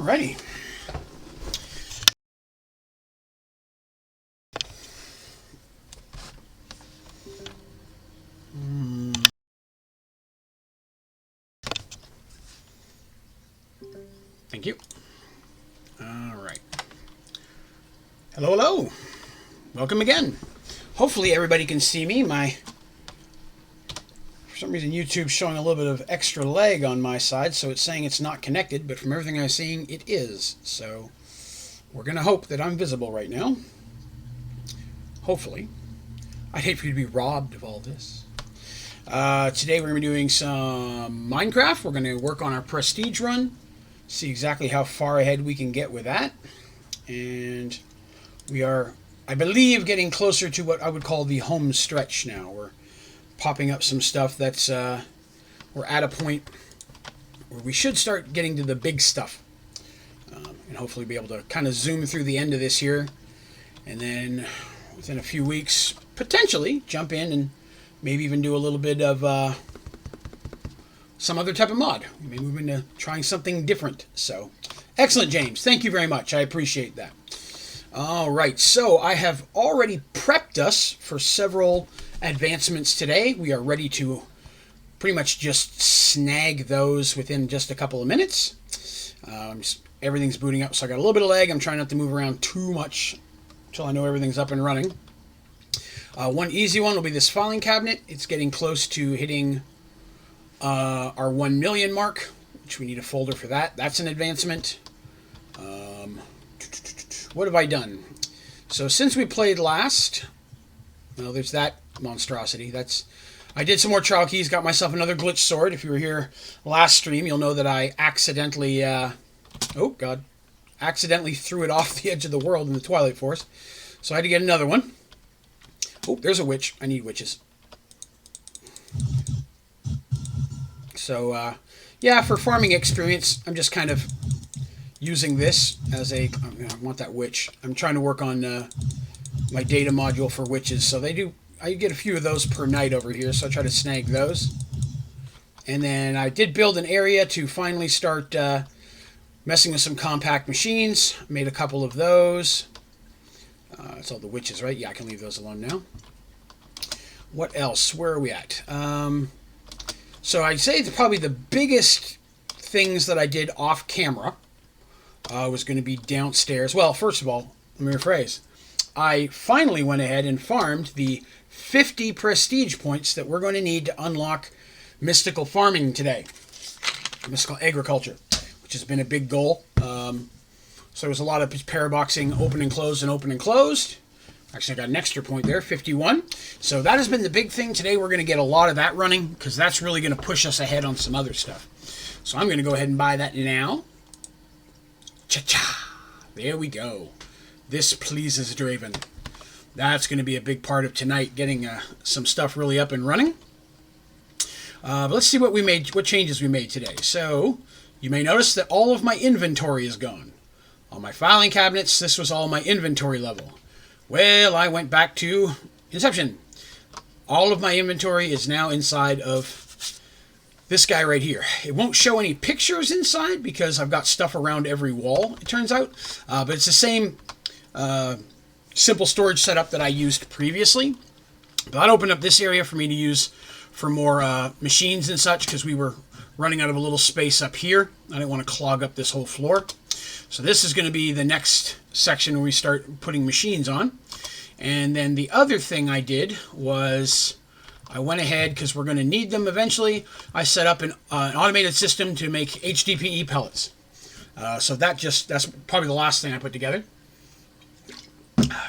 Alrighty. Thank you. Alright. Hello, hello. Welcome again. Hopefully everybody can see me. For some reason YouTube's showing a little bit of extra lag on my side, so it's saying it's not connected, but from everything I'm seeing, it is. So we're going to hope that I'm visible right now. Hopefully. I'd hate for you to be robbed of all this. Today we're going to be doing some Minecraft. We're going to work on our prestige run, see exactly how far ahead we can get with that. And we are, I believe, getting closer to what I would call the home stretch now. We're popping up some stuff that's, we're at a point where we should start getting to the big stuff. And hopefully be able to kind of zoom through the end of this here. And then within a few weeks, potentially jump in and maybe even do a little bit of some other type of mod. We may move into trying something different. So, excellent, James. Thank you very much. I appreciate that. All right, so I have already prepped us for several advancements today. We are ready to pretty much just snag those within just a couple of minutes. Everything's booting up, so I got a little bit of lag. I'm trying not to move around too much until I know everything's up and running. One easy one will be this filing cabinet. It's getting close to hitting our 1 million mark, which we need a folder for that. That's an advancement. What have I done? So since we played last, well, there's that monstrosity. I did some more trial keys, got myself another glitch sword. If you were here last stream, you'll know that I accidentally, accidentally threw it off the edge of the world in the Twilight Force. So I had to get another one. Oh, there's a witch. I need witches. So, yeah, for farming experience, I'm just kind of using this as I want that witch. I'm trying to work on my data module for witches. So I get a few of those per night over here, so I try to snag those. And then I did build an area to finally start messing with some compact machines. Made a couple of those. It's all the witches, right? Yeah, I can leave those alone now. What else? Where are we at? So I'd say probably the biggest things that I did off camera was going to be downstairs. Well, first of all, let me rephrase. I finally went ahead and farmed the 50 prestige points that we're going to need to unlock mystical farming today. Mystical agriculture, which has been a big goal. So there was a lot of paraboxing, open and closed and open and closed. Actually, I got an extra point there, 51. So that has been the big thing. Today we're going to get a lot of that running because that's really going to push us ahead on some other stuff. So I'm going to go ahead and buy that now. Cha-cha. There we go. This pleases Draven. That's going to be a big part of tonight, getting some stuff really up and running. But let's see what we made, what changes we made today. So you may notice that all of my inventory is gone. On my filing cabinets, this was all my inventory level. Well, I went back to Inception. All of my inventory is now inside of this guy right here. It won't show any pictures inside because I've got stuff around every wall, it turns out. But it's the same simple storage setup that I used previously. But that opened up this area for me to use for more machines and such because we were running out of a little space up here. I didn't want to clog up this whole floor. So this is going to be the next section where we start putting machines on. And then the other thing I did was I went ahead, because we're going to need them eventually, I set up an automated system to make HDPE pellets. So that's probably the last thing I put together.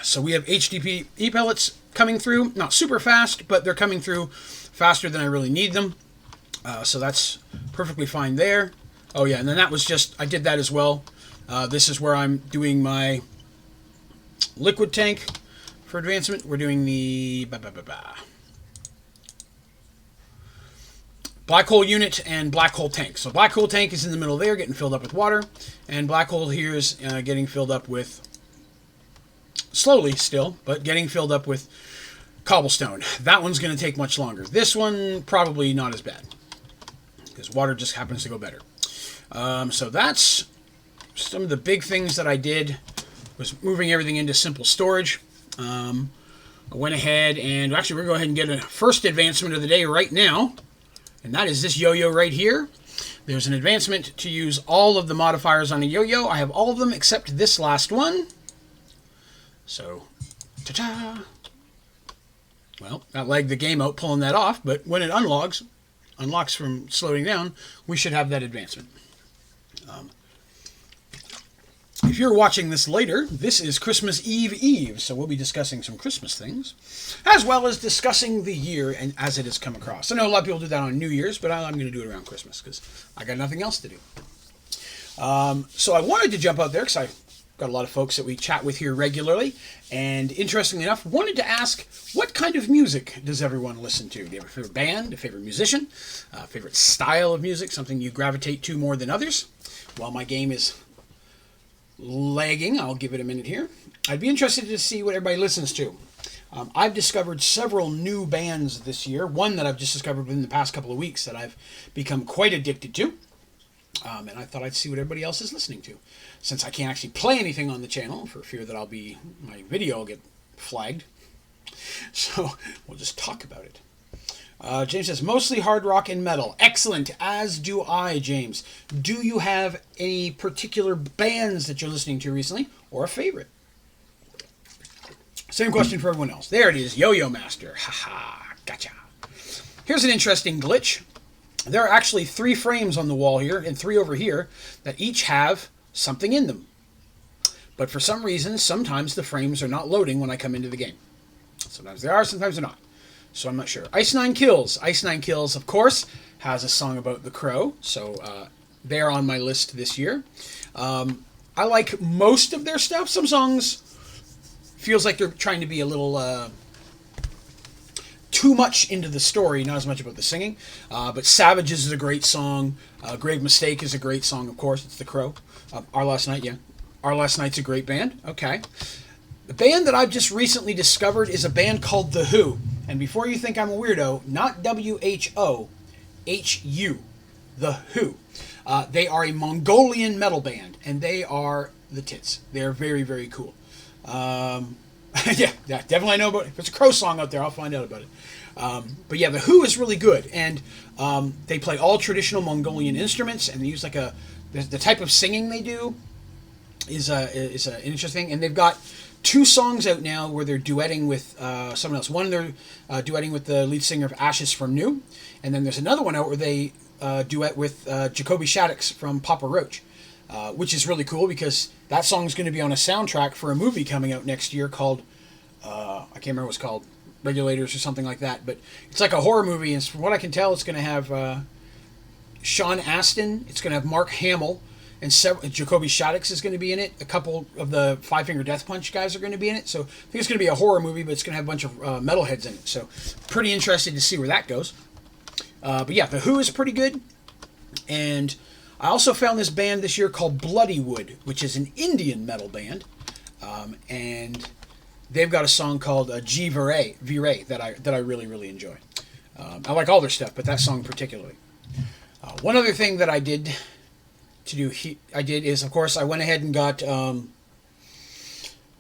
So we have HDPE pellets coming through, not super fast, but they're coming through faster than I really need them. So that's perfectly fine there. Oh yeah, and then that was just, I did that as well. This is where I'm doing my liquid tank for advancement. We're doing the black hole unit and black hole tank. So black hole tank is in the middle there, getting filled up with water, and black hole here is getting filled up with, slowly still, but getting filled up with cobblestone. That one's going to take much longer. This one, probably not as bad, because water just happens to go better. So that's some of the big things that I did was moving everything into simple storage. I went ahead and actually we're going to go ahead and get a first advancement of the day right now, and that is this yo-yo right here. There's an advancement to use all of the modifiers on a yo-yo. I have all of them except this last one. So, ta-ta! Well, that lagged the game out pulling that off, but when it unlocks from slowing down, we should have that advancement. If you're watching this later, this is Christmas Eve, so we'll be discussing some Christmas things, as well as discussing the year and as it has come across. I know a lot of people do that on New Year's, but I'm going to do it around Christmas because I got nothing else to do. So I wanted to jump out there because I've got a lot of folks that we chat with here regularly, and interestingly enough, wanted to ask, what kind of music does everyone listen to? Do you have a favorite band, a favorite musician, a favorite style of music, something you gravitate to more than others? While my game is lagging, I'll give it a minute here. I'd be interested to see what everybody listens to. I've discovered several new bands this year. One that I've just discovered within the past couple of weeks that I've become quite addicted to. And I thought I'd see what everybody else is listening to. Since I can't actually play anything on the channel for fear that my video will get flagged. So we'll just talk about it. James says, mostly hard rock and metal. Excellent, as do I, James. Do you have any particular bands that you're listening to recently, or a favorite? Same question for everyone else. There it is, Yo-Yo Master. Haha, gotcha. Here's an interesting glitch. There are actually 3 frames on the wall here, and 3 over here, that each have something in them. But for some reason, sometimes the frames are not loading when I come into the game. Sometimes they are, sometimes they're not. So I'm not sure. Ice Nine Kills. Ice Nine Kills, of course, has a song about the crow. So they're on my list this year. I like most of their stuff. Some songs feels like they're trying to be a little too much into the story, not as much about the singing. But Savages is a great song. Grave Mistake is a great song, of course. It's the crow. Our Last Night, yeah. Our Last Night's a great band. Okay. The band that I've just recently discovered is a band called The Who. And before you think I'm a weirdo, not WHO, H-U, The Who. They are a Mongolian metal band, and they are the tits. They're very, very cool. Yeah, definitely I know about it. If there's a crow song out there, I'll find out about it. But yeah, The Who is really good, and they play all traditional Mongolian instruments, and they use like the type of singing they do is an interesting, and they've got 2 songs out now where they're duetting with someone else. One, they're duetting with the lead singer of Ashes from New, and then there's another one out where they duet with Jacoby Shaddix from Papa Roach, which is really cool because that song's going to be on a soundtrack for a movie coming out next year called, I can't remember what it's called, Regulators or something like that, but it's like a horror movie, and from what I can tell, it's going to have Sean Astin, it's going to have Mark Hamill, and Jacoby Shaddix is going to be in it. A couple of the Five Finger Death Punch guys are going to be in it. So I think it's going to be a horror movie, but it's going to have a bunch of metalheads in it. So pretty interested to see where that goes. But yeah, The Who is pretty good. And I also found this band this year called Bloodywood, which is an Indian metal band. And they've got a song called G Virey that I really, really enjoy. I like all their stuff, but that song particularly. One other thing that I did is, of course, I went ahead and got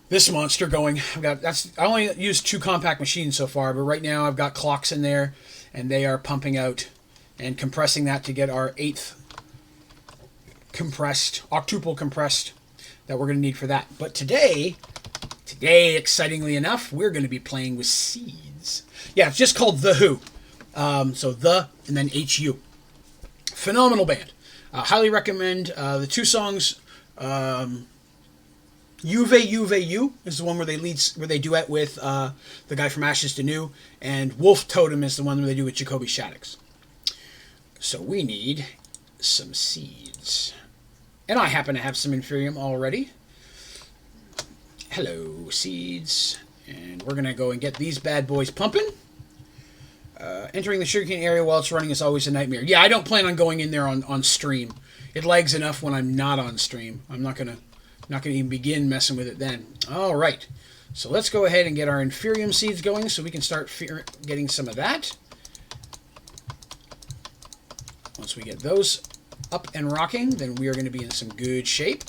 this monster going. I only used 2 compact machines so far, but right now I've got clocks in there, and they are pumping out and compressing that to get our 8th octuple compressed that we're going to need for that. But today, excitingly enough, we're going to be playing with Seeds. Yeah, it's just called The Who. So the and then H-U. Phenomenal band. Highly recommend the 2 songs. Juve Juve You is the one where they duet with the guy from Ashes to New, and Wolf Totem is the one where they do with Jacoby Shaddix. So we need some seeds, and I happen to have some Inferium already. Hello, seeds, and we're gonna go and get these bad boys pumping. Entering the sugarcane area while it's running is always a nightmare. Yeah, I don't plan on going in there on stream. It lags enough when I'm not on stream. I'm not gonna even begin messing with it then. All right, so let's go ahead and get our Inferium seeds going so we can start getting some of that. Once we get those up and rocking, then we are going to be in some good shape.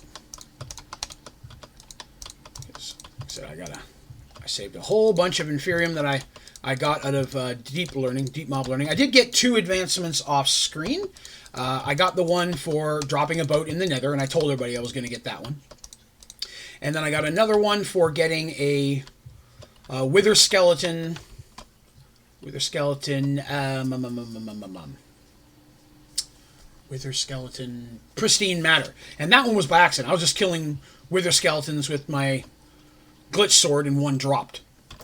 saved a whole bunch of Inferium that I got out of deep mob learning. I did get 2 advancements off screen. I got the one for dropping a boat in the Nether, and I told everybody I was going to get that one. And then I got another one for getting a Wither Skeleton. Wither Skeleton Pristine Matter. And that one was by accident. I was just killing Wither Skeletons with my glitch sword and one dropped.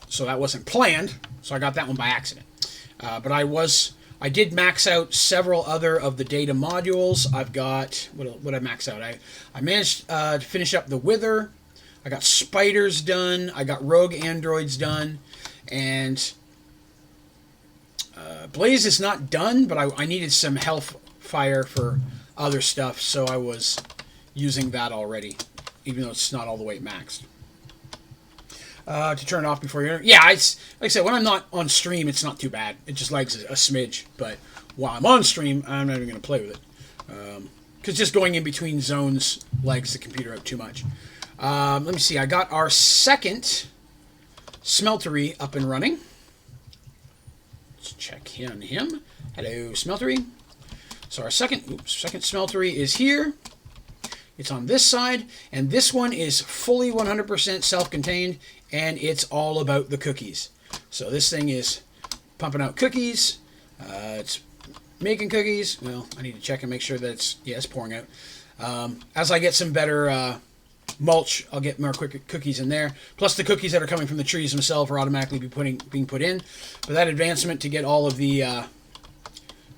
So that wasn't planned. So I got that one by accident. But I did max out several other of the data modules. I've got, what I max out? I managed to finish up the Wither. I got spiders done. I got rogue androids done. And Blaze is not done, but I needed some Hellfire for other stuff, so I was using that already, even though it's not all the way maxed. To turn it off before you're... Yeah, like I said, when I'm not on stream, it's not too bad. It just lags a smidge, but while I'm on stream, I'm not even going to play with it. Because just going in between zones lags the computer out too much. Let me see. I got our second smeltery up and running. Let's check on him. Hello, smeltery. So our second smeltery is here. It's on this side, and this one is fully 100% self-contained, and it's all about the cookies. So this thing is pumping out cookies. It's making cookies. Well, I need to check and make sure that it's pouring out. As I get some better mulch, I'll get more cookies in there. Plus the cookies that are coming from the trees themselves are automatically being put in. But that advancement to get all of the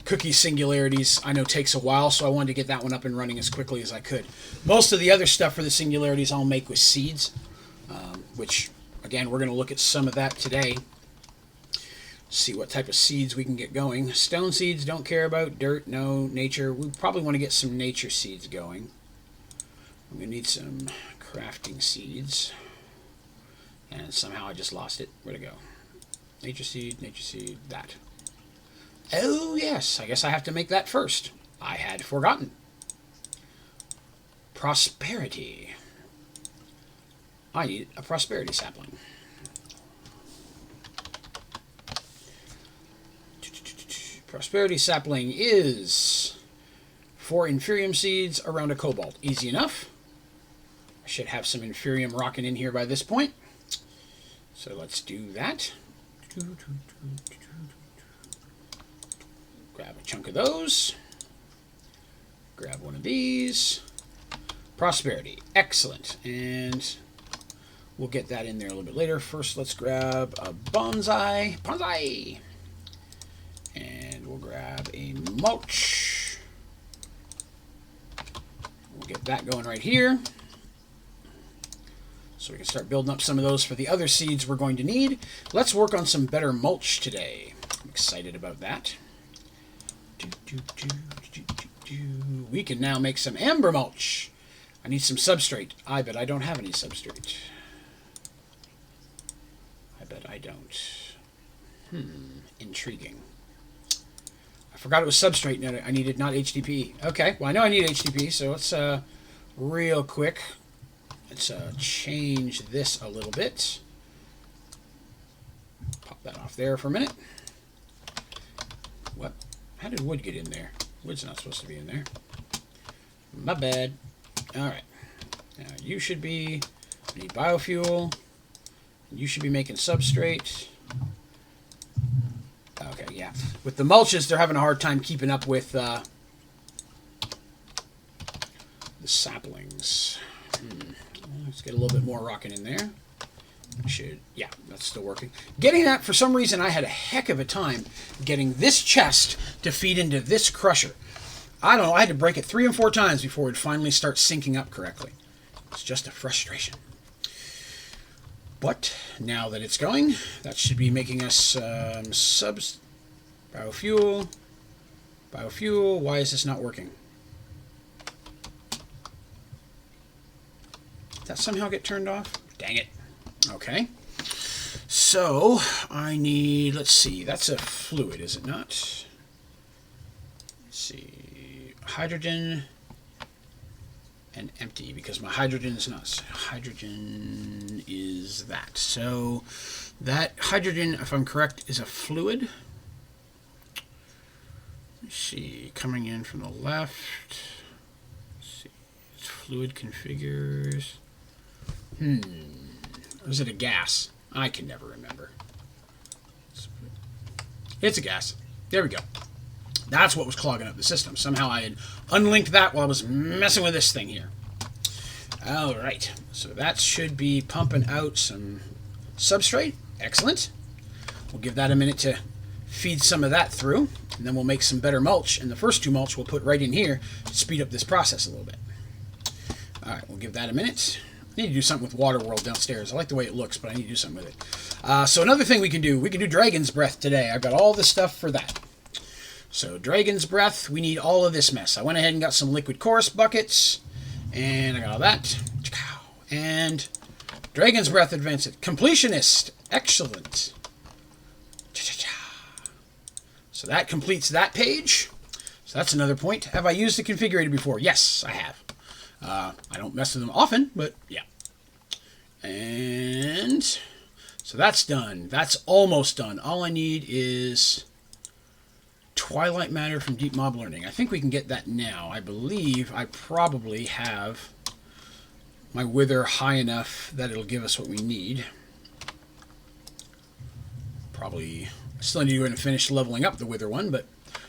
cookie singularities I know takes a while, so I wanted to get that one up and running as quickly as I could. Most of the other stuff for the singularities I'll make with seeds, which, again, we're going to look at some of that today. See what type of seeds we can get going. Stone seeds, don't care about. Dirt, no. Nature, we probably want to get some nature seeds going. I'm going to need some crafting seeds. And somehow I just lost it. Where'd it go? Nature seed, that. Oh, yes. I guess I have to make that first. I had forgotten. Prosperity. I need a prosperity sapling. Prosperity sapling is 4 Inferium seeds around a cobalt. Easy enough. I should have some Inferium rocking in here by this point. So let's do that. Grab a chunk of those. Grab one of these. Prosperity. Excellent. And we'll get that in there a little bit later. First, let's grab a bonsai. Bonsai! And we'll grab a mulch. We'll get that going right here. So we can start building up some of those for the other seeds we're going to need. Let's work on some better mulch today. I'm excited about that. We can now make some amber mulch. I need some substrate. I bet I don't have any substrate. I bet I don't. Intriguing. I forgot it was substrate and I needed not HTP. Okay, well I know I need HTP, so let's real quick. Let's change this a little bit. Pop that off there for a minute. What? How did wood get in there? Wood's not supposed to be in there. My bad. Alright. Now you should be... I need biofuel. You should be making substrate. Okay, yeah. With the mulches, they're having a hard time keeping up with the saplings. Let's get a little bit more rocking in there. Yeah, that's still working. Getting that, for some reason, I had a heck of a time getting this chest to feed into this crusher. I don't know, I had to break it 3 and 4 times before it would finally start syncing up correctly. It's just a frustration. But now that it's going, that should be making us biofuel. Biofuel, why is this not working? Did that somehow get turned off? Dang it. Okay. So, I need, let's see, that's a fluid, is it not? Let's see, hydrogen and empty because my hydrogen is not. Hydrogen is that. So that hydrogen, if I'm correct, is a fluid. Let's see, coming in from the left. Let's see, it's fluid configures. Or is it a gas? I can never remember. It's a gas. There we go. That's what was clogging up the system. Somehow I had unlinked that while I was messing with this thing here. All right. So that should be pumping out some substrate. Excellent. We'll give that a minute to feed some of that through, and then we'll make some better mulch. And the first 2 mulch we'll put right in here to speed up this process a little bit. All right. We'll give that a minute. I need to do something with Water World downstairs. I like the way it looks, but I need to do something with it. So another thing we can do Dragon's Breath today. I've got all the stuff for that. So Dragon's Breath, we need all of this mess. I went ahead and got some liquid chorus buckets, and I got all that. And Dragon's Breath Advanced Completionist. Excellent. So that completes that page. So that's another point. Have I used the configurator before? Yes, I have. I don't mess with them often, but yeah. And so that's done. That's almost done. All I need is Twilight Matter from Deep Mob Learning. I think we can get that now. I believe I probably have my wither high enough that it'll give us what we need. Probably still need to go ahead and finish leveling up the wither one, but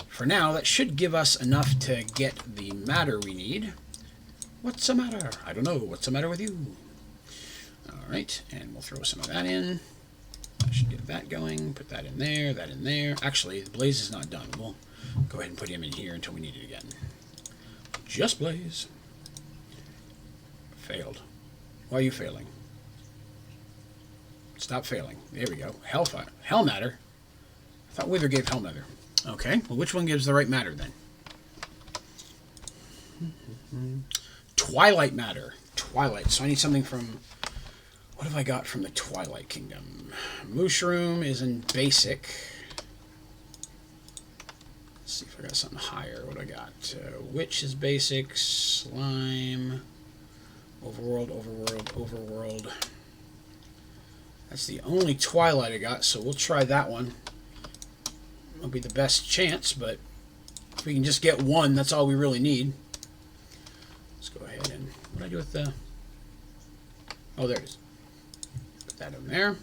for now that should give us enough to get the matter we need. What's the matter? I don't know. What's the matter with you? All right, and we'll throw some of that in. I should get that going. Put that in there, that in there. Actually, the Blaze is not done. We'll go ahead and put him in here until we need it again. Just Blaze. Failed. Why are you failing? Stop failing. There we go. Hellfire. Hell Matter. I thought Wither gave Hell Matter. Okay, well, which one gives the right matter then? Twilight Matter. Twilight. So I need something from... What have I got from the Twilight Kingdom? Mushroom is in basic. Let's see if I got something higher. What do I got? Witch is basic. Slime. Overworld, overworld, overworld. That's the only Twilight I got, so we'll try that one. It'll be the best chance, but if we can just get one, that's all we really need. Let's go ahead and... What did I do with the... Oh, there it is. Put that in there.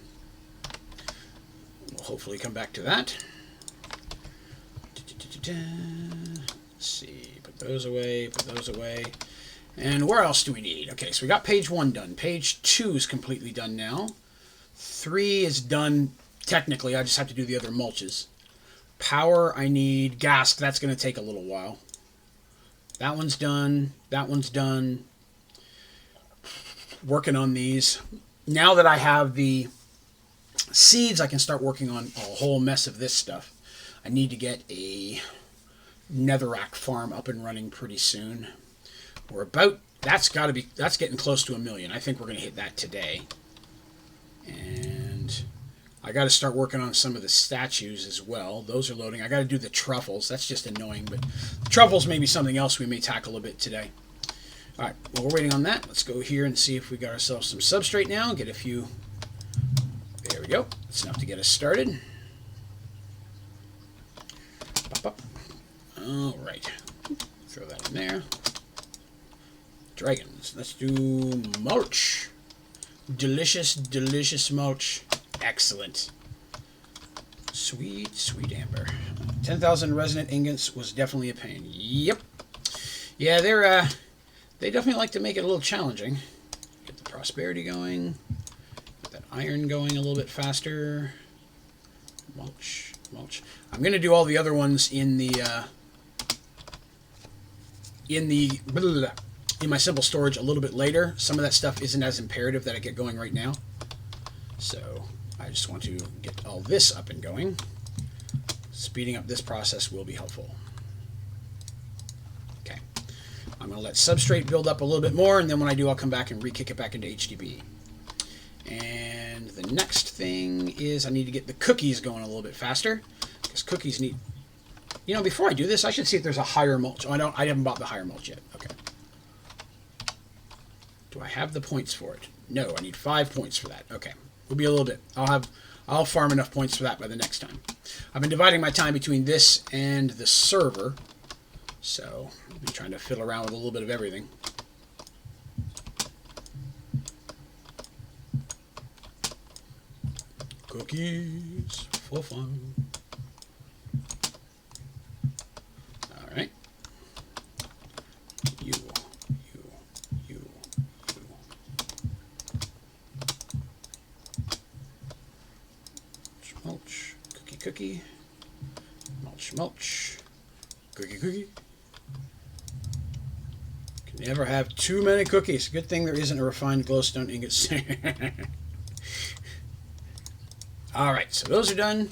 We'll hopefully come back to that. Let's see. Put those away, put those away. And where else do we need? Okay, so we got page 1 done. Page 2 is completely done now. 3 is done technically. I just have to do the other mulches. Power, I need gas. That's going to take a little while. That one's done. That one's done. Working on these. Now that I have the seeds, I can start working on a whole mess of this stuff. I need to get a netherrack farm up and running pretty soon. We're about, that's getting close to 1 million. I think we're going to hit that today. And I got to start working on some of the statues as well. Those are loading. I got to do the truffles. That's just annoying, but the truffles may be something else we may tackle a bit today. All right, well, we're waiting on that. Let's go here and see if we got ourselves some substrate now. Get a few. There we go. That's enough to get us started. Pop up. All right. Throw that in there. Dragons. Let's do mulch. Delicious, delicious mulch. Excellent. Sweet, sweet amber. 10,000 resonant ingots was definitely a pain. Yep. Yeah, they definitely like to make it a little challenging. Get the prosperity going. Get that iron going a little bit faster. Mulch, mulch. I'm going to do all the other ones in my simple storage a little bit later. Some of that stuff isn't as imperative that I get going right now. So I just want to get all this up and going. Speeding up this process will be helpful. Okay. I'm going to let substrate build up a little bit more, and then when I do, I'll come back and re-kick it back into HDB. And the next thing is I need to get the cookies going a little bit faster, because cookies need... You know, before I do this, I should see if there's a higher mulch. Oh, I haven't bought the higher mulch yet. Okay. Do I have the points for it? No, I need 5 points for that. Okay, will be a little bit. I'll farm enough points for that by the next time. I've been dividing my time between this and the server, so I've been trying to fiddle around with a little bit of everything. Cookies for fun. All right. You. Mulch. Cookie. Mulch. Cookie. Can never have too many cookies. Good thing there isn't a refined glowstone ingot. Alright, so those are done.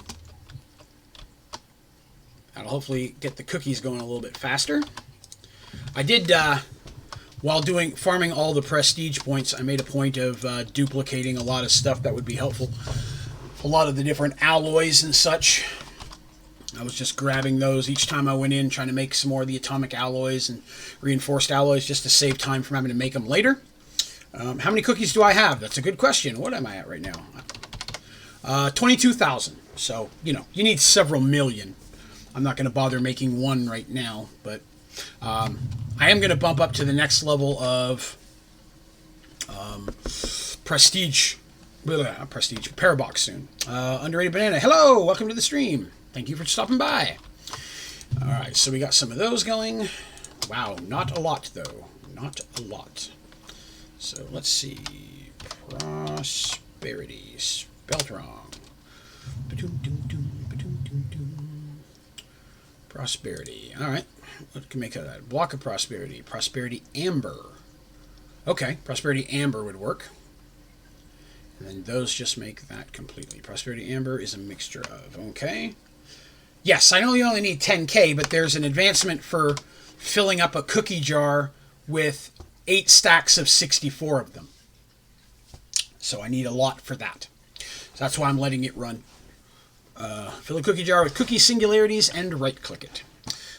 That'll hopefully get the cookies going a little bit faster. I did, while farming all the prestige points, I made a point of duplicating a lot of stuff that would be helpful. A lot of the different alloys and such. I was just grabbing those each time I went in, trying to make some more of the atomic alloys and reinforced alloys just to save time from having to make them later. How many cookies do I have? That's a good question. What am I at right now? 22,000. So, you need several million. I'm not going to bother making one right now, but I am going to bump up to the next level of prestige Parabox soon. Underrated Banana, hello, welcome to the stream. Thank you for stopping by. Alright, so we got some of those going. Wow, not a lot though. Not a lot. So let's see. Prosperity. Spelled wrong. Prosperity. Alright. What can make that? Block of prosperity. Prosperity amber. Okay, prosperity amber would work. And then those just make that completely. Prosperity amber is a mixture of. Okay. Yes, I know you only need 10k, but there's an advancement for filling up a cookie jar with 8 stacks of 64 of them. So I need a lot for that. So that's why I'm letting it run. Fill a cookie jar with cookie singularities and right-click it.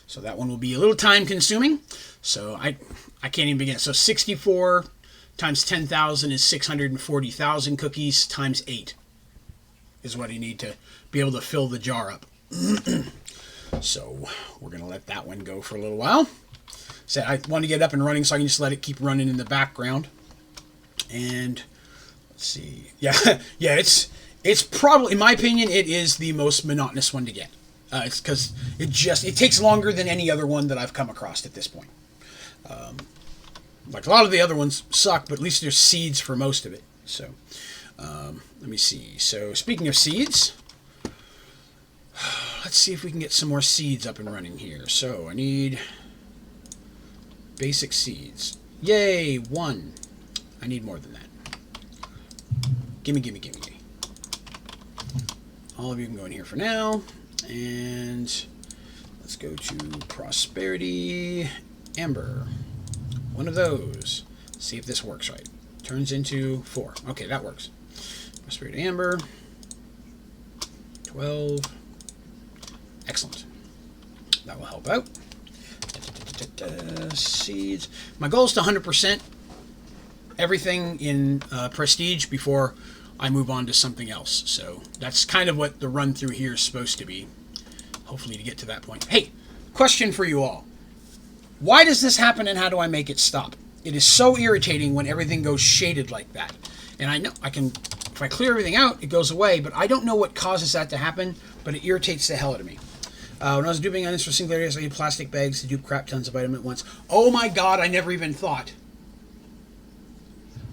So that one will be a little time-consuming. So I can't even begin. So 64 times 10,000 is 640,000 cookies times 8 is what you need to be able to fill the jar up. So we're going to let that one go for a little while. So I want to get up and running so I can just let it keep running in the background. And let's see. Yeah, it's probably, in my opinion, it is the most monotonous one to get. It's because it takes longer than any other one that I've come across at this point. Like a lot of the other ones suck, but at least there's seeds for most of it. So let me see. So speaking of seeds, let's see if we can get some more seeds up and running here. So I need basic seeds. Yay, 1. I need more than that. Gimme. All of you can go in here for now. And let's go to prosperity amber. One of those. See if this works right. Turns into 4. Okay, that works. Prosperity amber. 12. Excellent. That will help out. Seeds. My goal is to 100% everything in prestige before I move on to something else. So that's kind of what the run through here is supposed to be. Hopefully to get to that point. Hey, question for you all. Why does this happen and how do I make it stop? It is so irritating when everything goes shaded like that. And I know I can, if I clear everything out, it goes away, but I don't know what causes that to happen, but it irritates the hell out of me. When I was duping on this for singularities, I used plastic bags to dupe crap tons of item at once. Oh my god, I never even thought.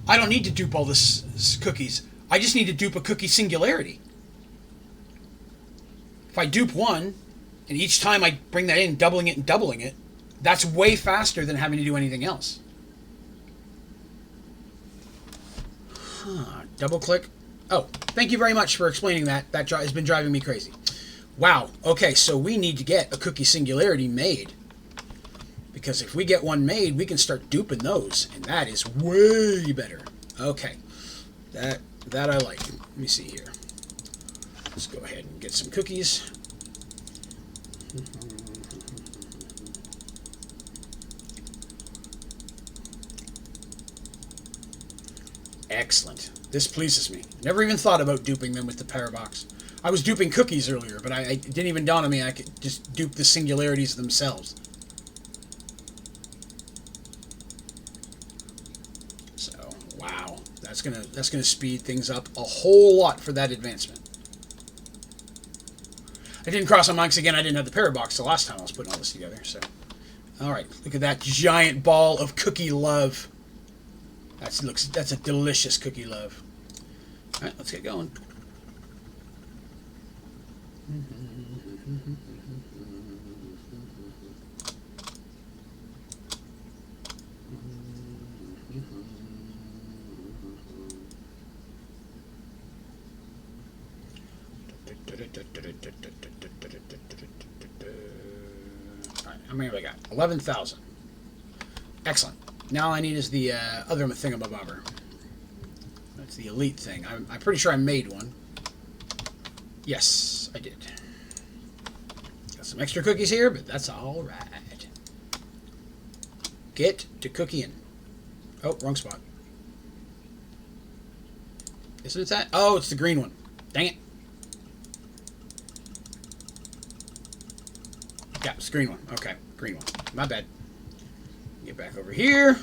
I don't need to dupe all this cookies. I just need to dupe a cookie singularity. If I dupe one, and each time I bring that in, doubling it and doubling it, that's way faster than having to do anything else. Double click. Oh, thank you very much for explaining that. That has been driving me crazy. Wow. Okay, so we need to get a cookie singularity made. Because if we get one made, we can start duping those. And that is way better. Okay. That I like. Let me see here. Let's go ahead and get some cookies. Excellent. This pleases me. Never even thought about duping them with the power box. I was duping cookies earlier, but it didn't even dawn on me I could just dupe the singularities themselves. So, wow. That's gonna speed things up a whole lot for that advancement. I didn't cross on mine because, again, I didn't have the power box the last time I was putting all this together. So, all right. Look at that giant ball of cookie love. That's a delicious cookie love. All right, let's get going. All right, how many have I got? 11,000. Excellent. Now all I need is the other thingamabobber. That's the elite thing. I'm pretty sure I made one. Yes, I did. Got some extra cookies here, but that's all right. Get to cooking. Oh, wrong spot. Isn't it that? Oh, it's the green one. Dang it. Yeah, it's the green one. Okay, green one. My bad. Get back over here.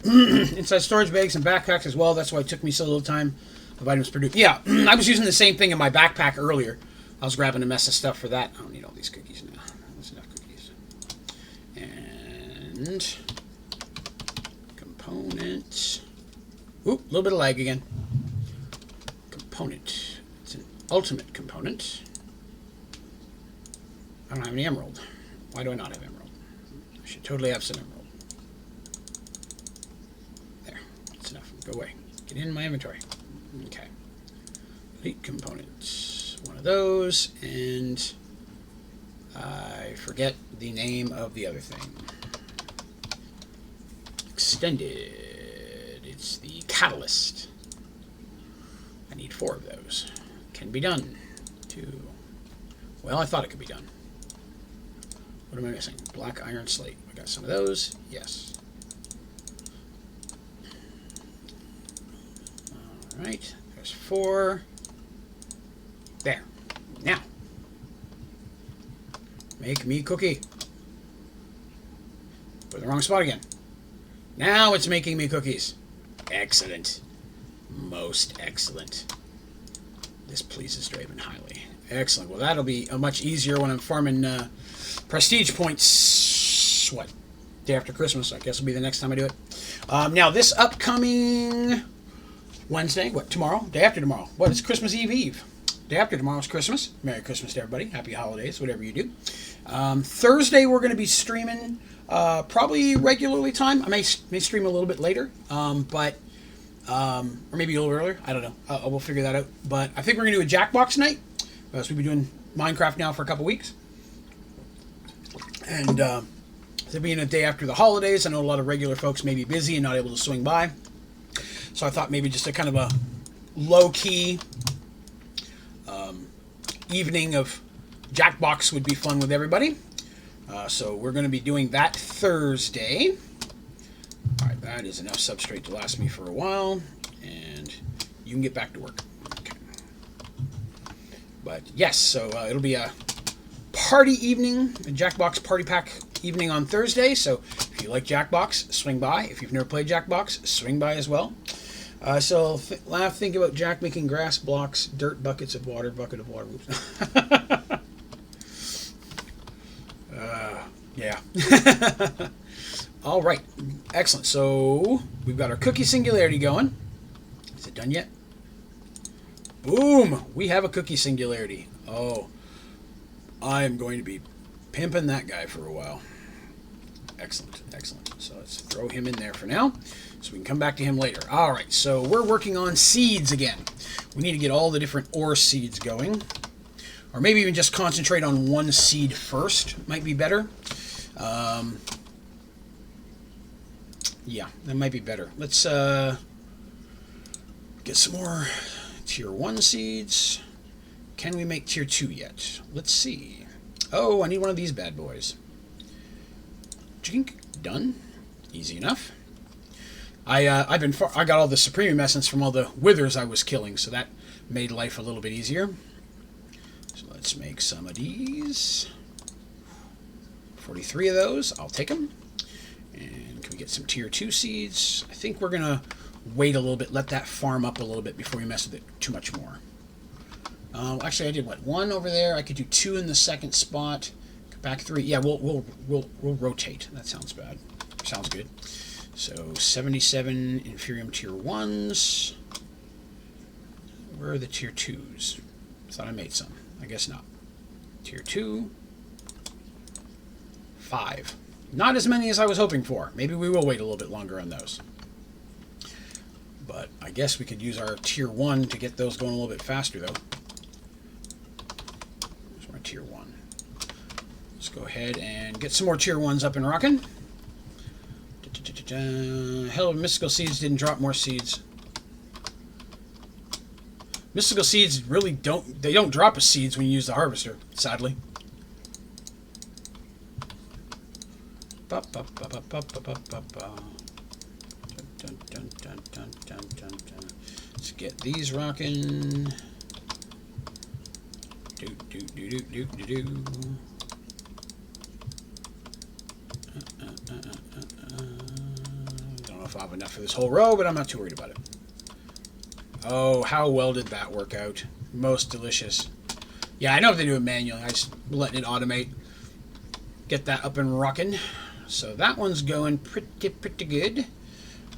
Inside storage bags and backpacks as well. That's why it took me so little time of items produced. Yeah, I was using the same thing in my backpack earlier. I was grabbing a mess of stuff for that. I don't need all these cookies now. That's enough cookies. And component. Oop, a little bit of lag again. Component. It's an ultimate component. I don't have any emerald. Why do I not have emerald? I should totally have some emerald. There. That's enough. Go away. Get in my inventory. Okay. Elite components. One of those. And I forget the name of the other thing. Extended. It's the catalyst. I need 4 of those. Can be done. 2. Well, I thought it could be done. What am I missing? Black iron slate. I got some of those. Yes. All right. There's 4. There. Now. Make me cookie. Put in the wrong spot again. Now it's making me cookies. Excellent. Most excellent. This pleases Draven highly. Excellent. Well, that'll be much easier when I'm farming prestige points. What? Day after Christmas, I guess will be the next time I do it. Now, this upcoming Wednesday, what, tomorrow? Day after tomorrow. What, it's Christmas Eve. Day after tomorrow is Christmas. Merry Christmas to everybody. Happy holidays, whatever you do. Thursday, we're going to be streaming probably regularly time. I may stream a little bit later, but or maybe a little earlier. I don't know. We'll figure that out. But I think we're going to do a Jackbox night. So we've been doing Minecraft now for a couple weeks. And it being a day after the holidays, I know a lot of regular folks may be busy and not able to swing by. So I thought maybe just a kind of a low-key evening of Jackbox would be fun with everybody. So we're going to be doing that Thursday. All right, that is enough substrate to last me for a while. And you can get back to work. Okay. But yes, so it'll be a party evening, a Jackbox party pack evening on Thursday. So if you like Jackbox, swing by. If you've never played Jackbox, swing by as well. So think about Jack making grass blocks, dirt buckets of water, bucket of water. Yeah. All right. Excellent. So we've got our cookie singularity going. Is it done yet? Boom. We have a cookie singularity. Oh, I am going to be pimping that guy for a while. Excellent. Excellent. So let's throw him in there for now so we can come back to him later. All right. So we're working on seeds again. We need to get all the different ore seeds going. Or maybe even just concentrate on one seed first. Might be better. Yeah, that might be better. Let's get some more tier 1 seeds. Can we make tier 2 yet? Let's see. Oh, I need one of these bad boys. Jink. Done. Easy enough. I got all the Supreme Essence from all the withers I was killing, so that made life a little bit easier. So let's make some of these. 43 of those. I'll take them. And can we get some tier 2 seeds? I think we're gonna wait a little bit, let that farm up a little bit before we mess with it too much more. Actually, I did what, 1 over there. I could do 2 in the second spot. Back 3. Yeah, we'll rotate. That sounds bad. Sounds good. So 77 Inferium tier 1s. Where are the tier 2s? Thought I made some. I guess not. Tier 2. 5. Not as many as I was hoping for. Maybe we will wait a little bit longer on those. But I guess we could use our tier 1 to get those going a little bit faster, though. There's my tier 1. Let's go ahead and get some more tier 1s up and rocking. Hell, mystical seeds didn't drop more seeds. Mystical seeds really don't drop as seeds when you use the harvester, sadly. Let's get these rocking. Don't know if I'll have enough for this whole row, but I'm not too worried about it. Oh, how well did that work out? Most delicious. Yeah, I know if they do it manually. I just letting it automate. Get that up and rocking. So that one's going pretty good.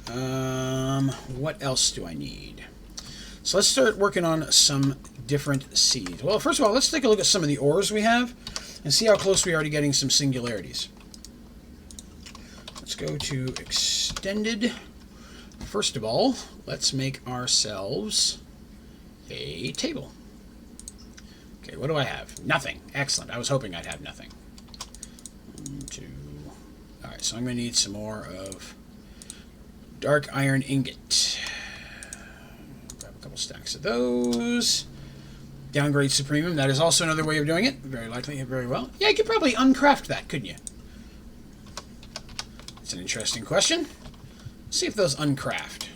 What else do I need? So let's start working on some different seeds. Well, first of all, let's take a look at some of the ores we have and see how close we are to getting some singularities. Let's go to extended. First of all, let's make ourselves a table. Okay, what do I have? Nothing. Excellent. I was hoping I'd have nothing. 1, 2. All right, so I'm going to need some more of dark iron ingot. Grab a couple stacks of those. Downgrade Supremum. That is also another way of doing it. Very likely, very well. Yeah, you could probably uncraft that, couldn't you? That's an interesting question. Let's see if those uncraft.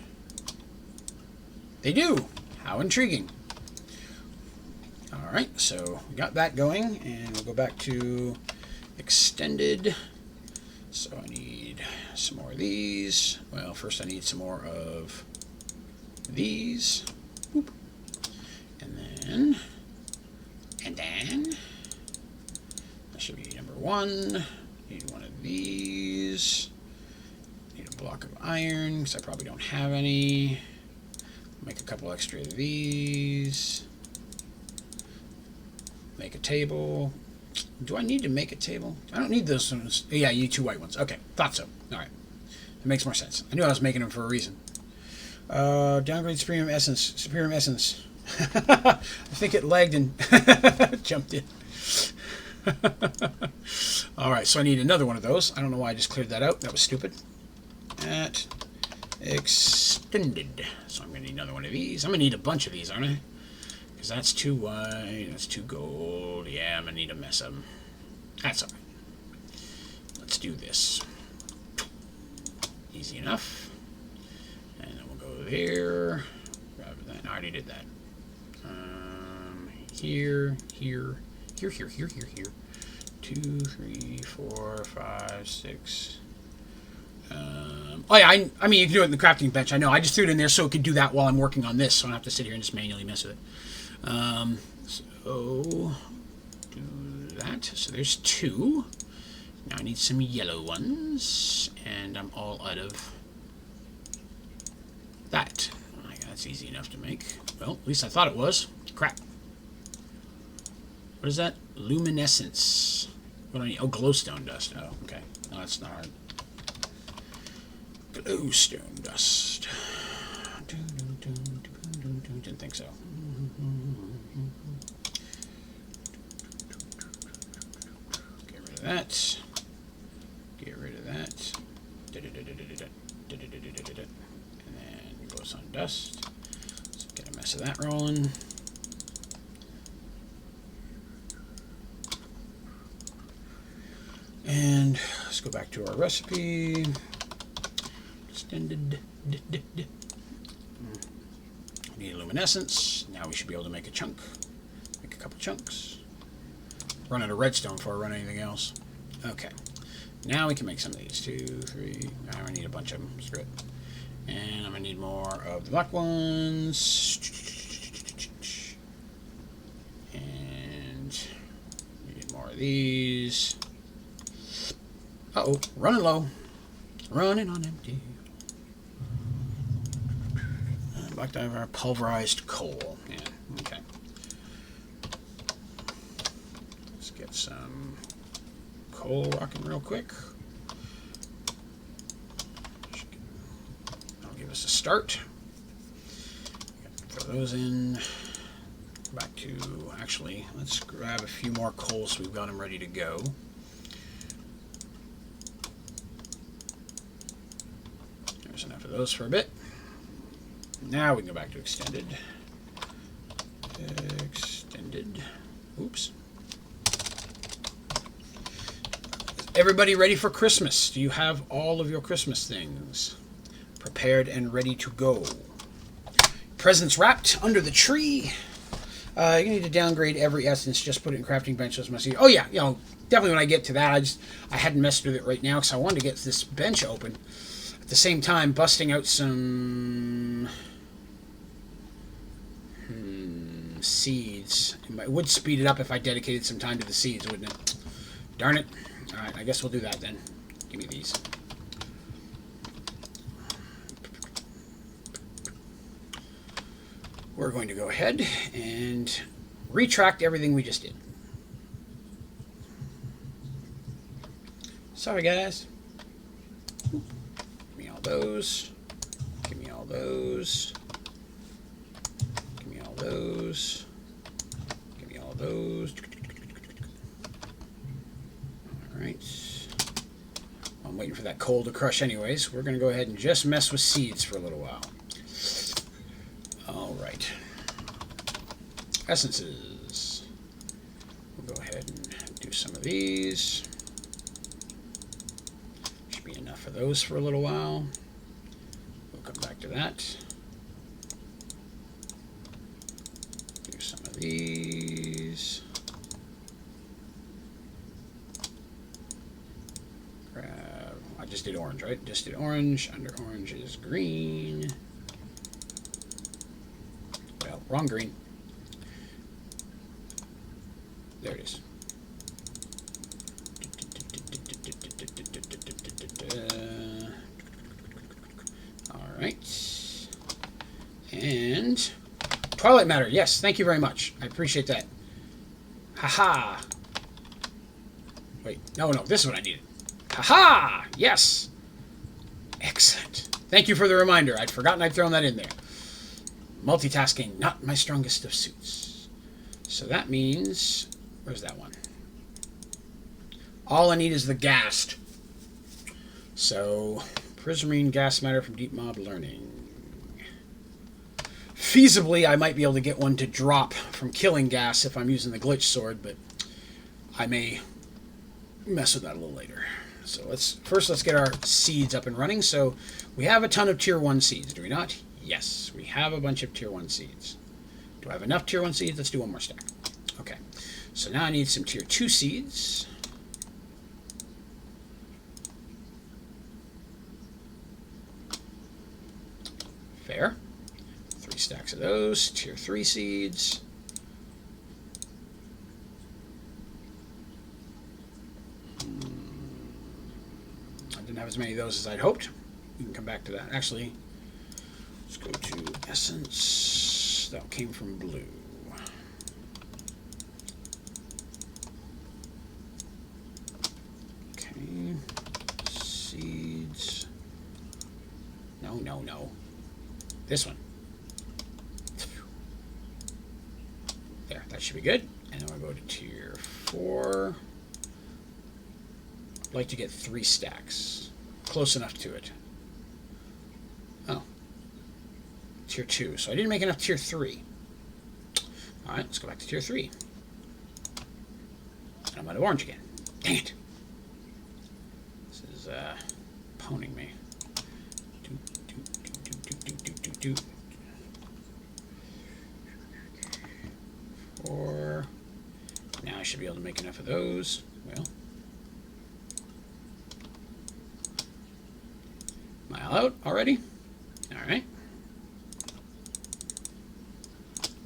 They do. How intriguing. All right, so we got that going, and we'll go back to extended. So I need some more of these. Well, first I need some more of these. Boop. And then that should be number 1. Need one of these. Need a block of iron because I probably don't have any. Make a couple extra of these. Make a table. Do I need to make a table? I don't need those ones. Yeah, you need 2 white ones. Okay, thought so. All right. It makes more sense. I knew I was making them for a reason. Downgrade Supreme Essence. Superior Essence. I think it lagged and jumped in. All right, so I need another one of those. I don't know why I just cleared that out. That was stupid. At extended. So I'm going to need another one of these. I'm going to need a bunch of these, aren't I? Because that's 2 white. That's 2 gold. Yeah, I'm going to need a mess of them. That's all right. Let's do this. Easy enough. And then we'll go there. Grab that. I already did that. Here. 2, 3, 4, 5, 6. Oh yeah, I mean you can do it in the crafting bench. I know. I just threw it in there so it could do that while I'm working on this, so I don't have to sit here and just manually mess with it. So do that. So there's 2. Now I need some yellow ones, and I'm all out of that. Oh, that's easy enough to make. Well, at least I thought it was. Crap. What is that? Luminescence. What do I need? Oh, glowstone dust. Oh, okay. No, that's not hard. Glowstone dust. Didn't think so. Get rid of that. Get rid of that. And then glowstone dust. Let's get a mess of that rolling. And let's go back to our recipe. extended. Need luminescence. Now we should be able to make a chunk. Make a couple chunks. Run out of redstone before I run anything else. Okay. Now we can make some of these. 2, 3. Now I need a bunch of them. Screw it. And I'm going to need more of the black ones. And we need more of these. Uh-oh. Running low. Running on empty. Black diver, pulverized coal. Yeah, okay. Let's get some coal rocking real quick. That'll give us a start. Throw those in. Back to, actually, let's grab a few more coal so we've got them ready to go. There's enough of those for a bit. Now we can go back to extended. Extended. Oops. Everybody ready for Christmas? Do you have all of your Christmas things prepared and ready to go? Presents wrapped under the tree. You need to downgrade every essence. Just put it in crafting bench. Oh yeah, you know, definitely when I get to that. I hadn't messed with it right now because I wanted to get this bench open. At the same time, busting out some seeds. It would speed it up if I dedicated some time to the seeds, wouldn't it? Darn it. Alright, I guess we'll do that then. Give me these. We're going to go ahead and retract everything we just did. Sorry, guys. Give me all those. Give me all those. Give me all those. Give me all those. Alright. I'm waiting for that coal to crush anyways. We're going to go ahead and just mess with seeds for a little while. Alright. Essences. We'll go ahead and do some of these. Should be enough of those for a little while. We'll come back to that. Do some of these. Grab. I just did orange, right? Just did orange. Under orange is green. Well, wrong green. There it is. Alright. And Twilight Matter, yes, thank you very much. I appreciate that. Haha. Wait, no, this is what I needed. Haha! Yes! Excellent. Thank you for the reminder. I'd forgotten I'd thrown that in there. Multitasking, not my strongest of suits. So that means... Where's that one? All I need is the ghast. So, prismarine gas matter from deep mob learning. Feasibly, I might be able to get one to drop from killing gas if I'm using the glitch sword, but I may mess with that a little later. So let's get our seeds up and running. So we have a ton of tier 1 seeds, do we not? Yes, we have a bunch of tier 1 seeds. Do I have enough tier 1 seeds? Let's do one more stack. Okay. So now I need some tier 2 seeds. Fair. 3 stacks of those. Tier 3 seeds. I didn't have as many of those as I'd hoped. We can come back to that. Actually, let's go to essence. That came from blue. Seeds. No. This one. There, that should be good. And then we'll go to tier 4. I'd like to get 3 stacks. Close enough to it. Oh. Tier 2. So I didn't make enough tier 3. Alright, let's go back to tier 3. And I'm out of orange again. Dang it. This is poning me. Four. Now I should be able to make enough of those. Well, mile out already. All right.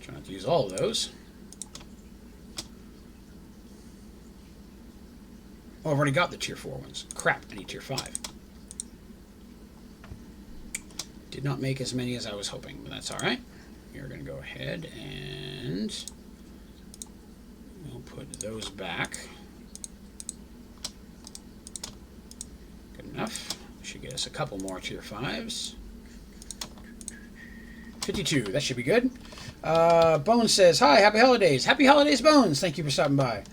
Try not to use all of those. Oh, I've already got the tier 4 ones. Crap, I need tier 5. Did not make as many as I was hoping, but that's all right. We're going to go ahead and we'll put those back. Good enough. Should get us a couple more tier 5s. 52, that should be good. Bones says, hi, happy holidays. Happy holidays, Bones. Thank you for stopping by.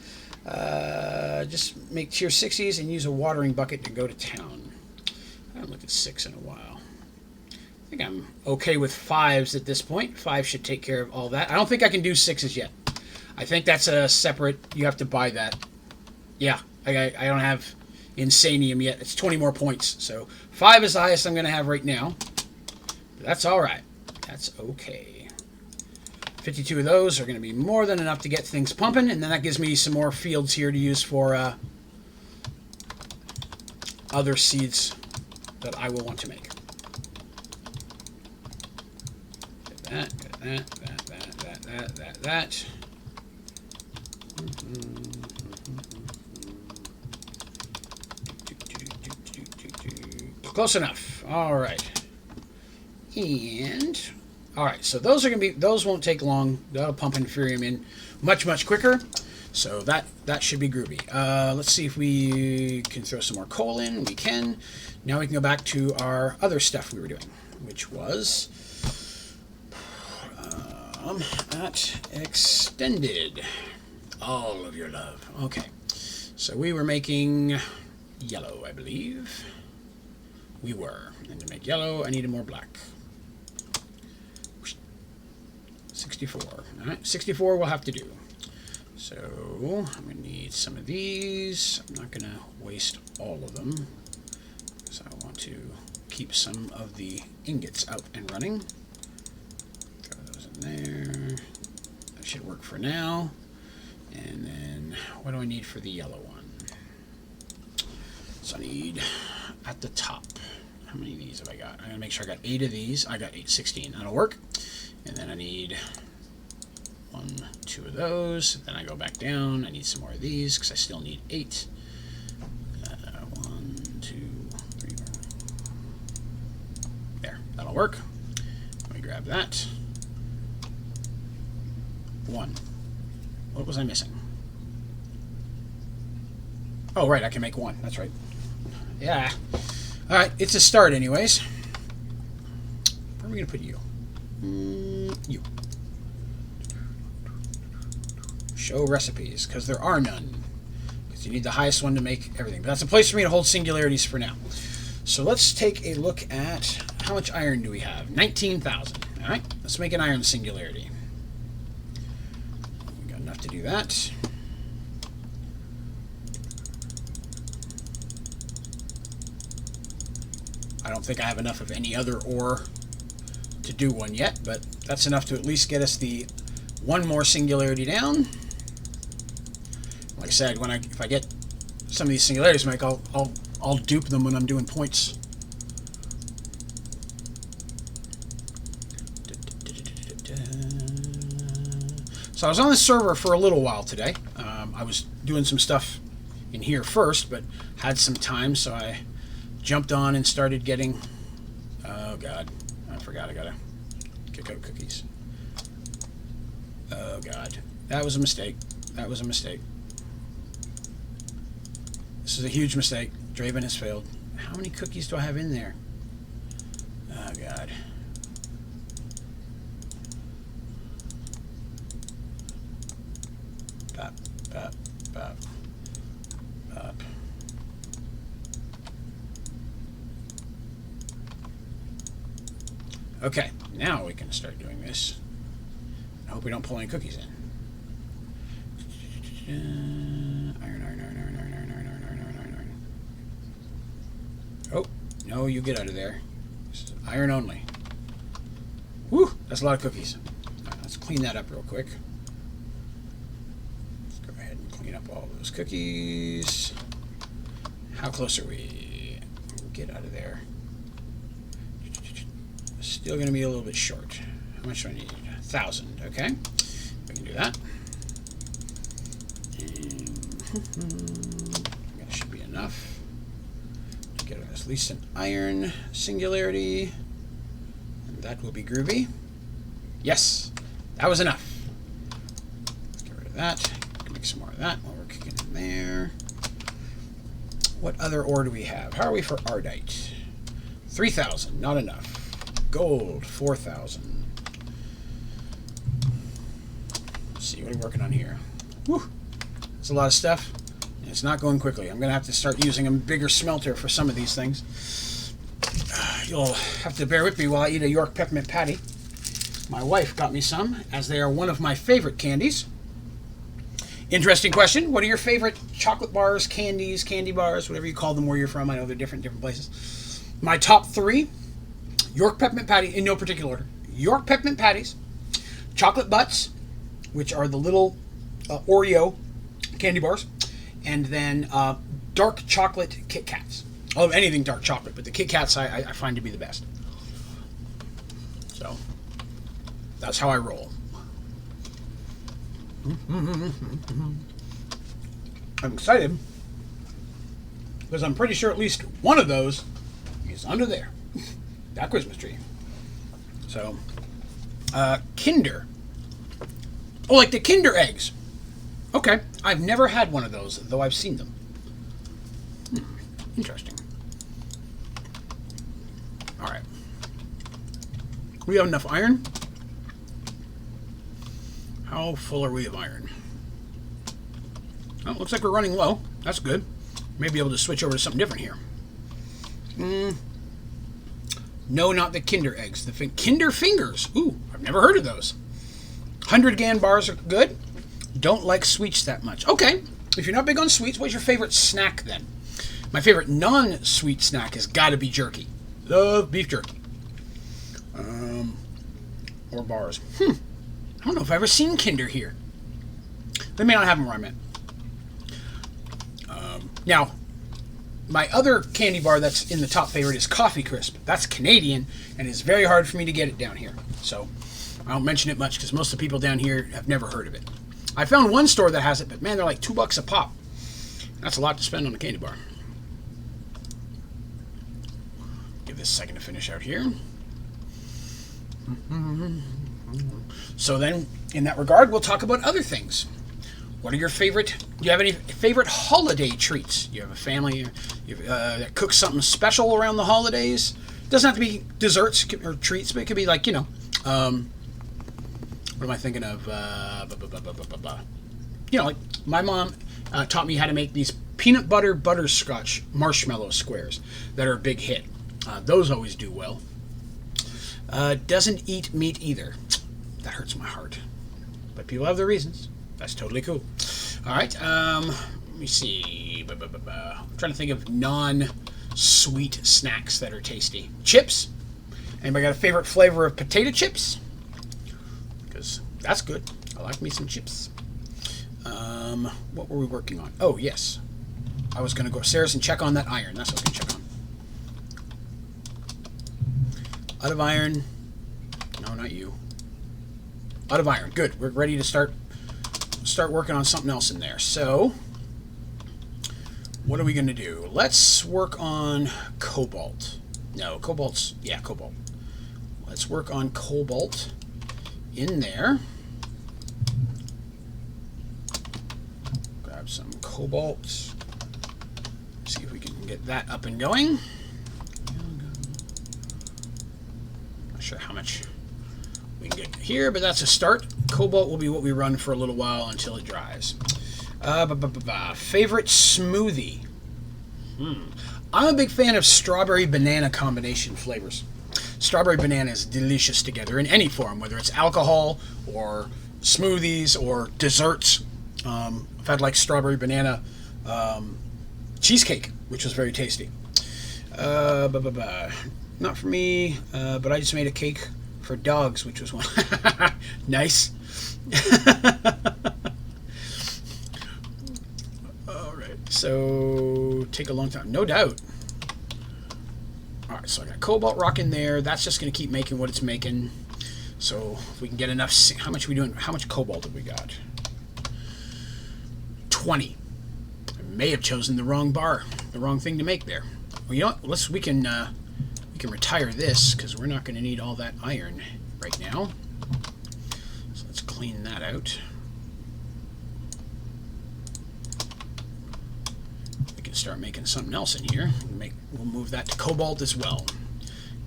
Just make tier 60s and use a watering bucket to go to town. I haven't looked at 6 in a while. I think I'm okay with 5s at this point. 5 should take care of all that. I don't think I can do 6s yet. I think that's a separate, you have to buy that. Yeah, I don't have Insanium yet. It's 20 more points. So 5 is the highest I'm going to have right now. That's all right. That's okay. 52 of those are going to be more than enough to get things pumping, and then that gives me some more fields here to use for other seeds that I will want to make. That. Close enough. All right. And all right, so those won't take long. That'll pump Inferium in much quicker. So that should be groovy. Let's see if we can throw some more coal in. We can. Now we can go back to our other stuff we were doing, which was at extended. All of your love. Okay. So we were making yellow, I believe. We were. And to make yellow, I needed more black. 64. All right, 64 we'll have to do. So I'm going to need some of these. I'm not going to waste all of them because I want to keep some of the ingots out and running. Throw those in there. That should work for now. And then what do I need for the yellow one? So I need at the top. How many of these have I got? I'm going to make sure I got 8 of these. I got 16. That'll work. And then I need 1, 2 of those. Then I go back down. I need some more of these because I still need 8. 1, 2, 3. There. That'll work. Let me grab that. 1. What was I missing? Oh, right. I can make 1. That's right. Yeah. All right. It's a start anyways. Where are we going to put you? You. Show recipes, because there are none. Because you need the highest one to make everything. But that's a place for me to hold singularities for now. So let's take a look at how much iron do we have? 19,000. All right, let's make an iron singularity. We got enough to do that. I don't think I have enough of any other ore to do one yet, but that's enough to at least get us the 1 more singularity down. Like I said, if I get some of these singularities, Mike, I'll dupe them when I'm doing points. So I was on this server for a little while today. I was doing some stuff in here first, but had some time, so I jumped on and started getting. Oh God. I forgot I gotta kick out cookies. Oh God. That was a mistake. That was a mistake. This is a huge mistake. Draven has failed. How many cookies do I have in there? Oh God. Bop, bop, bop, bop. Okay, now we can start doing this. I hope we don't pull any cookies in. Iron. Oh, no, you get out of there. This is iron only. Whew, that's a lot of cookies. All right, let's clean that up real quick. Let's go ahead and clean up all those cookies. How close are we? Get out of there. Still going to be a little bit short. How much do I need? 1,000. Okay, we can do that. That should be enough to get at least an iron singularity, and that will be groovy. Yes, that was enough. Let's get rid of that. Make some more of that while we're kicking in there. What other ore do we have? How are we for ardite? 3,000, not enough. Gold, 4,000. Let's see, what are we working on here? Whew. That's a lot of stuff. And it's not going quickly. I'm going to have to start using a bigger smelter for some of these things. You'll have to bear with me while I eat a York peppermint patty. My wife got me some, as they are one of my favorite candies. Interesting question. What are your favorite chocolate bars, candies, candy bars, whatever you call them where you're from? I know they're different places. My top 3, York peppermint patty, in no particular order. York peppermint patties, chocolate butts, which are the little Oreo candy bars, and then dark chocolate Kit Kats. I love anything dark chocolate, but the Kit Kats I find to be the best. So, that's how I roll. I'm excited because I'm pretty sure at least one of those is under there, that Christmas tree. So, Kinder. Oh, like the Kinder eggs. Okay, I've never had one of those, though I've seen them. Interesting. All right. We have enough iron. How full are we of iron? Well, looks like we're running low. That's good. May be able to switch over to something different here. No, not the Kinder eggs. The Kinder fingers. Ooh, I've never heard of those. 100 GAN bars are good. Don't like sweets that much. Okay, if you're not big on sweets, what's your favorite snack then? My favorite non-sweet snack has got to be jerky. Love beef jerky. Or bars. I don't know if I've ever seen Kinder here. They may not have them where I'm at. Now, my other candy bar that's in the top favorite is Coffee Crisp. That's Canadian, and it's very hard for me to get it down here. So, I don't mention it much because most of the people down here have never heard of it. I found one store that has it, but man, they're like $2 a pop. That's a lot to spend on a candy bar. Give this a second to finish out here. So then, in that regard, we'll talk about other things. What are your favorite? Do you have any favorite holiday treats? You have a family that cooks something special around the holidays. It doesn't have to be desserts or treats, but it could be like, what am I thinking of? Like my mom taught me how to make these peanut butter butterscotch marshmallow squares that are a big hit. Those always do well. Doesn't eat meat either. That hurts my heart. But people have their reasons. That's totally cool. All right. Let me see. I'm trying to think of non-sweet snacks that are tasty. Chips. Anybody got a favorite flavor of potato chips? Because that's good. I like me some chips. What were we working on? Oh, yes. I was going to go upstairs and check on that iron. That's what I was going to check on. Out of iron. No, not you. Out of iron. Good. We're ready to start working on something else in there. So, what are we going to do? Let's work on cobalt. No, cobalt's... Yeah, cobalt. Let's work on cobalt in there. Grab some cobalt. See if we can get that up and going. Not sure how much we can get here, but that's a start. Cobalt will be what we run for a little while until it dries. Favorite smoothie? I'm a big fan of strawberry banana combination flavors. Strawberry banana is delicious together in any form, whether it's alcohol or smoothies or desserts. I've had like strawberry banana cheesecake, which was very tasty. Not for me, but I just made a cake for dogs, which was one. Nice. Alright, so take a long time. No doubt. Alright, so I got cobalt rock in there. That's just going to keep making what it's making. So if we can get enough... How much are we doing? How much cobalt have we got? 20. I may have chosen the wrong bar. The wrong thing to make there. Well, you know what? We can retire this, because we're not going to need all that iron right now. So let's clean that out. We can start making something else in here. We'll move that to cobalt as well.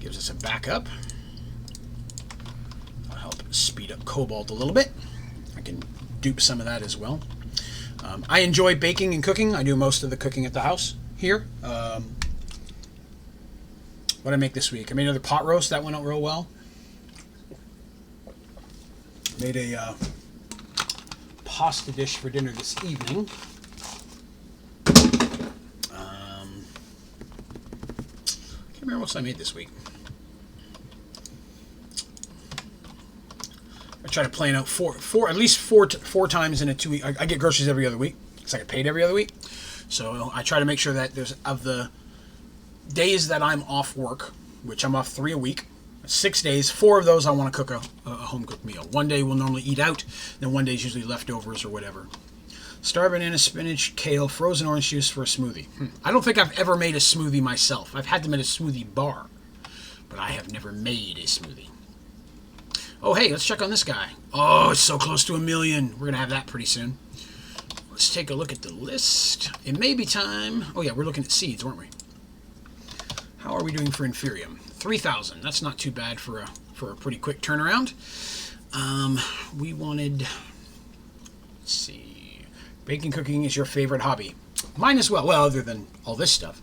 Gives us a backup. That'll help speed up cobalt a little bit. I can dupe some of that as well. I enjoy baking and cooking. I do most of the cooking at the house here. What did I make this week? I made another pot roast. That went out real well. Made a pasta dish for dinner this evening. Can't remember what else I made this week. I try to plan out at least four times in a 2 week. I get groceries every other week, because I get paid every other week. So I try to make sure that there's of the days that I'm off work, which I'm off 3 a week, 6 days, 4 of those I want to cook a home cooked meal. 1 day we'll normally eat out, then 1 day is usually leftovers or whatever. Star banana, spinach, kale, frozen orange juice for a smoothie. I don't think I've ever made a smoothie myself. I've had them at a smoothie bar, but I have never made a smoothie. Oh, hey, let's check on this guy. Oh, it's so close to 1 million. We're going to have that pretty soon. Let's take a look at the list. It may be time. Oh, yeah, we're looking at seeds, weren't we? How are we doing for Inferium? 3,000. That's not too bad for a pretty quick turnaround. We wanted... Let's see. Baking, cooking is your favorite hobby. Mine as well. Well, other than all this stuff.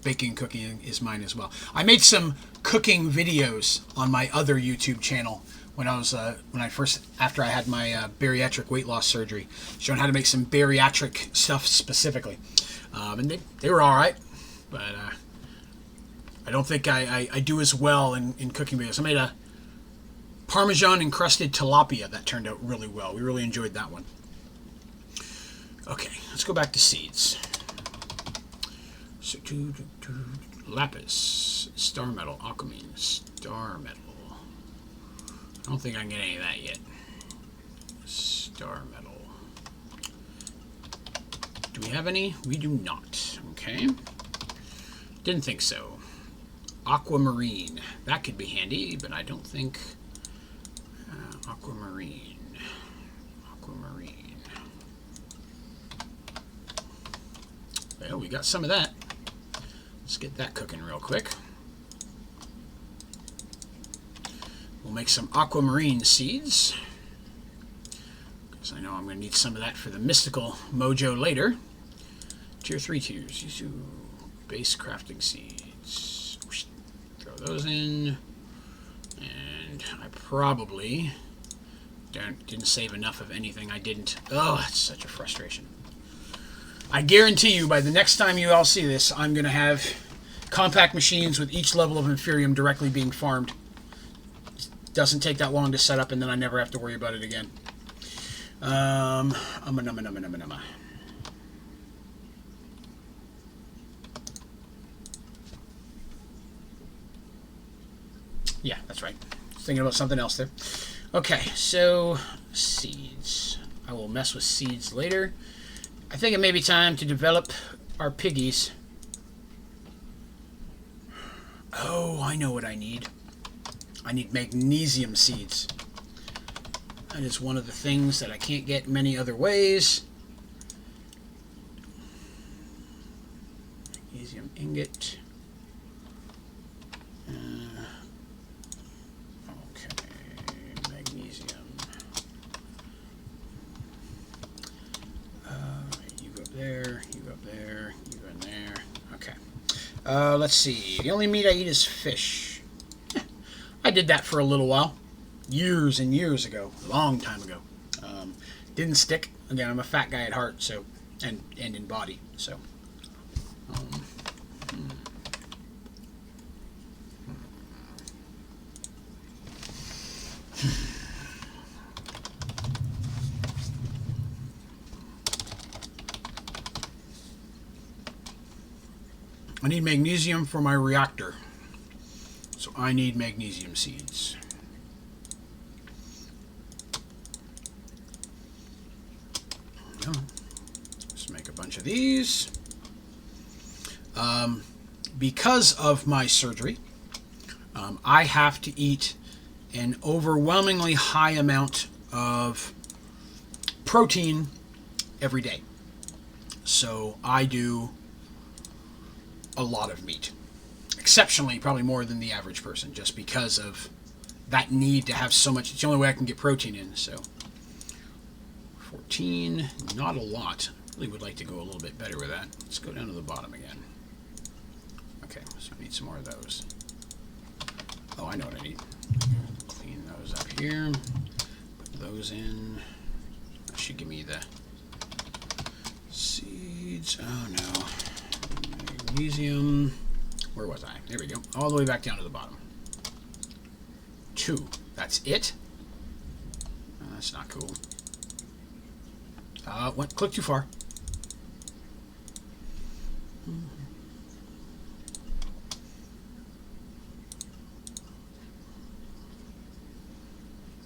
Baking and cooking is mine as well. I made some cooking videos on my other YouTube channel after I had my bariatric weight loss surgery, showing how to make some bariatric stuff specifically. And they were all right, but I don't think I do as well in cooking videos. I made a Parmesan encrusted tilapia that turned out really well. We really enjoyed that one. Okay, let's go back to seeds. So, lapis, star metal, aquamarine, star metal. I don't think I can get any of that yet. Star metal. Do we have any? We do not. Okay. Didn't think so. Aquamarine. That could be handy, but I don't think... aquamarine. Aquamarine. Well, we got some of that. Let's get that cooking real quick. We'll make some aquamarine seeds, because I know I'm going to need some of that for the mystical mojo later. Tier 3 tiers. Use base crafting seeds. Throw those in. And I probably didn't save enough of anything I didn't. Oh, that's such a frustration. I guarantee you, by the next time you all see this, I'm going to have compact machines with each level of Inferium directly being farmed. Doesn't take that long to set up, and then I never have to worry about it again. Yeah, that's right. Thinking about something else there. Okay, so seeds. I will mess with seeds later. I think it may be time to develop our piggies. Oh, I know what I need. I need magnesium seeds. That is one of the things that I can't get many other ways. Magnesium ingot. Okay, magnesium. You go up there, you go up there, you go in there. Okay. Let's see. The only meat I eat is fish. I did that for a little while. Years and years ago. A long time ago. Didn't stick. Again, I'm a fat guy at heart, so and in body, so. need magnesium for my reactor. So I need magnesium seeds. There we go. Let's make a bunch of these. Because of my surgery, I have to eat an overwhelmingly high amount of protein every day. So I do a lot of meat. Exceptionally, probably more than the average person, just because of that need to have so much. It's the only way I can get protein in. So 14, not a lot. Really would like to go a little bit better with that. Let's go down to the bottom again. Okay, so I need some more of those. Oh, I know what I need. Clean those up here. Put those in. That should give me the seeds. Oh no. Magnesium. Where was I? There we go. All the way back down to the bottom. 2. That's it? That's not cool. Click too far.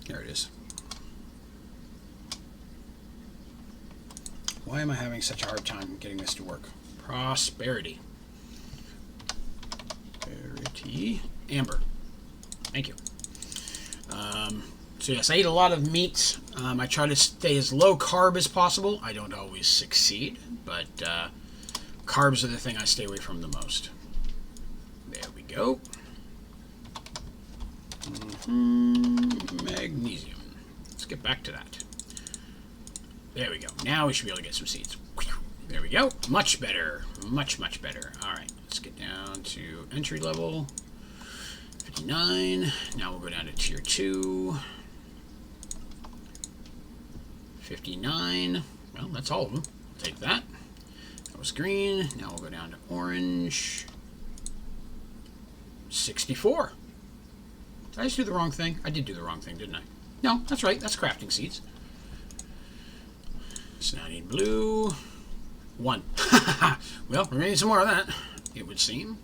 There it is. Why am I having such a hard time getting this to work? Prosperity. Amber. Thank you. So yes, I eat a lot of meat. I try to stay as low carb as possible. I don't always succeed, but carbs are the thing I stay away from the most. There we go. Magnesium. Let's get back to that. There we go. Now we should be able to get some seeds. There we go. Much better. Much, much better. All right. Let's get down to entry level. 59. Now we'll go down to tier 2. 59. Well, that's all of them. I'll take that. That was green. Now we'll go down to orange. 64. Did I just do the wrong thing? I did do the wrong thing, didn't I? No, that's right. That's crafting seeds. So now I need blue. 1. Well, we're going to need some more of that, it would seem.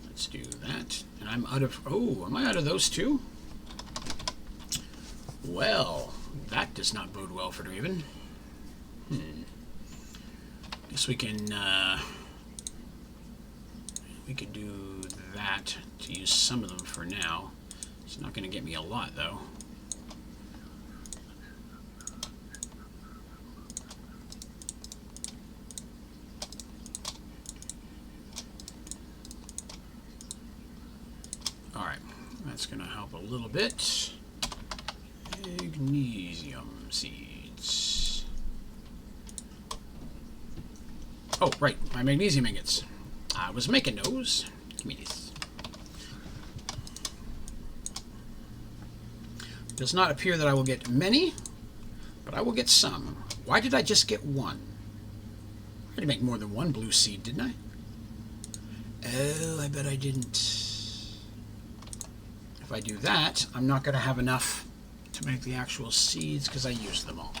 Let's do that. And I'm out of... Oh, am I out of those too? Well, that does not bode well for Draven. Guess we can... we could do that to use some of them for now. It's not going to get me a lot, though. That's going to help a little bit. Magnesium seeds. Oh, right. My magnesium ingots. I was making those. Give me these. Does not appear that I will get many, but I will get some. Why did I just get 1? I had to make more than 1 blue seed, didn't I? Oh, I bet I didn't. If I do that, I'm not going to have enough to make the actual seeds because I used them all.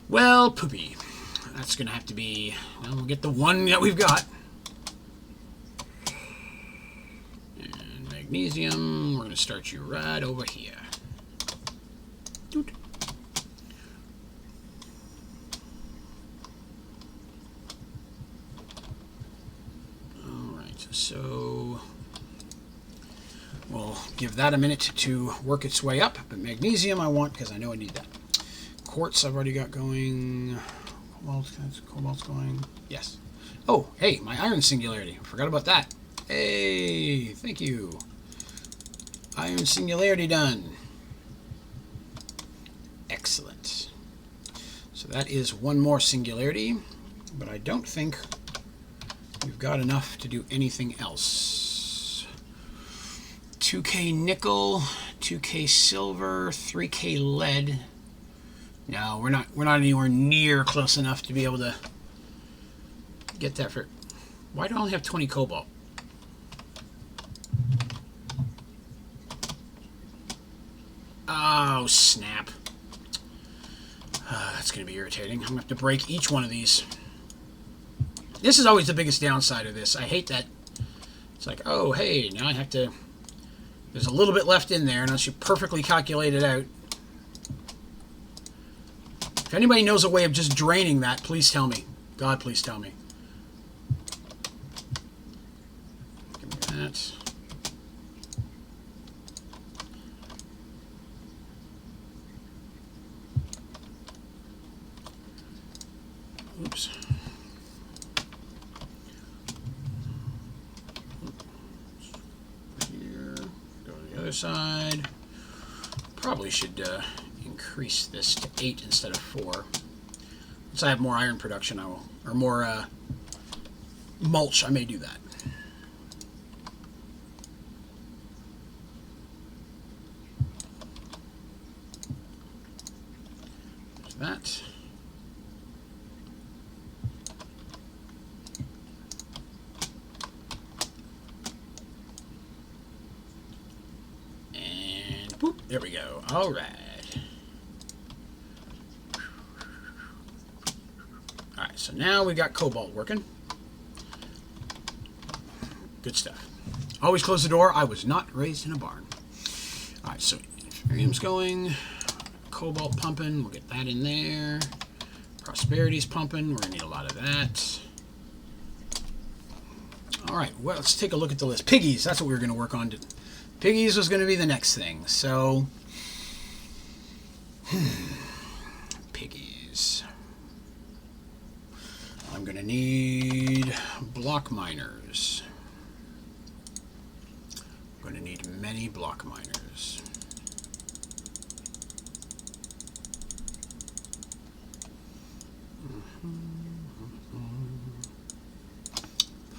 Well, poopy. That's going to have to be... Well, we'll get the 1 that we've got. And magnesium, we're going to start you right over here. Doot. Alright, so... We'll give that a minute to work its way up, but magnesium I want because I know I need that. Quartz I've already got going. Cobalt's going. Yes. Oh, hey, my iron singularity. Forgot about that. Hey, thank you. Iron singularity done. Excellent. So that is 1 more singularity, but I don't think we've got enough to do anything else. 2K nickel, 2K silver, 3K lead. No, we're not anywhere near close enough to be able to get that for... Why do I only have 20 cobalt? Oh, snap. That's going to be irritating. I'm going to have to break each one of these. This is always the biggest downside of this. I hate that. It's like, oh, hey, now I have to... There's a little bit left in there, unless you perfectly calculate it out. If anybody knows a way of just draining that, please tell me. God, please tell me. Give me that. Oops. Here, go to the other side. Probably should increase this to 8 instead of 4. Once I have more iron production, I will, or more mulch, I may do that. There's that. Boop, there we go. All right. All right, so now we got cobalt working. Good stuff. Always close the door. I was not raised in a barn. All right, so Ethereum's going. Cobalt pumping. We'll get that in there. Prosperity's pumping. We're going to need a lot of that. All right, well, let's take a look at the list. Piggies, that's what we were going to work on. Piggies was going to be the next thing. So, piggies. I'm going to need block miners. I'm going to need many block miners.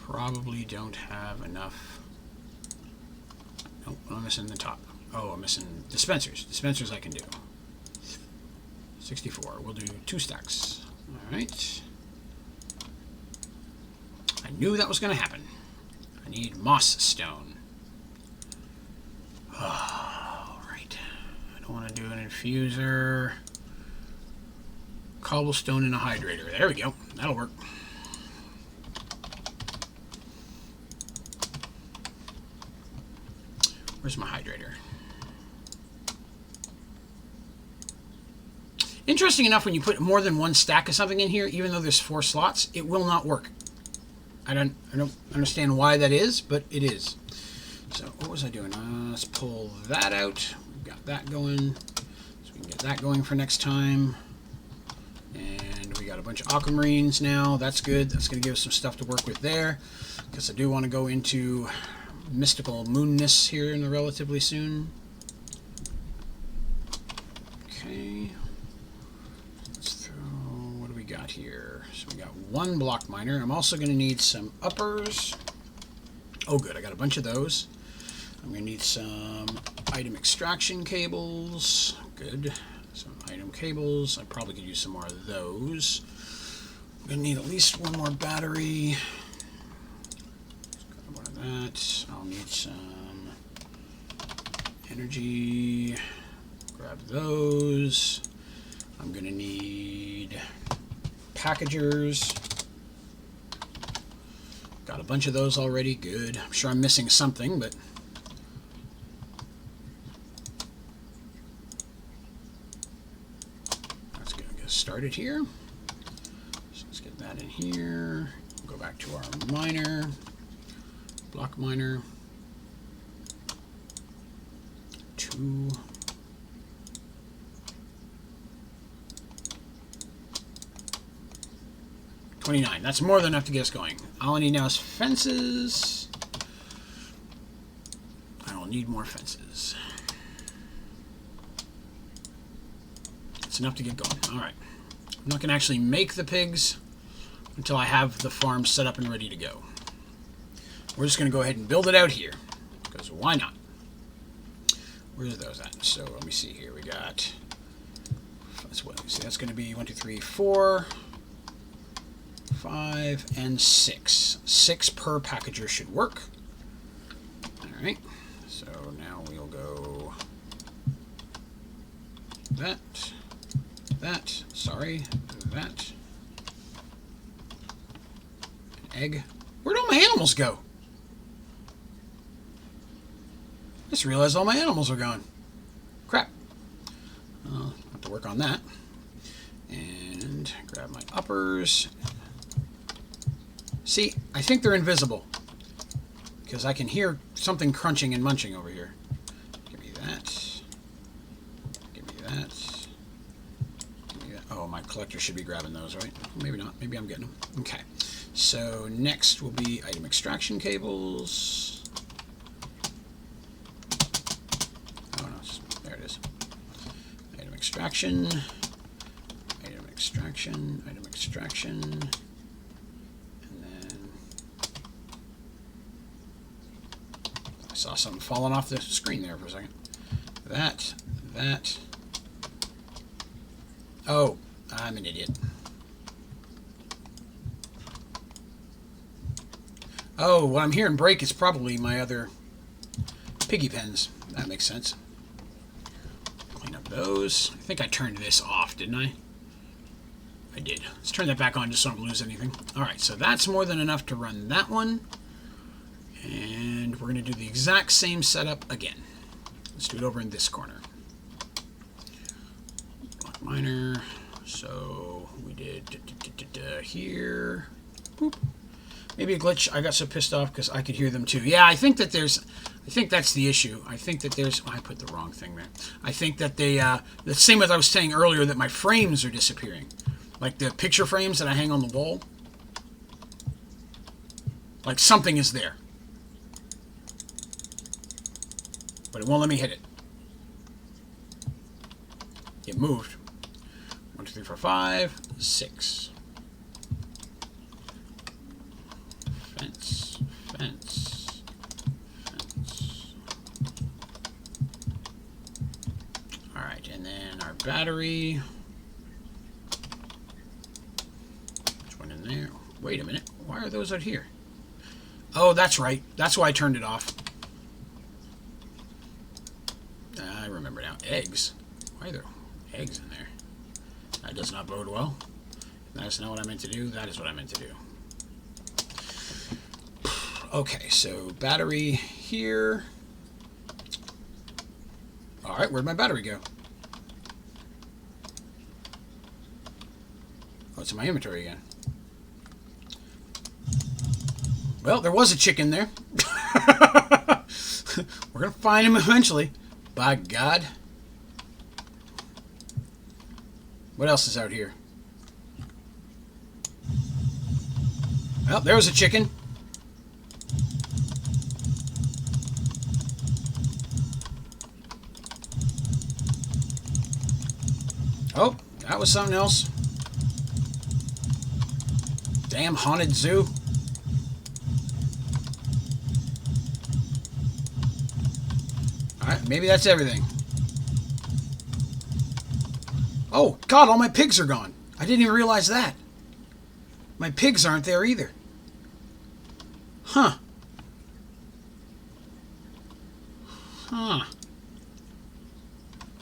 Probably don't have enough. Oh, I'm missing the top. Oh, I'm missing dispensers. Dispensers I can do. 64. We'll do 2 stacks. All right. I knew that was going to happen. I need moss stone. All right. I don't want to do an infuser. Cobblestone and a hydrator. There we go. That'll work. Where's my hydrator? Interesting enough, when you put more than 1 stack of something in here, even though there's 4 slots, it will not work. I don't understand why that is, but it is. So what was I doing? Let's pull that out. We've got that going, so we can get that going for next time. And we got a bunch of aquamarines now. That's good. That's going to give us some stuff to work with there, because I do want to go into mystical moonness here in the relatively soon. Okay. Let's throw, what do we got here? So we got 1 block miner. I'm also going to need some uppers. Oh good, I got a bunch of those. I'm going to need some item extraction cables. Good. Some item cables. I probably could use some more of those. I'm going to need at least 1 more battery. That. I'll need some energy. Grab those. I'm going to need packagers. Got a bunch of those already. Good. I'm sure I'm missing something, but let's get started here. So let's get that in here. Go back to our miner. Block miner. 2. $29. That's more than enough to get us going. All I need now is fences. I will need more fences. That's enough to get going. All right. I'm not going to actually make the pigs until I have the farm set up and ready to go. We're just going to go ahead and build it out here, because why not? Where's those at? So let me see here. We got, that's going to be 1, 2, 3, 4, 5, and 6. 6 per packager should work. All right. So now we'll go that, sorry, that, Egg. Where'd all my animals go? I just realized all my animals are gone. Crap. I'll have to work on that. And grab my uppers. See, I think they're invisible. Because I can hear something crunching and munching over here. Give me that. Give me that. Give me that. Oh, my collector should be grabbing those, right? Maybe not. Maybe I'm getting them. Okay. So next will be item extraction cables. Oh, no. There it is. Item extraction. Item extraction. Item extraction. Saw something falling off the screen there for a second. That. Oh, I'm an idiot. Oh, what I'm hearing break is probably my other piggy pens. That makes sense. Clean up those. I think I turned this off, didn't I? I did. Let's turn that back on just so I don't lose anything. Alright, so that's more than enough to run that one. And we're going to do the exact same setup again. Let's do it over in this corner. Block miner. So we did here. Boop. Maybe a glitch. I got so pissed off because I could hear them too. Yeah, I think that there's... I think that's the issue. I think that there's... Oh, I put the wrong thing there. I think that they... the same as I was saying earlier that my frames are disappearing. Like the picture frames that I hang on the wall. Like something is there. But it won't let me hit it. It moved. 1, 2, 3, 4, 5, 6. Fence, fence, fence. Alright, and then our battery. Which one in there? Wait a minute. Why are those out here? Oh, that's right. That's why I turned it off. I remember now. Eggs. Why are there eggs in there? That does not bode well. That's not what I meant to do. That is what I meant to do. Okay, so battery here. Alright, where'd my battery go? Oh, it's in my inventory again. Well, there was a chicken there. We're going to find him eventually. By God. What else is out here? Well, there was a chicken. Oh, that was something else. Damn haunted zoo. Alright, maybe that's everything. Oh, God, all my pigs are gone. I didn't even realize that. My pigs aren't there either. Huh. Huh.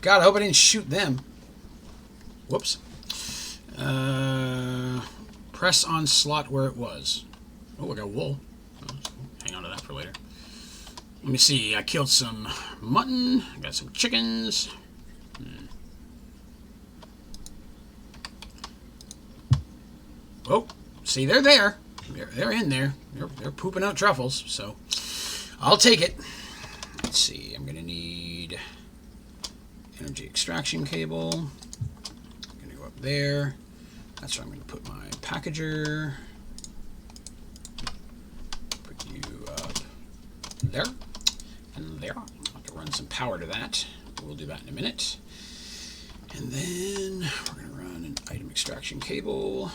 God, I hope I didn't shoot them. Whoops. Press on slot where it was. Oh, I got wool. Oh, hang on to that for later. Let me see. I killed some mutton. I got some chickens. Oh, see, they're there. They're in there. They're pooping out truffles, so I'll take it. Let's see. I'm going to need energy extraction cable. I'm going to go up there. That's where I'm going to put my packager. Put you up there and there. I'll have to run some power to that. We'll do that in a minute. And then we're going to run an item extraction cable.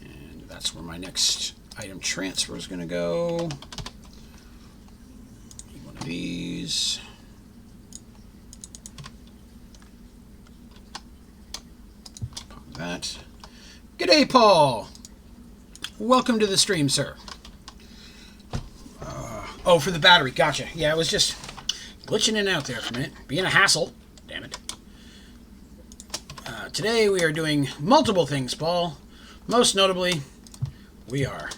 And that's where my next item transfer is going to go. Need one of these. Pop that. G'day, Paul. Welcome to the stream, sir. Oh, for the battery. Gotcha. Yeah, it was just glitching in and out there for a minute. Being a hassle. Damn it. Today we are doing multiple things, Paul. Most notably, We are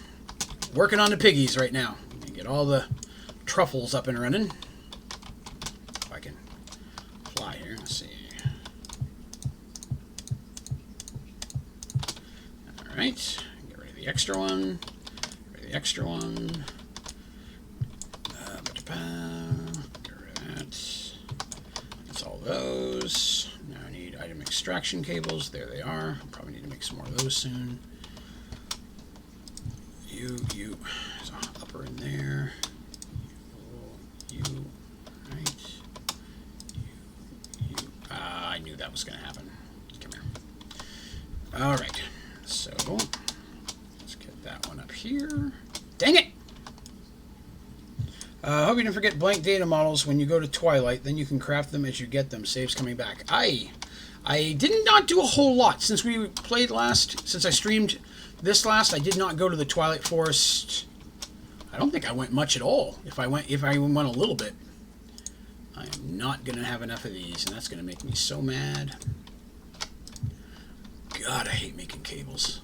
working on the piggies right now. Get all the truffles up and running. If I can fly here, let's see. All right, get rid of the extra one. Get rid of the extra one. Get rid of that. That's all those. Now I need item extraction cables. There they are. Probably need to make some more of those soon. You. There's an upper in there. You. Right. You. I knew that was going to happen. Come here. All right. So let's get that one up here. Dang it! Hope you didn't forget blank data models when you go to Twilight. Then you can craft them as you get them. Saves coming back. I did not do a whole lot since we played last. Since I streamed this last, I did not go to the Twilight Forest. I don't think I went much at all. If I went a little bit, I am not gonna have enough of these, and that's gonna make me so mad. God, I hate making cables.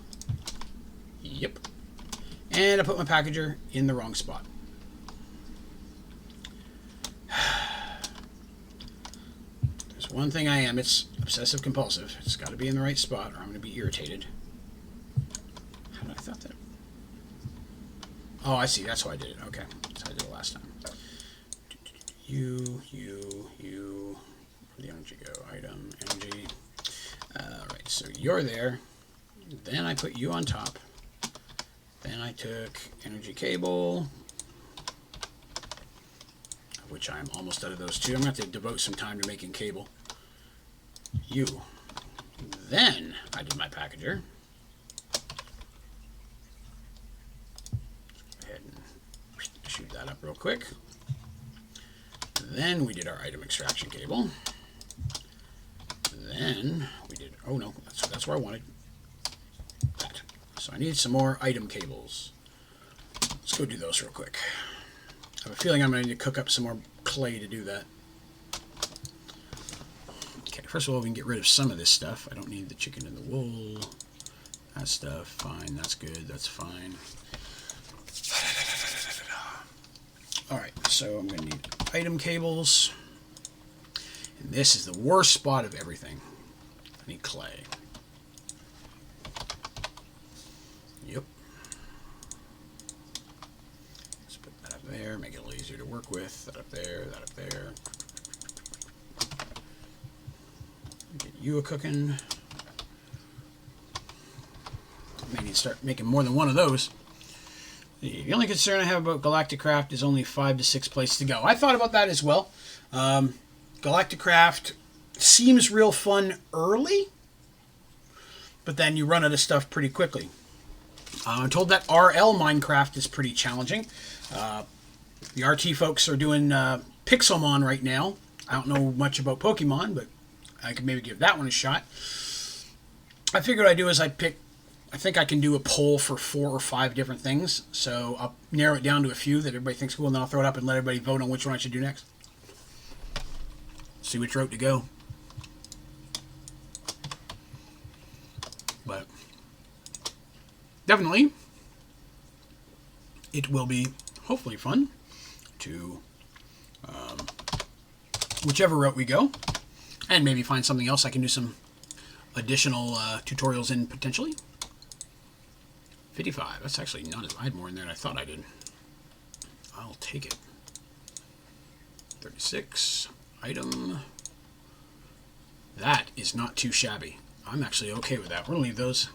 Yep. And I put my packager in the wrong spot. There's one thing I am, it's obsessive compulsive. It's got to be in the right spot or I'm going to be irritated. How did I thought that? Oh, I see. That's why I did it. Okay. That's how I did it last time. You. Where'd the energy go? Item, energy. Alright, so you're there. Then I put you on top. Then I took energy cable, which I'm almost out of those two. I'm going to have to devote some time to making cable. You. Then I did my packager. Go ahead and shoot that up real quick. Then we did our item extraction cable. Then we did, oh no, that's where I wanted that. So I need some more item cables. Let's go do those real quick. I have a feeling I'm going to need to cook up some more clay to do that. Okay, first of all, we can get rid of some of this stuff. I don't need the chicken and the wool. That stuff, fine. That's good. That's fine. Alright, so I'm going to need item cables. And this is the worst spot of everything. I need clay. Yep. Let's put that up there, make it a little easier to work with. That up there, that up there. Get you a cooking. May need to start making more than one of those. The only concern I have about Galactic Craft is only 5 to 6 places to go. I thought about that as well. Galactic Craft seems real fun early, but then you run out of stuff pretty quickly. I'm told that RL Minecraft is pretty challenging. The RT folks are doing Pixelmon right now. I don't know much about Pokemon, but I could maybe give that one a shot. I figured what I'd do is I think I can do a poll for 4 or 5 different things. So I'll narrow it down to a few that everybody thinks cool, and then I'll throw it up and let everybody vote on which one I should do next. See which route to go. But definitely, it will be hopefully fun to whichever route we go, and maybe find something else I can do some additional tutorials in potentially. 55. That's actually not as I had more in there than I thought I did. I'll take it. 36. Item. That is not too shabby. I'm actually okay with that. We're going to leave those.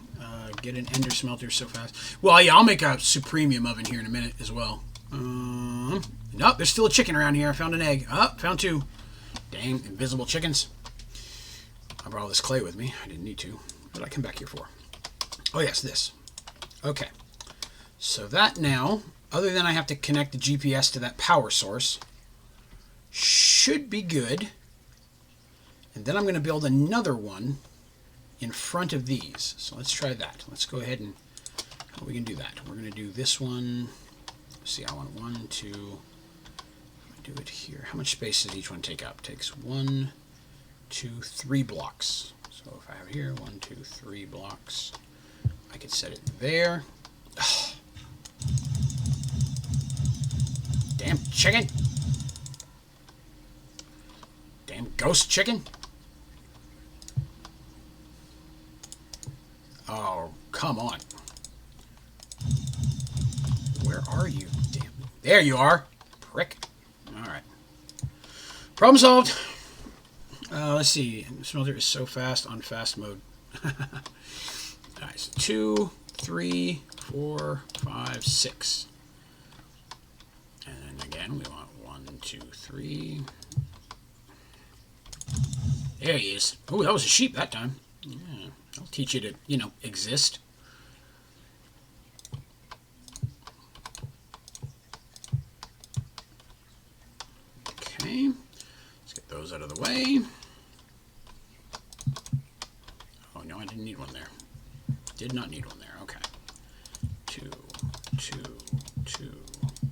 Get an ender smelter so fast. Well, yeah, I'll make a supremium oven here in a minute as well. Nope, there's still a chicken around here. I found an egg. Oh, found 2. Dang, invisible chickens. I brought all this clay with me. I didn't need to. What did I come back here for? Oh, yes, this. Okay. So that now, other than I have to connect the GPS to that power source, should be good. And then I'm going to build another one in front of these. So let's try that. Let's go ahead and we can do that. We're going to do this one. Let's see, I want 1, 2. Do it here. How much space does each one take up? Takes 1, 2, 3 blocks. So if I have here 1, 2, 3 blocks, I could set it there. Oh, Damn chicken. Damn ghost chicken. Oh, come on. Where are you? Damn. There you are. Prick. Alright. Problem solved. Let's see. The smelter is so fast on fast mode. Alright, so 2, 3, 4, 5, 6. And then again, we want 1, 2, 3. There he is. Oh, that was a sheep that time. Yeah, I'll teach you to, you know, exist. Okay, let's get those out of the way. Oh, no, I didn't need one there. Did not need one there. Okay. 2, 2, 2,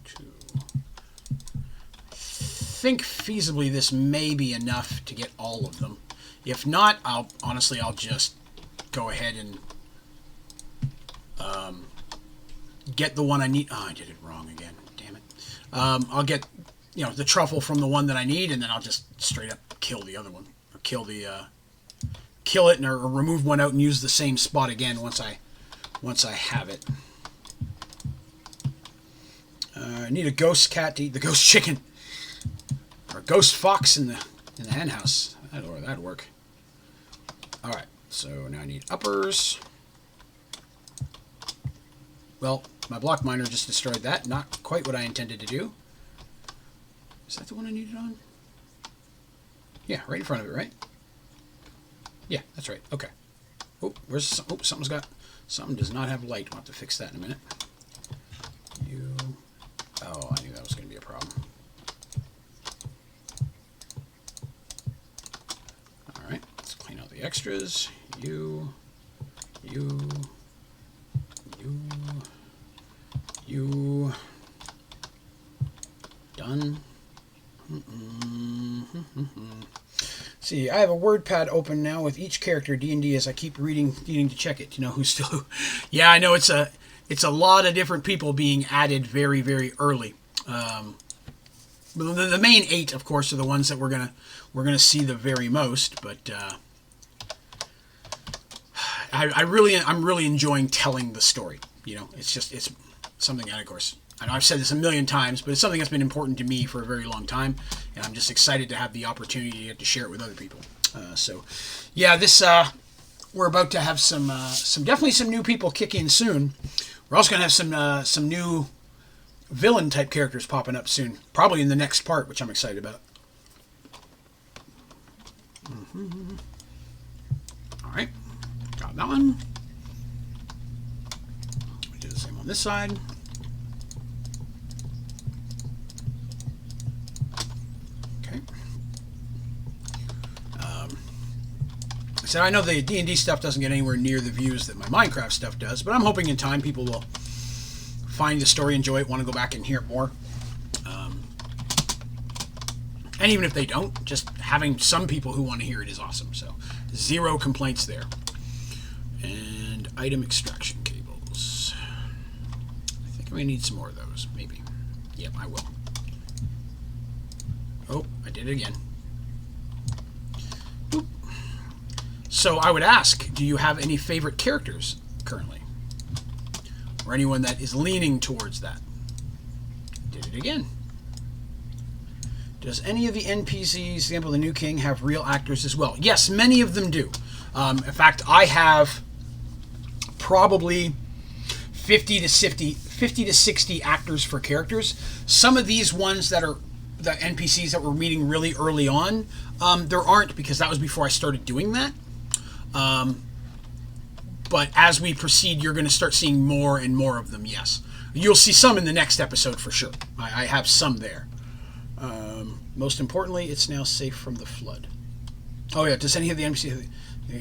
2. I think feasibly this may be enough to get all of them. If not, I'll just go ahead and get the one I need. Oh, I did it wrong again. Damn it. I'll get, you know, the truffle from the one that I need, and then I'll just straight up kill the other one, or kill it, or remove one out and use the same spot again once I have it. I need a ghost cat to eat the ghost chicken, or a ghost fox in the hen house. That'd work. All right, so now I need uppers. Well, my block miner just destroyed that. Not quite what I intended to do. Is that the one I needed on? Yeah, right in front of it, right? Yeah, that's right. Okay. Oh, something does not have light. We'll have to fix that in a minute. Oh, I knew that was going to be a problem. All right, let's clean out the extras. You. Done. See, I have a WordPad open now with each character D&D as I keep reading, needing to check it to know who's still who. Yeah, I know it's a lot of different people being added very, very early. The main 8, of course, are the ones that we're gonna see the very most. But I'm really enjoying telling the story. You know, it's something that, of course, I know I've said this a million times, but it's something that's been important to me for a very long time, and I'm just excited to have the opportunity to get to share it with other people. So, yeah, this we're about to have definitely some new people kick in soon. We're also gonna have some new villain type characters popping up soon, probably in the next part, which I'm excited about. All right, got that one. We do the same on this side. So I know the D&D stuff doesn't get anywhere near the views that my Minecraft stuff does, but I'm hoping in time people will find the story, enjoy it, want to go back and hear it more. And even if they don't, just having some people who want to hear it is awesome. So 0 complaints there. And item extraction cables. I think I may need some more of those, maybe. Yep, I will. Oh, I did it again. Boop. So I would ask, do you have any favorite characters currently? Or anyone that is leaning towards that? Did it again. Does any of the NPCs, example the New King, have real actors as well? Yes, many of them do. In fact, I have probably 50 to 60 actors for characters. Some of these ones that are the NPCs that we're meeting really early on, there aren't, because that was before I started doing that. But as we proceed, you're going to start seeing more and more of them, yes. You'll see some in the next episode for sure. I have some there. Most importantly, it's now safe from the flood. Oh yeah, does any of the NPCs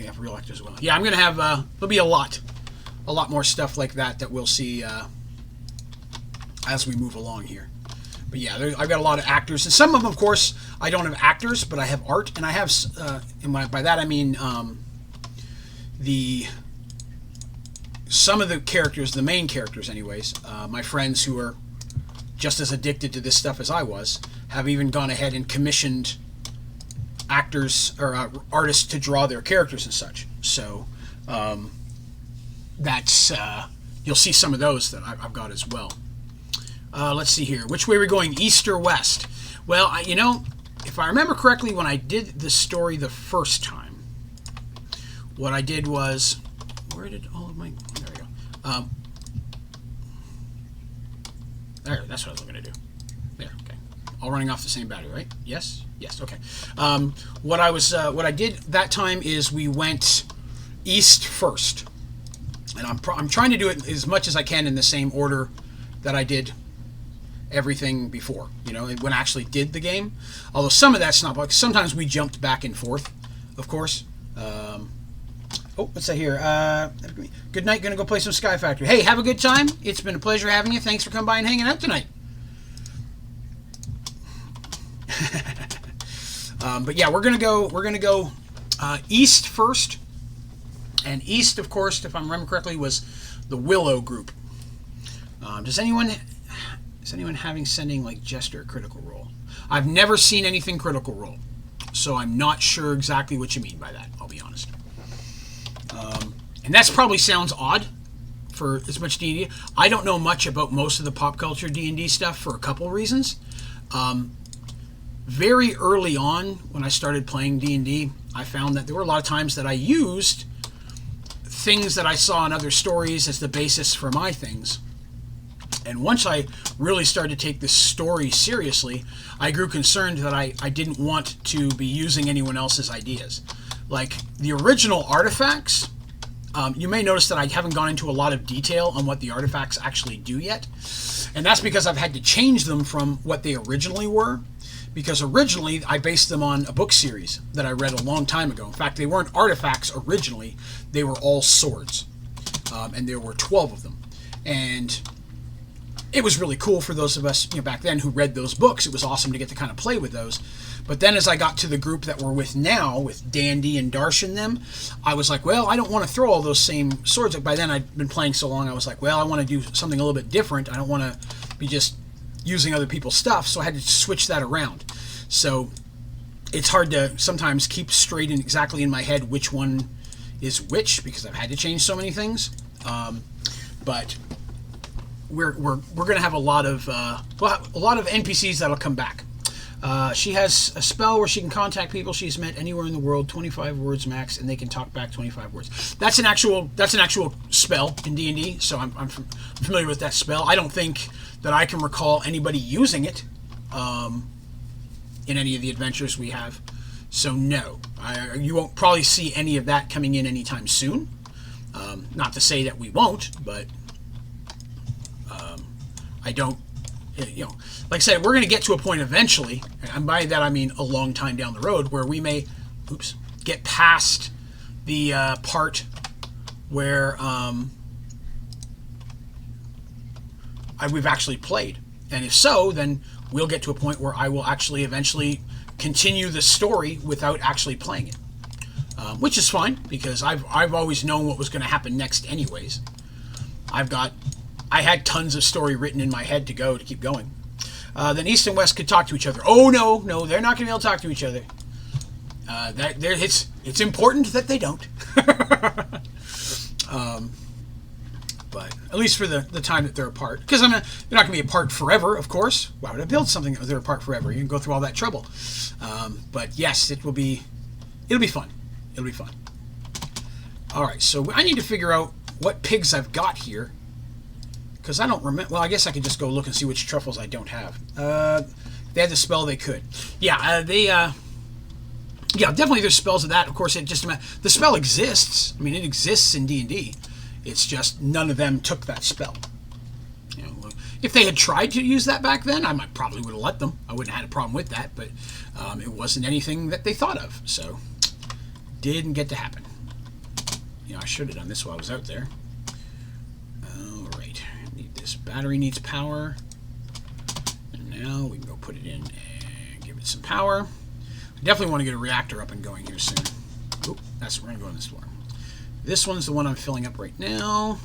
have real actors as well? Yeah, I'm going to have, there'll be a lot more stuff like that we'll see as we move along here. But yeah, I've got a lot of actors, and some of them, of course, I don't have actors, but I have art, and I have, by that I mean some of the characters, the main characters anyways, my friends who are just as addicted to this stuff as I was, have even gone ahead and commissioned actors or artists to draw their characters and such. So that's you'll see some of those that I've got as well. Let's see here. Which way are we going, east or west? Well, you know, if I remember correctly, when I did the story the first time, what I did was, where did all of my, there we go. There, that's what I was looking to do. There, okay. All running off the same battery, right? Yes? Yes, okay. What I did that time is we went east first. And I'm trying to do it as much as I can in the same order that I did everything before, you know, when I actually did the game. Although some of that's not, like sometimes we jumped back and forth, of course. Oh, what's that here? Good night, gonna go play some Sky Factory. Hey, have a good time. It's been a pleasure having you. Thanks for coming by and hanging out tonight. But yeah, we're gonna go east first. And east, of course, if I remember correctly, was the Willow group. Is anyone sending like Jester Critical Role? I've never seen anything Critical Role, so I'm not sure exactly what you mean by that. I'll be honest. And that's probably sounds odd for as much D&D. I don't know much about most of the pop culture D&D stuff for a couple reasons. Very early on, when I started playing D&D, I found that there were a lot of times that I used things that I saw in other stories as the basis for my things. And once I really started to take this story seriously, I grew concerned that I didn't want to be using anyone else's ideas. Like the original artifacts, you may notice that I haven't gone into a lot of detail on what the artifacts actually do yet. And that's because I've had to change them from what they originally were. Because originally I based them on a book series that I read a long time ago. In fact, they weren't artifacts originally. They were all swords. And there were 12 of them. And it was really cool for those of us, you know, back then who read those books. It was awesome to get to kind of play with those. But then as I got to the group that we're with now, with Dandy and Darsh and them, I was like, well, I don't want to throw all those same swords. By then I'd been playing so long, I was like, well, I want to do something a little bit different. I don't want to be just using other people's stuff, so I had to switch that around. So it's hard to sometimes keep straight and exactly in my head which one is which, because I've had to change so many things. But we're going to have a lot of NPCs that'll come back. She has a spell where she can contact people she's met anywhere in the world, 25 words max, and they can talk back 25 words. That's an actual spell in D&D, so I'm familiar with that spell. I don't think that I can recall anybody using it in any of the adventures we have. So no, you won't probably see any of that coming in anytime soon. Not to say that we won't, but I don't, you know, like I said, we're going to get to a point eventually, and by that I mean a long time down the road, where we may, get past the part where we've actually played. And if so, then we'll get to a point where I will actually eventually continue the story without actually playing it. Which is fine, because I've always known what was going to happen next anyways. I had tons of story written in my head to keep going. Then East and West could talk to each other. Oh, no, they're not going to be able to talk to each other. It's important that they don't. But at least for the time that they're apart. Because they're not going to be apart forever, of course. Why would I build something if they're apart forever? You can go through all that trouble. But yes, it'll be fun. It'll be fun. All right, so I need to figure out what pigs I've got here. Because I don't remember. Well, I guess I could just go look and see which truffles I don't have. If they had the spell, they could. Yeah, yeah, definitely there's spells of that. Of course, the spell exists. I mean, it exists in D&D. It's just none of them took that spell. You know, if they had tried to use that back then, probably would have let them. I wouldn't have had a problem with that, but it wasn't anything that they thought of, so didn't get to happen. You know, I should have done this while I was out there. All right, this battery needs power, and now we can go put it in and give it some power. I definitely want to get a reactor up and going here soon. Oop, we're going to go on this floor. This one's the one I'm filling up right now.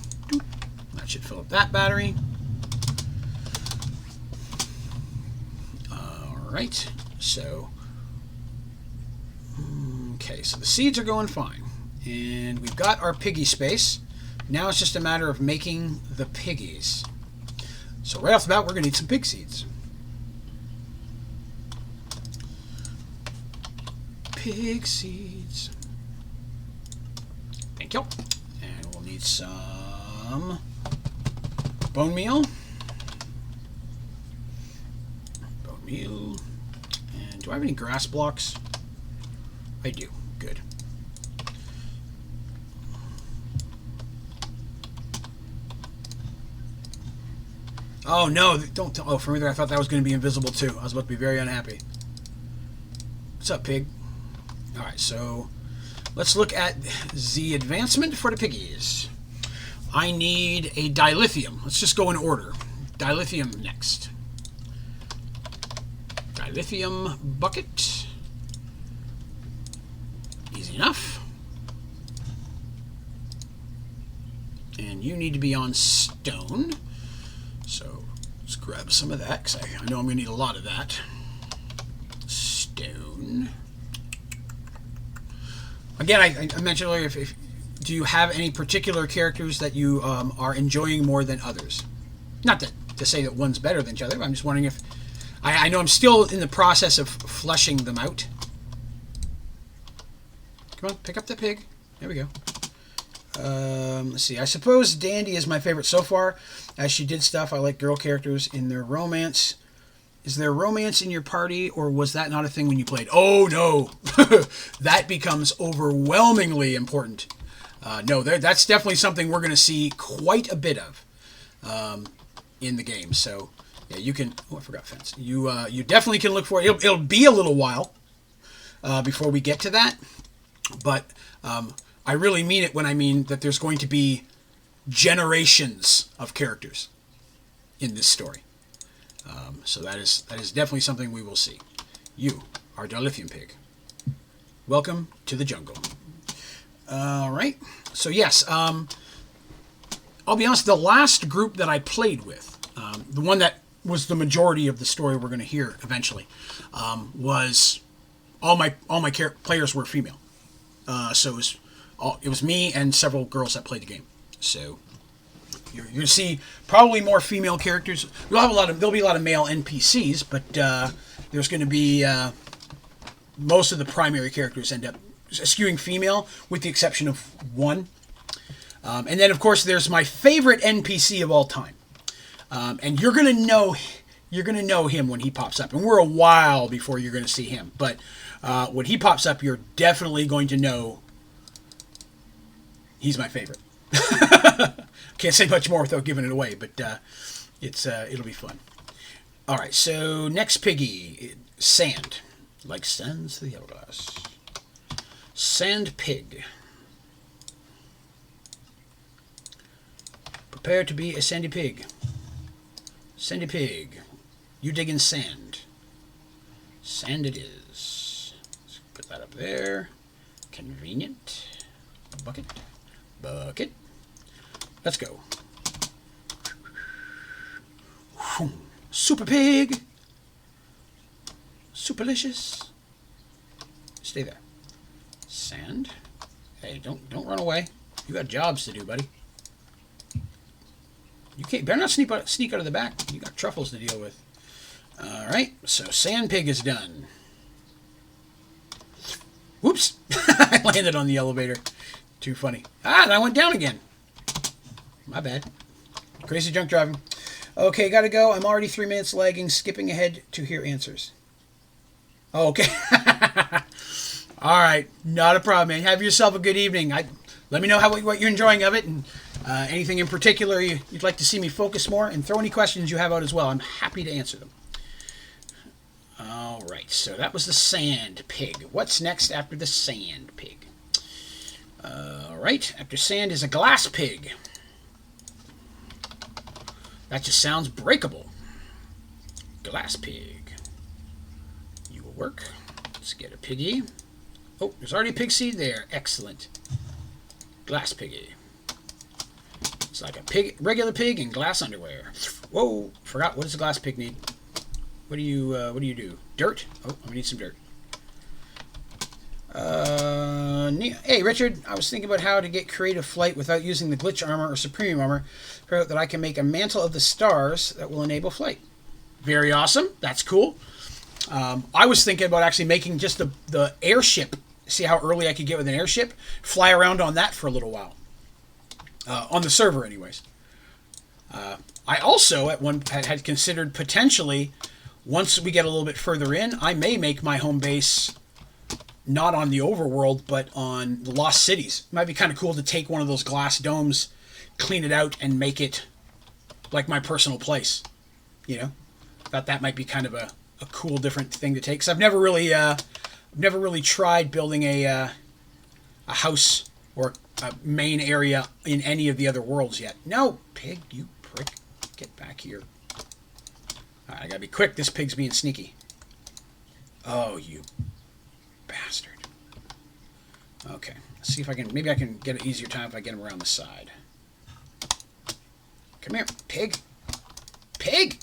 That should fill up that battery. right, so okay, so the seeds are going fine, and we've got our piggy space. Now it's just a matter of making the piggies. So right off the bat, we're going to need some pig seeds. Pig seeds. Thank you. And we'll need some bone meal. Bone meal. And do I have any grass blocks? I do. Good. Oh no, don't. Oh, for me there, I thought that was going to be invisible too. I was about to be very unhappy. What's up, pig? Alright, so let's look at the advancement for the piggies. I need a dilithium. Let's just go in order. Dilithium next. Dilithium bucket. Easy enough. And you need to be on stone. So let's grab some of that, because I know I'm going to need a lot of that. Stone. Again, I mentioned earlier, do you have any particular characters that you are enjoying more than others? Not that to say that one's better than each other, but I'm just wondering if... I know I'm still in the process of fleshing them out. Come on, pick up the pig. There we go. Let's see. I suppose Dandy is my favorite so far, as she did stuff. I like girl characters in their romance. Is there romance in your party, or was that not a thing when you played? Oh, no. That becomes overwhelmingly important. No, that's definitely something we're going to see quite a bit of in the game. So, yeah, you can... Oh, I forgot fence. You definitely can look for it. It'll be a little while before we get to that. But I really mean it when I mean that there's going to be generations of characters in this story. So that is definitely something we will see. You are Dilithium Pig. Welcome to the jungle. All right. So yes, I'll be honest. The last group that I played with, the one that was the majority of the story we're going to hear eventually, was all my players were female. So it was me and several girls that played the game. So you're going to see probably more female characters. There'll be a lot of male NPCs, but there's going to be most of the primary characters end up skewing female, with the exception of one. And then, of course, there's my favorite NPC of all time, and you're going to know him when he pops up. And we're a while before you're going to see him, but when he pops up, you're definitely going to know he's my favorite. Can't say much more without giving it away, but it'll be fun. All right, so next piggy, Sand. Like sands to the hourglass. Sand pig. Prepare to be a sandy pig. Sandy pig. You dig in sand. Sand it is. Let's put that up there. Convenient. Bucket. Bucket. Let's go. Super pig. Superlicious. Stay there. Sand. Hey, don't run away. You got jobs to do, buddy. You better not sneak out of the back. You got truffles to deal with. All right. So sand pig is done. Whoops! I landed on the elevator. Too funny. And I went down again. My bad. Crazy drunk driving. Okay, gotta go. I'm already 3 minutes lagging, skipping ahead to hear answers. Oh, okay. All right. Not a problem, man. Have yourself a good evening. Let me know what you're enjoying of it, and anything in particular you'd like to see me focus more, and throw any questions you have out as well. I'm happy to answer them. All right. So that was the sand pig. What's next after the sand pig? All right. After sand is a glass pig. That just sounds breakable. Glass pig. You will work. Let's get a piggy. Oh, there's already a pig seed there. Excellent. Glass piggy. It's like a pig, regular pig in glass underwear. Whoa, forgot. What does a glass pig need? What do you do? Dirt? Oh, we need some dirt. Hey, Richard, I was thinking about how to get creative flight without using the glitch armor or supreme armor. Figure out that I can make a mantle of the stars that will enable flight. Very awesome. That's cool. I was thinking about actually making just the airship. See how early I could get with an airship? Fly around on that for a little while. On the server, anyways. I also had considered potentially, once we get a little bit further in, I may make my home base not on the overworld, but on the Lost Cities. It might be kind of cool to take one of those glass domes, clean it out, and make it like my personal place. You know? Thought that might be kind of a cool, different thing to take. Because I've never really tried building a house or a main area in any of the other worlds yet. No, pig, you prick. Get back here. All right, I gotta be quick. This pig's being sneaky. Oh, you bastard. Okay, let's see if I can... Maybe I can get an easier time if I get him around the side. Come here, pig. Pig!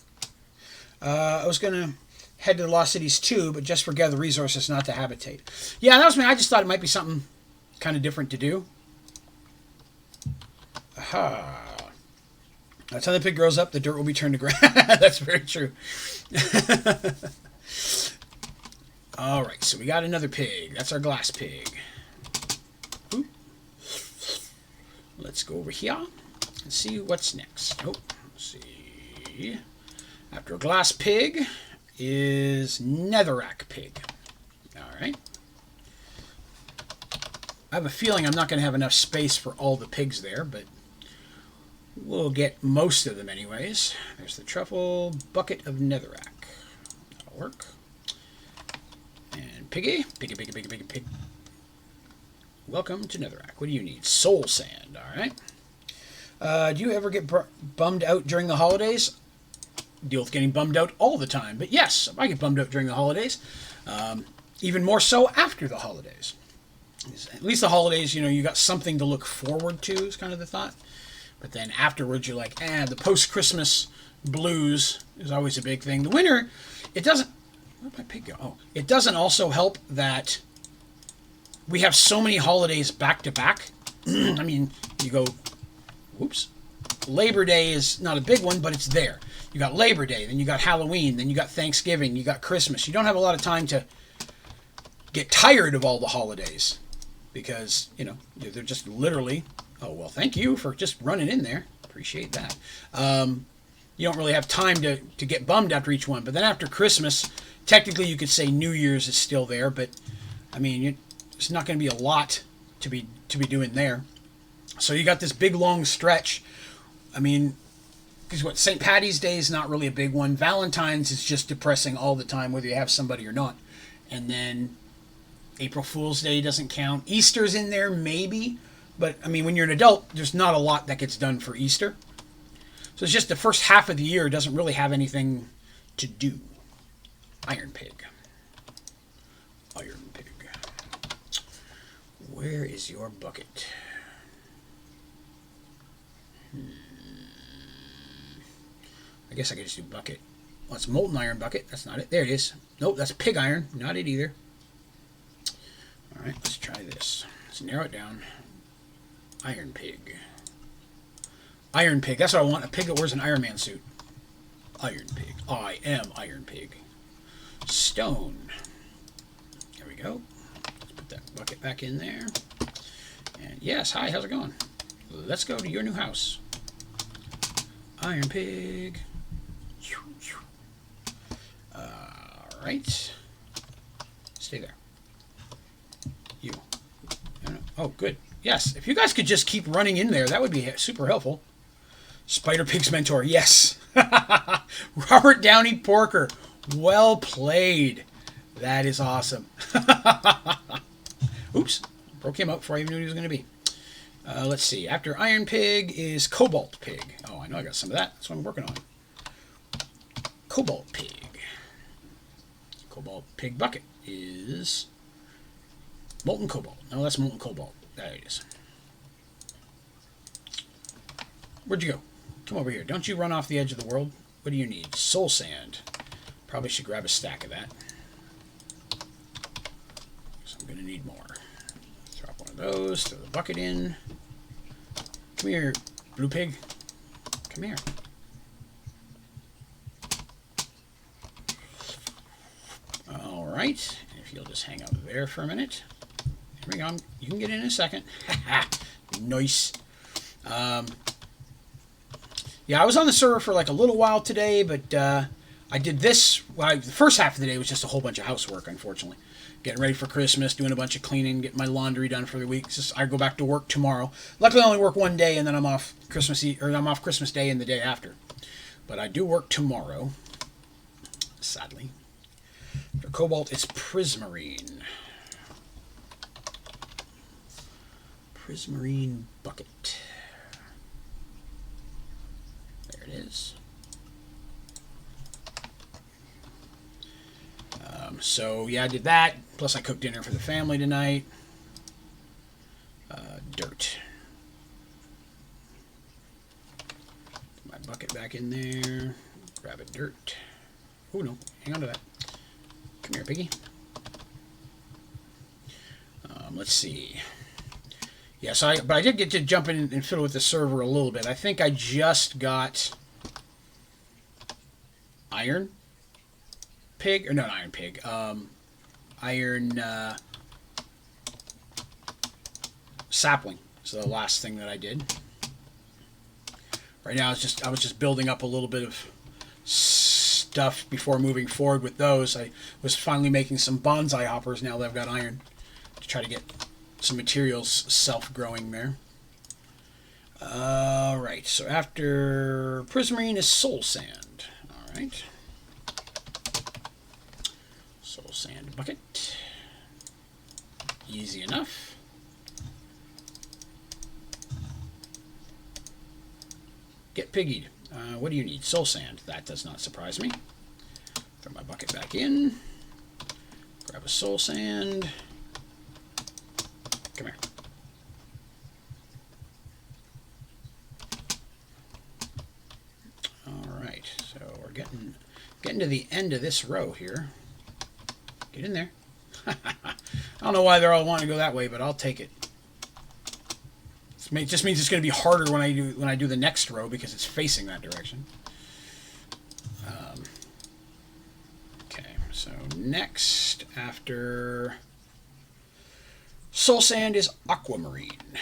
I was going to head to the Lost Cities too, but just for gather resources, not to habitate. Yeah, that was me. I just thought it might be something kind of different to do. Aha. That's how the pig grows up. The dirt will be turned to grass. That's very true. All right, so we got another pig. That's our glass pig. Ooh. Let's go over here and see what's next. Oh, let's see. After a glass pig is netherrack pig. All right. I have a feeling I'm not going to have enough space for all the pigs there, but we'll get most of them anyways. There's the truffle bucket of netherrack. That'll work. And piggy. Piggy, piggy, piggy, piggy, pig. Welcome to netherrack. What do you need? Soul sand. All right. Do you ever get bummed out during the holidays? Deal with getting bummed out all the time. But yes, I get bummed out during the holidays. Even more so after the holidays. At least the holidays, you know, you got something to look forward to is kind of the thought. But then afterwards, you're like, the post-Christmas blues is always a big thing. The winter, it doesn't... Where'd my pig go? Oh, it doesn't also help that we have so many holidays back to back. I mean, you go... Whoops. Labor Day is not a big one, but it's there. You got Labor Day, then you got Halloween, then you got Thanksgiving, you got Christmas. You don't have a lot of time to get tired of all the holidays because, you know, they're just literally... Oh, well, thank you for just running in there. Appreciate that. You don't really have time to get bummed after each one. But then after Christmas, technically you could say New Year's is still there. But, I mean, there's not going to be a lot to be doing there. So you got this big, long stretch. I mean, because what, St. Paddy's Day is not really a big one. Valentine's is just depressing all the time, whether you have somebody or not. And then April Fool's Day doesn't count. Easter's in there, maybe. But, I mean, when you're an adult, there's not a lot that gets done for Easter. So it's just the first half of the year doesn't really have anything to do. Iron pig. Iron pig. Where is your bucket? I guess I could just do bucket. Well, it's molten iron bucket. That's not it. There it is. Nope, that's pig iron. Not it either. All right, let's try this. Let's narrow it down. Iron pig. Iron pig. That's what I want. A pig that wears an Iron Man suit. Iron pig. I am Iron pig. Stone. There we go. Let's put that bucket back in there. And yes, hi, how's it going? Let's go to your new house. Iron pig. Alright. Stay there. You. Oh, good. Yes, if you guys could just keep running in there, that would be super helpful. Spider Pig's mentor, yes. Robert Downey Porker, well played. That is awesome. Oops, broke him up before I even knew what he was going to be. Let's see, after Iron Pig is Cobalt Pig. Oh, I know I got some of that. That's what I'm working on. Cobalt Pig. Cobalt Pig bucket is Molten Cobalt. No, that's Molten Cobalt. There it is. Where'd you go? Come over here. Don't you run off the edge of the world. What do you need? Soul sand. Probably should grab a stack of that. So I'm going to need more. Drop one of those, throw the bucket in. Come here, blue pig. Come here. All right. If you'll just hang out there for a minute. Here we go. You can get in a second. Nice. Yeah, I was on the server for like a little while today, but I did this. Well, the first half of the day was just a whole bunch of housework, unfortunately. Getting ready for Christmas, doing a bunch of cleaning, getting my laundry done for the week. Just, I go back to work tomorrow. Luckily, I only work one day, and then I'm off Christmas Eve, or I'm off Christmas Day and the day after. But I do work tomorrow, sadly. For Cobalt, it's Prismarine. Prismarine bucket. There it is. So, yeah, I did that. Plus, I cooked dinner for the family tonight. Dirt. Put my bucket back in there. Grab a dirt. Oh, no. Hang on to that. Come here, piggy. Let's see. Yeah, so but I did get to jump in and fiddle with the server a little bit. I think I just got iron pig, or not iron pig, iron sapling. So the last thing that I did. Right now, I was just building up a little bit of stuff before moving forward with those. I was finally making some bonsai hoppers now that I've got iron to try to get some materials self-growing there. Alright, so after Prismarine is Soul Sand. Alright. Soul Sand bucket. Easy enough. Get piggied. What do you need? Soul Sand. That does not surprise me. Throw my bucket back in. Grab a Soul Sand. Come here. Alright, so we're getting to the end of this row here. Get in there. I don't know why they're all wanting to go that way, but I'll take it. It just means it's going to be harder when I do the next row because it's facing that direction. Okay, so next after Soul Sand is Aquamarine.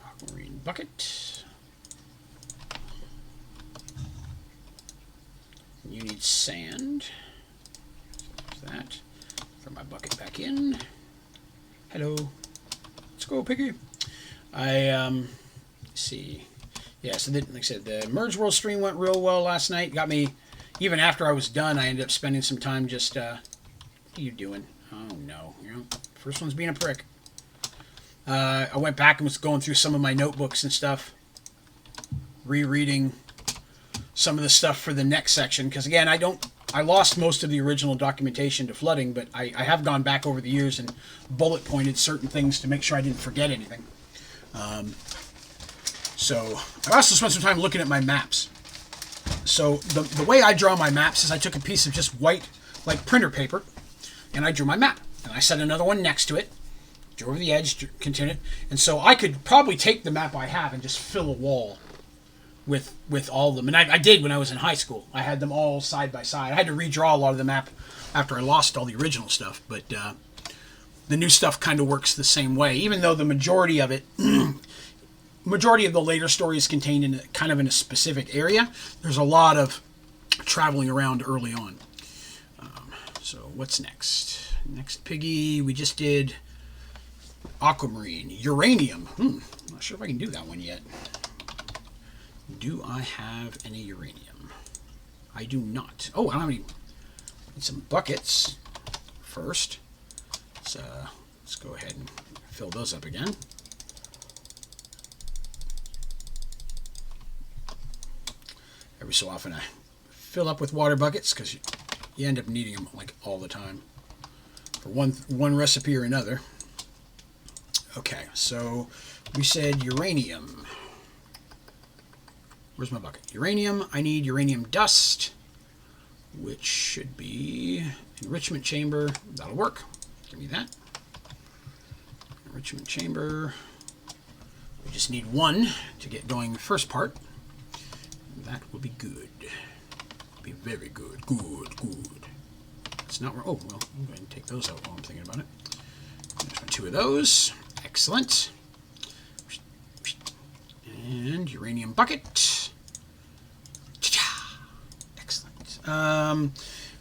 Aquamarine bucket. You need sand. So there's that. Throw my bucket back in. Hello. Let's go, piggy. Let's see. Yeah, so like I said, the Merge World stream went real well last night. Got me, even after I was done, I ended up spending some time just, what are you doing? Oh, no. You know, first one's being a prick. I went back and was going through some of my notebooks and stuff. Rereading some of the stuff for the next section. Because, again, I lost most of the original documentation to flooding, but I have gone back over the years and bullet pointed certain things to make sure I didn't forget anything. So I also spent some time looking at my maps. So the way I draw my maps is I took a piece of just white, like printer paper, and I drew my map. And I set another one next to it, drew over the edge, continued. And so I could probably take the map I have and just fill a wall with all of them. And I did when I was in high school. I had them all side by side. I had to redraw a lot of the map after I lost all the original stuff. But the new stuff kind of works the same way, even though the majority of it... majority of the later story is contained in kind of in a specific area. There's a lot of traveling around early on. So what's next? Next piggy, we just did Aquamarine. Uranium. Not sure if I can do that one yet. Do I have any uranium? I do not. Oh, I don't have any. Need some buckets first. Let's go ahead and fill those up again. Every so often I fill up with water buckets because you end up needing them like all the time for one recipe or another. Okay, so we said uranium. Where's my bucket? Uranium. I need uranium dust, which should be enrichment chamber. That'll work. Give me that. Enrichment chamber. We just need one to get going the first part. That will be good. Be very good. Good, good. It's not... Oh, well, I'm going to take those out while I'm thinking about it. There's 2 of those. Excellent. And uranium bucket. Excellent.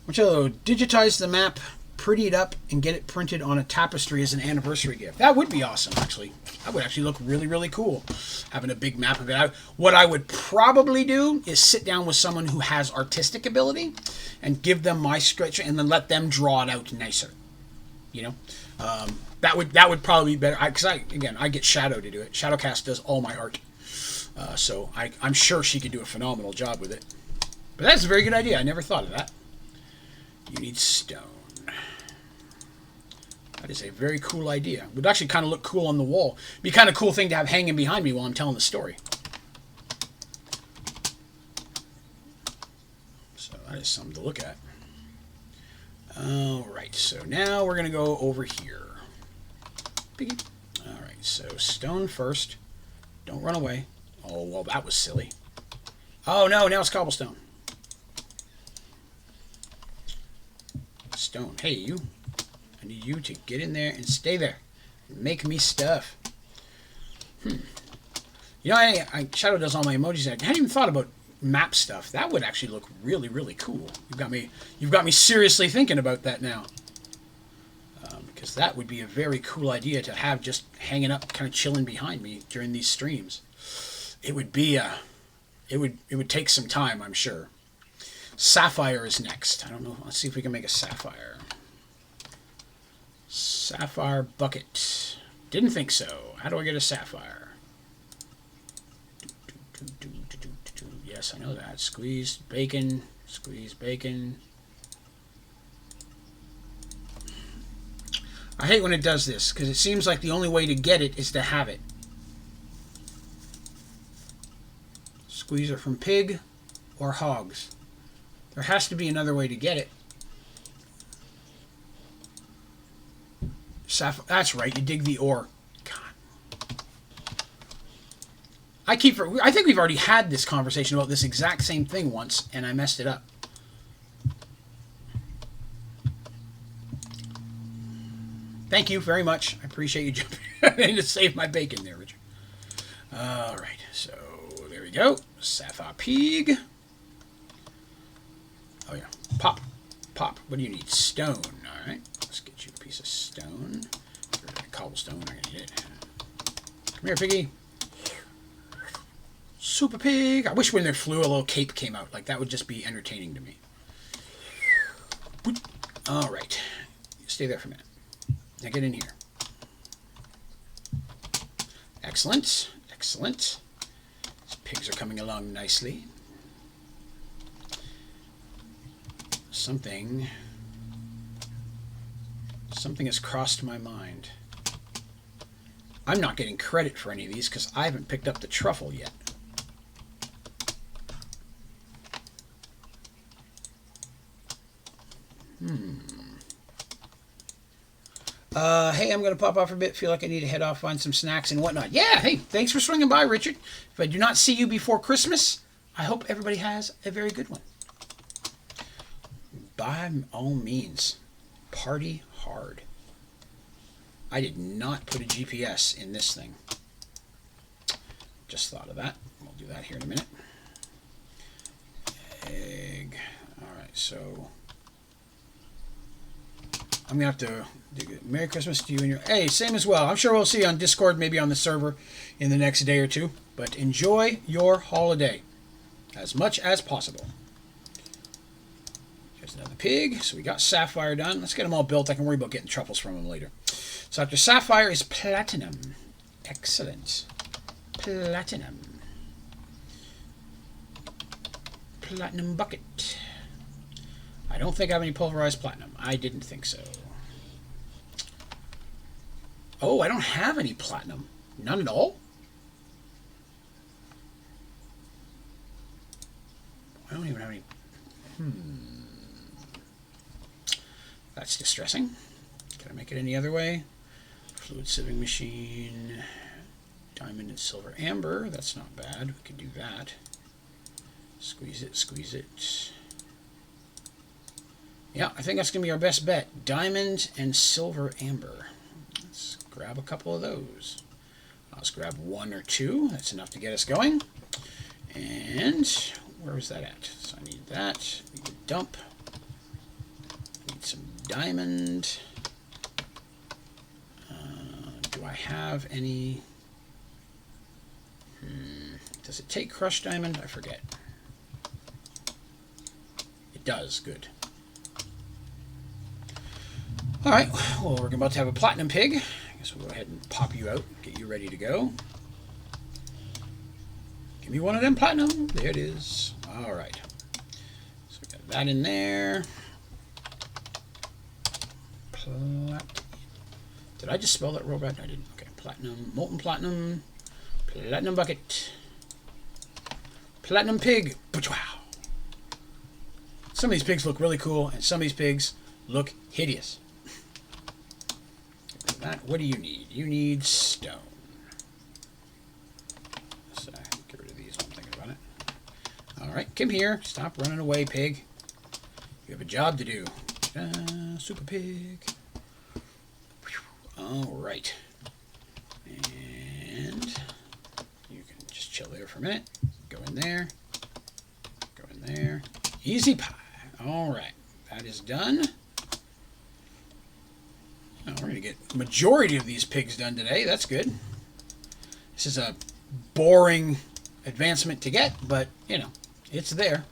Which I'll digitize the map, pretty it up, and get it printed on a tapestry as an anniversary gift. That would be awesome, actually. That would actually look really, really cool, having a big map of it. What I would probably do is sit down with someone who has artistic ability and give them my sketch and then let them draw it out nicer. You know? That would probably be better. Because I get Shadow to do it. Shadowcast does all my art. So I'm sure she could do a phenomenal job with it. But that's a very good idea. I never thought of that. You need stone. That is a very cool idea. Would actually kind of look cool on the wall. Be kind of cool thing to have hanging behind me while I'm telling the story. So that is something to look at. Alright, so now we're going to go over here. Piggy. Alright, so stone first. Don't run away. Oh, well, that was silly. Oh, no, now it's cobblestone. Stone. Hey, you. I need you to get in there and stay there. And make me stuff. You know, Shadow does all my emojis. I hadn't even thought about map stuff. That would actually look really, really cool. You've got me seriously thinking about that now. Because that would be a very cool idea to have just hanging up, kind of chilling behind me during these streams. It would be it would take some time, I'm sure. Sapphire is next. I don't know. Let's see if we can make a sapphire. Sapphire bucket. Didn't think so. How do I get a sapphire? Yes, I know that. Squeeze bacon. Squeeze bacon. I hate when it does this, because it seems like the only way to get it is to have it. Squeezer from pig or hogs. There has to be another way to get it. That's right, you dig the ore. God. I think we've already had this conversation about this exact same thing once, and I messed it up. Thank you very much. I appreciate you jumping in to save my bacon there, Richard. All right, so there we go. Sapphire pig. Oh, yeah. Pop. Pop. What do you need? Stone. All right. Let's get you a piece of stone. Get rid of that cobblestone. I'm going to need it. Come here, piggy. Super pig. I wish when there flew a little cape came out. Like, that would just be entertaining to me. All right. Stay there for a minute. Now get in here. Excellent. Excellent. These pigs are coming along nicely. Something has crossed my mind. I'm not getting credit for any of these because I haven't picked up the truffle yet. Hey, I'm going to pop off for a bit. Feel like I need to head off, find some snacks and whatnot. Yeah, hey, thanks for swinging by, Richard. If I do not see you before Christmas, I hope everybody has a very good one. By all means, party hard. I did not put a GPS in this thing. Just thought of that. We'll do that here in a minute. Egg. All right, so I'm going to have to do Merry Christmas to you and your... Hey, same as well. I'm sure we'll see you on Discord, maybe on the server in the next day or two. But enjoy your holiday as much as possible. Here's another pig. So we got Sapphire done. Let's get them all built. I can worry about getting truffles from them later. So after Sapphire is Platinum. Excellent. Platinum. Platinum bucket. I don't think I have any pulverized platinum. I didn't think so. Oh, I don't have any platinum. None at all? I don't even have any... That's distressing. Can I make it any other way? Fluid sieving machine. Diamond and silver amber. That's not bad. We could do that. Squeeze it, squeeze it. Yeah, I think that's going to be our best bet. Diamond and silver amber. Let's grab a couple of those. Let's grab 1 or 2. That's enough to get us going. And where is that at? So I need that. Need a dump. Need some diamond. Do I have any... Does it take crushed diamond? I forget. It does. Good. Alright, well, we're about to have a platinum pig. I guess we'll go ahead and pop you out, get you ready to go. Give me one of them platinum. There it is. Alright. So we got that in there. Did I just spell that real bad? I didn't. Okay, platinum, molten platinum, platinum bucket, platinum pig. Wow. Some of these pigs look really cool, and some of these pigs look hideous. What do you need? You need stone. Let's get rid of these while I'm thinking about it. Alright, come here. Stop running away, pig. You have a job to do. Super pig. Alright. And you can just chill there for a minute. Go in there. Go in there. Easy pie. Alright. That is done. Oh, we're going to get the majority of these pigs done today. That's good. This is a boring advancement to get, but, you know, it's there.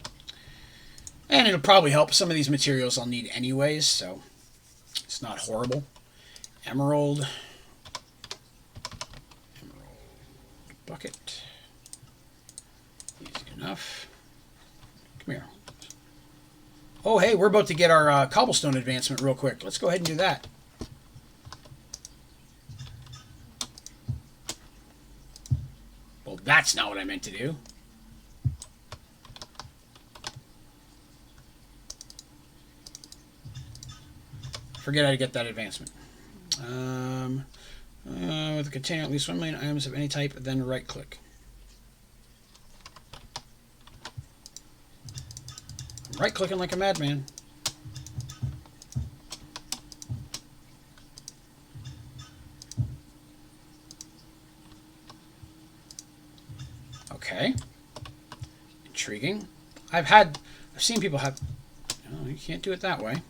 And it'll probably help. Some of these materials I'll need anyways, so it's not horrible. Emerald. Emerald bucket. Easy enough. Come here. Oh, hey, we're about to get our cobblestone advancement real quick. Let's go ahead and do that. Well, that's not what I meant to do. Forget how to get that advancement. With a container at least 1 million items of any type, then right click. I'm right clicking like a madman. Okay. Intriguing. I've seen people have... No, you can't do it that way.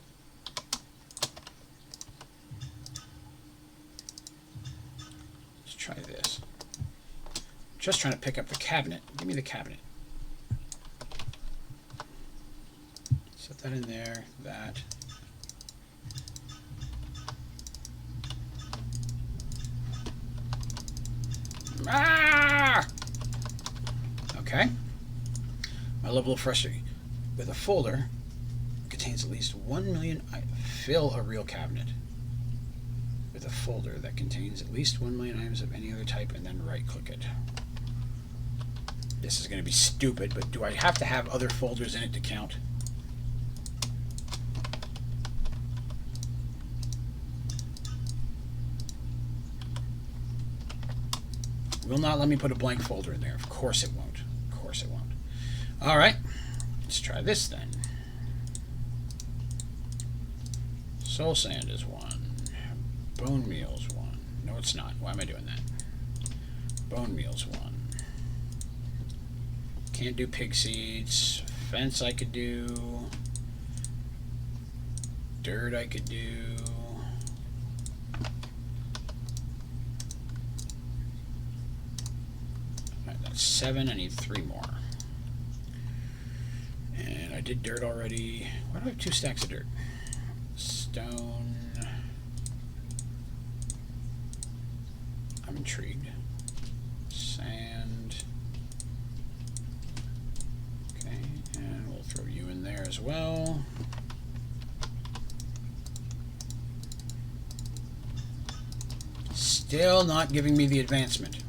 Let's try this. Just trying to pick up the cabinet. Give me the cabinet. Set that in there. That. Ah! Okay. My level of frustration with a folder contains at least 1 million. Fill a real cabinet with a folder that contains at least 1 million items of any other type, and then right click it. This is going to be stupid, but do I have to have other folders in it to count? Will not let me put a blank folder in there. Of course it won't. Of course it won't. All right. Let's try this then. Soul sand is 1. Bone meal is 1. No, it's not. Why am I doing that? Bone meal's 1. Can't do pig seeds. Fence I could do. Dirt I could do. Alright, that's 7. I need 3 more. And I did dirt already. Why do I have 2 stacks of dirt? Stone. I'm intrigued. Sand. Okay, and we'll throw you in there as well. Still not giving me the advancement.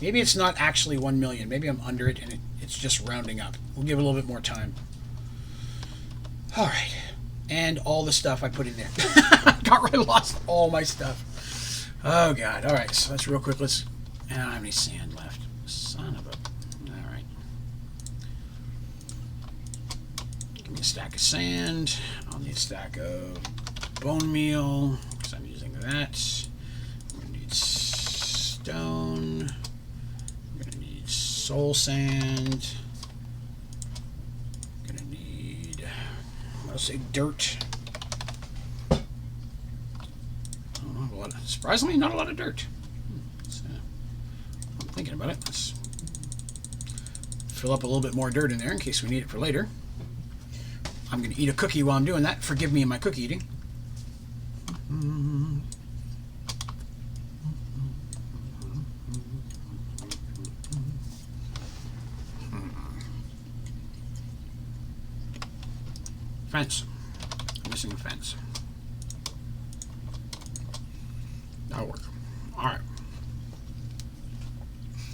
Maybe it's not actually 1 million. Maybe I'm under it and It's just rounding up. We'll give it a little bit more time. All right. And all the stuff I put in there. I lost all my stuff. Oh, God. All right. So that's real quick. Let's... I don't have any sand left. Son of a... All right. Give me a stack of sand. I'll need a stack of bone meal because I'm using that. I'm going to need stone. I'm going to need soul sand. I'm going to need, I'll say dirt. Surprisingly, not a lot of dirt. I'm thinking about it. Let's fill up a little bit more dirt in there in case we need it for later. I'm going to eat a cookie while I'm doing that. Forgive me in my cookie eating. Fence. I'm missing a fence. That'll work. Alright.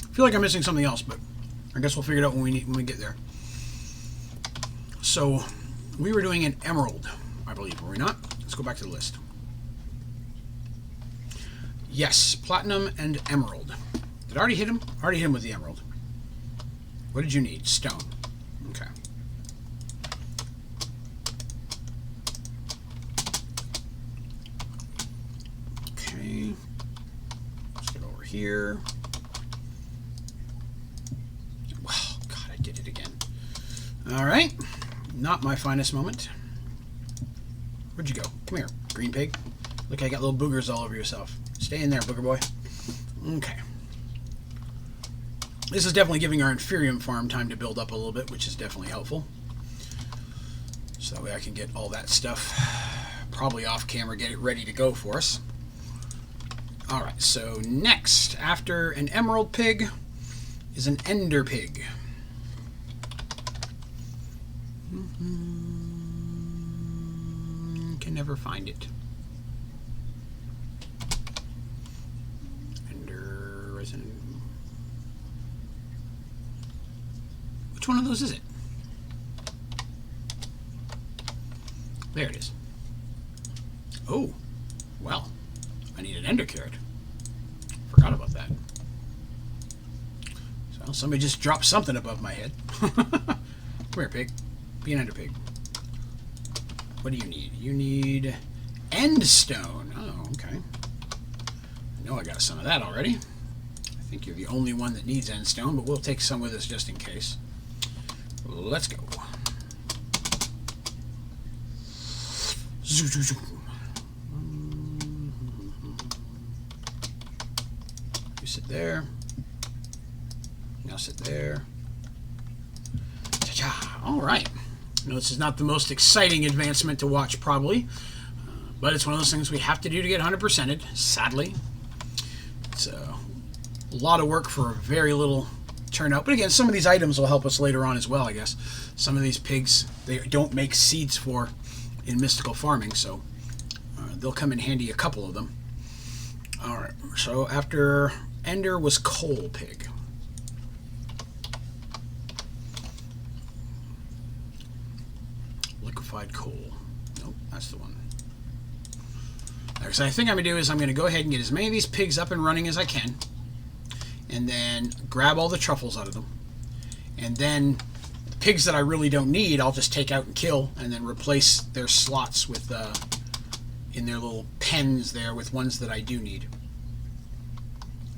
I feel like I'm missing something else, but I guess we'll figure it out when we get there. So, we were doing an emerald, I believe, were we not? Let's go back to the list. Yes, platinum and emerald. Did I already hit him? I already hit him with the emerald. What did you need? Stone. Okay. Okay. Let's get over here. Wow, God, I did it again. All right. Not my finest moment. Where'd you go? Come here, green pig. Look, I got little boogers all over yourself. Stay in there, booger boy. Okay. This is definitely giving our Inferium farm time to build up a little bit, which is definitely helpful. So that way I can get all that stuff probably off camera, get it ready to go for us. Alright, so next, after an emerald pig, is an ender pig. Can never find it. Ender resident. Which one of those is it? There it is. Oh, well, I need an ender carrot. Forgot about that. So somebody just dropped something above my head. Come here, pig. Be an ender pig. What do you need? You need end stone. Oh, okay. I know I got some of that already. I think you're the only one that needs end stone, but we'll take some with us just in case. Let's go. You sit there. Now sit there. Ta-cha. All right. You know, this is not the most exciting advancement to watch, probably, but it's one of those things we have to do to get 100%ed, sadly. It's a lot of work for very little turnout. But again, some of these items will help us later on as well, I guess. Some of these pigs, they don't make seeds for in mystical farming, so they'll come in handy, a couple of them. All right, so after ender was coal pig. Liquefied coal. Nope, that's the one. So I think I'm going to do is I'm going to go ahead and get as many of these pigs up and running as I can, and then grab all the truffles out of them, and then the pigs that I really don't need I'll just take out and kill, and then replace their slots with in their little pens there with ones that I do need.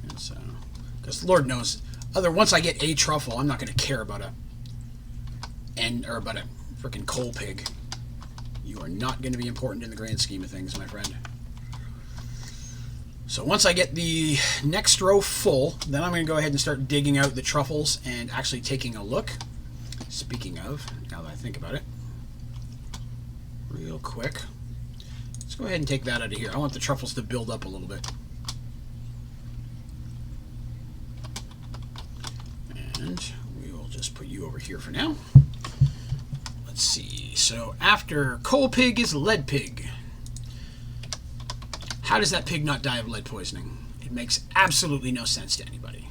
And so, because Lord knows, once I get a truffle, I'm not going to care about a freaking coal pig. You are not going to be important in the grand scheme of things, my friend. So once I get the next row full, then I'm going to go ahead and start digging out the truffles and actually taking a look. Speaking of, now that I think about it, real quick, let's go ahead and take that out of here. I want the truffles to build up a little bit. And we will just put you over here for now. Let's see. So after coal pig is lead pig. How does that pig not die of lead poisoning? It makes absolutely no sense to anybody.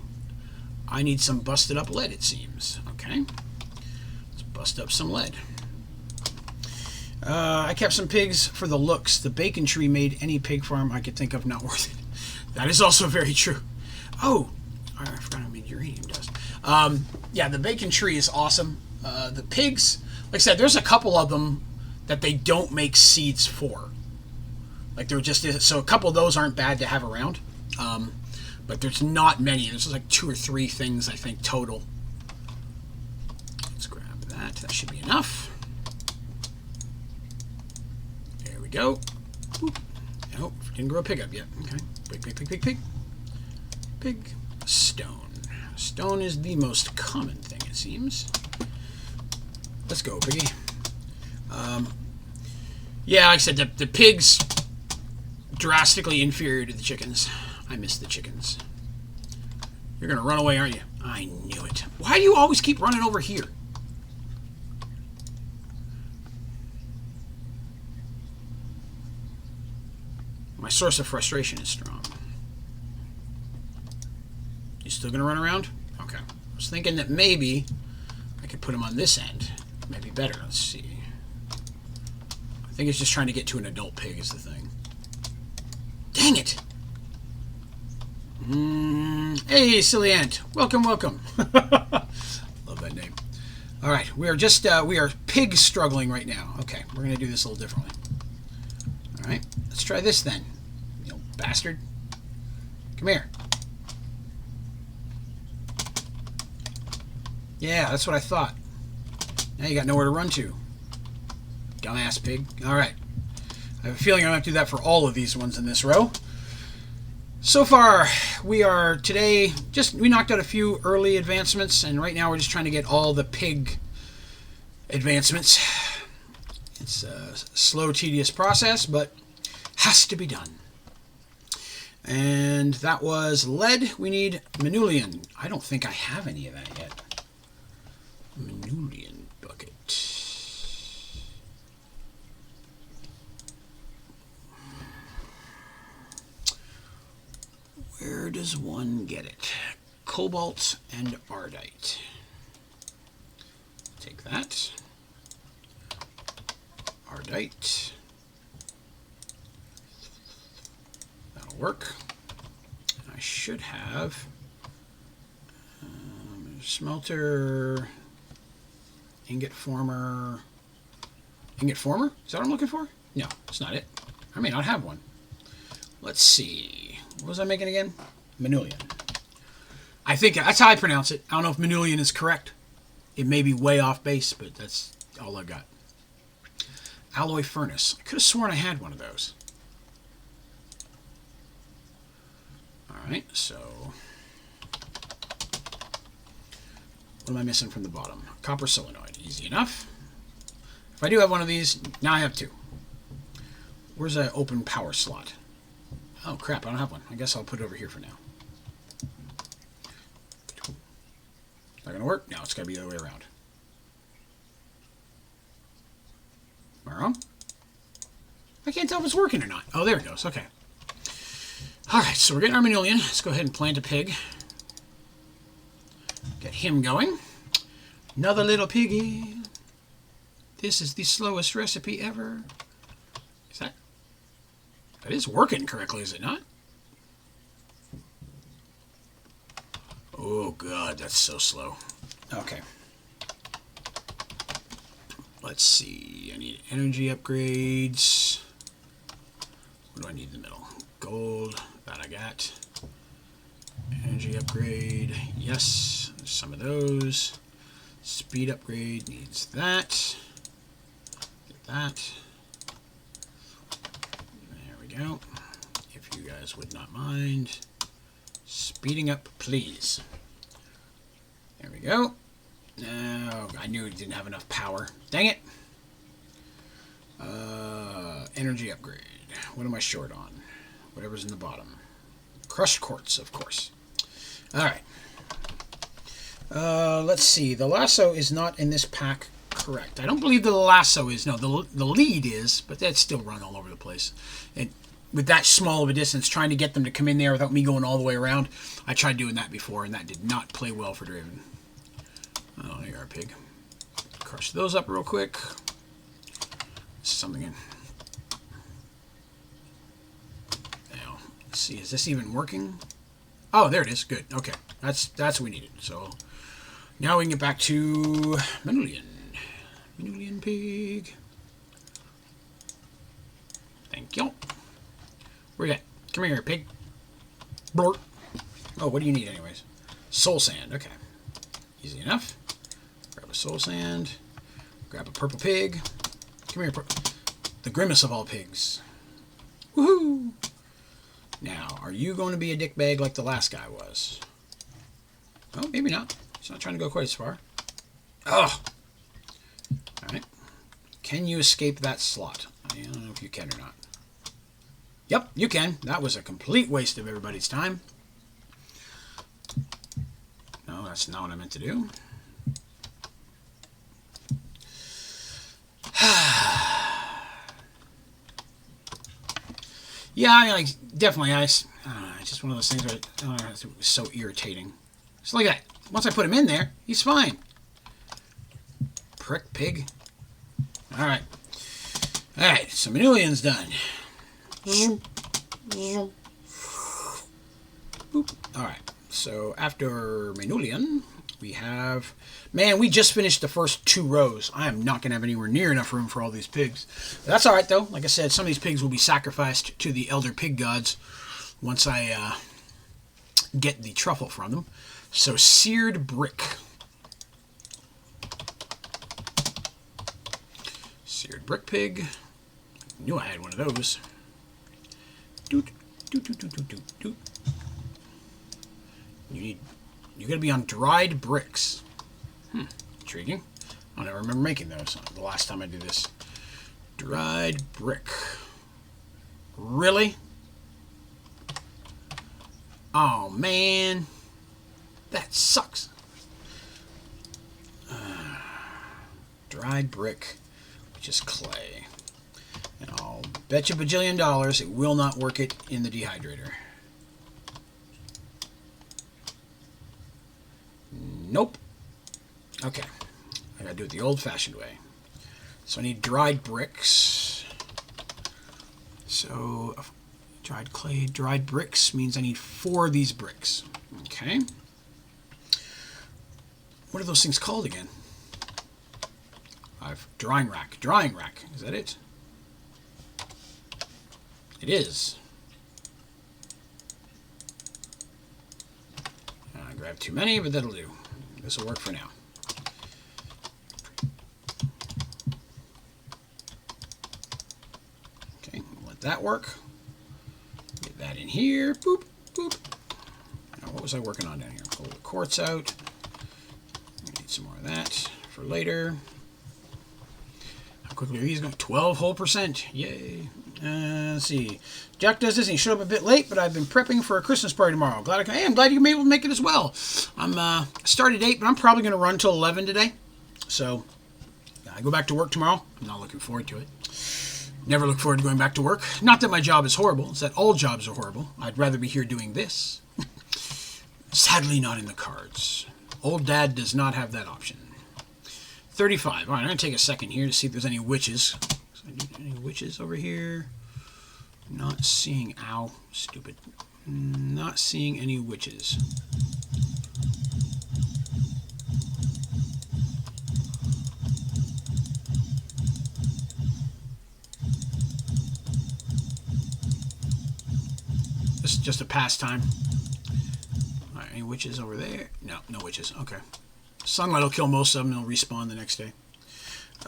I need some busted up lead, it seems. Okay. Let's bust up some lead. I kept some pigs for the looks. The bacon tree made any pig farm I could think of not worth it. That is also very true. Oh, I forgot how many uranium does. Yeah, the bacon tree is awesome. The pigs, like I said, there's a couple of them that they don't make seeds for. Like they're just, so a couple of those aren't bad to have around. But there's not many. There's like 2 or 3 things, I think, total. Let's grab that. That should be enough. There we go. Oop. Nope, didn't grow a pig up yet. Okay. Pig. Pig. Stone. Stone is the most common thing, it seems. Let's go, piggy. Yeah, like I said, the pigs drastically inferior to the chickens. I miss the chickens. You're gonna run away, aren't you? I knew it. Why do you always keep running over here? My source of frustration is strong. You still gonna run around? Okay. I was thinking that maybe I could put him on this end. Maybe better. Let's see. I think it's just trying to get to an adult pig is the thing. Dang it! Hey, silly ant. Welcome. Love that name. All right, we are pig struggling right now. Okay, we're gonna do this a little differently. All right, let's try this then. You bastard. Come here. Yeah, that's what I thought. Now you got nowhere to run to. Dumbass pig. All right. I have a feeling I'm going to have to do that for all of these ones in this row. So far, we are today, we knocked out a few early advancements, and right now we're just trying to get all the pig advancements. It's a slow, tedious process, but has to be done. And that was lead. We need manulian. I don't think I have any of that yet. Manulian bucket. Where does one get it? Cobalt and ardite. Take that. Ardite. That'll work. I should have smelter, ingot former. Ingot former? Is that what I'm looking for? No, it's not it. I may not have one. Let's see. What was I making again? Manulian. I think that's how I pronounce it. I don't know if manulian is correct. It may be way off base, but that's all I've got. Alloy furnace. I could have sworn I had one of those. Alright, so what am I missing from the bottom? Copper solenoid. Easy enough. If I do have one of these, now I have 2. Where's an open power slot? Oh crap, I don't have one. I guess I'll put it over here for now. Not gonna work? No, it's gotta be the other way around. Am I wrong? I can't tell if it's working or not. Oh, there it goes. Okay. Alright, so we're getting our manulian. Let's go ahead and plant a pig. Get him going. Another little piggy. This is the slowest recipe ever. Is that... That is working correctly, is it not? Oh, God, that's so slow. Okay. Let's see. I need energy upgrades. What do I need in the middle? Gold. That I got. Energy upgrade. Yes. There's some of those. Speed upgrade needs that. Get that. There we go. If you guys would not mind. Speeding up, please. There we go. No, I knew it didn't have enough power. Dang it. Energy upgrade. What am I short on? Whatever's in the bottom. Crushed quartz, of course. Alright. Let's see. The lasso is not in this pack. Correct. I don't believe the lasso is. No, the lead is, but that's still run all over the place. And with that small of a distance, trying to get them to come in there without me going all the way around. I tried doing that before, and that did not play well for Draven. Oh, there you are, pig. Crush those up real quick. Something in. Now, let's see, is this even working? Oh, there it is. Good. Okay, that's what we needed. So now we can get back to Manulian. Manulian pig. Thank you. Where you at? Come here, pig. Blort. Oh, what do you need anyways? Soul sand. Okay. Easy enough. Grab a soul sand. Grab a purple pig. Come here, the grimace of all pigs. Woohoo! Now, are you going to be a dickbag like the last guy was? Oh, maybe not. He's not trying to go quite as far. Oh! Alright. Can you escape that slot? I don't know if you can or not. Yep, you can. That was a complete waste of everybody's time. No, that's not what I meant to do. Yeah, I mean, like, definitely, it's just one of those things where it was so irritating. Just look at that. Once I put him in there, he's fine. Prick pig. Alright. Alright, so Manulian's done. Boop. Alright, so after Manulian, we have... Man, we just finished the first 2 rows. I am not going to have anywhere near enough room for all these pigs. But that's alright, though. Like I said, some of these pigs will be sacrificed to the elder pig gods once I get the truffle from them. So, seared brick. Seared brick pig. Knew I had one of those. Doot, doot, doot, doot, doot, doot. You're going to be on dried bricks. Intriguing. I don't remember making those the last time I did this. Dried brick. Really? Oh, man. That sucks. Dried brick, which is clay. And I'll bet you $1 bajillion it will not work it in the dehydrator. Nope. Okay. I gotta do it the old-fashioned way. So I need dried bricks. So, dried clay, dried bricks means I need 4 of these bricks. Okay. What are those things called again? I've drying rack. Drying rack. Is that it? It is. I grabbed too many, but that'll do. This will work for now. Okay, let that work. Get that in here. Boop, boop. Now, what was I working on down here? Pull the quartz out. I need some more of that for later. How quickly are these going? 12 whole %. Yay. Let's see. Jack does this and he showed up a bit late, but I've been prepping for a Christmas party tomorrow. I'm glad you're able to make it as well. I'm started at 8, but I'm probably going to run till 11 today. So I go back to work tomorrow. I'm not looking forward to it. Never look forward to going back to work. Not that my job is horrible. It's that all jobs are horrible. I'd rather be here doing this. Sadly, not in the cards. Old Dad does not have that option. 35. All right, I'm going to take a second here to see if there's any witches. Any witches over here? Not seeing... Ow. Stupid. Not seeing any witches. This is just a pastime. All right, any witches over there? No, no witches. Okay. Sunlight will kill most of them and they'll respawn the next day.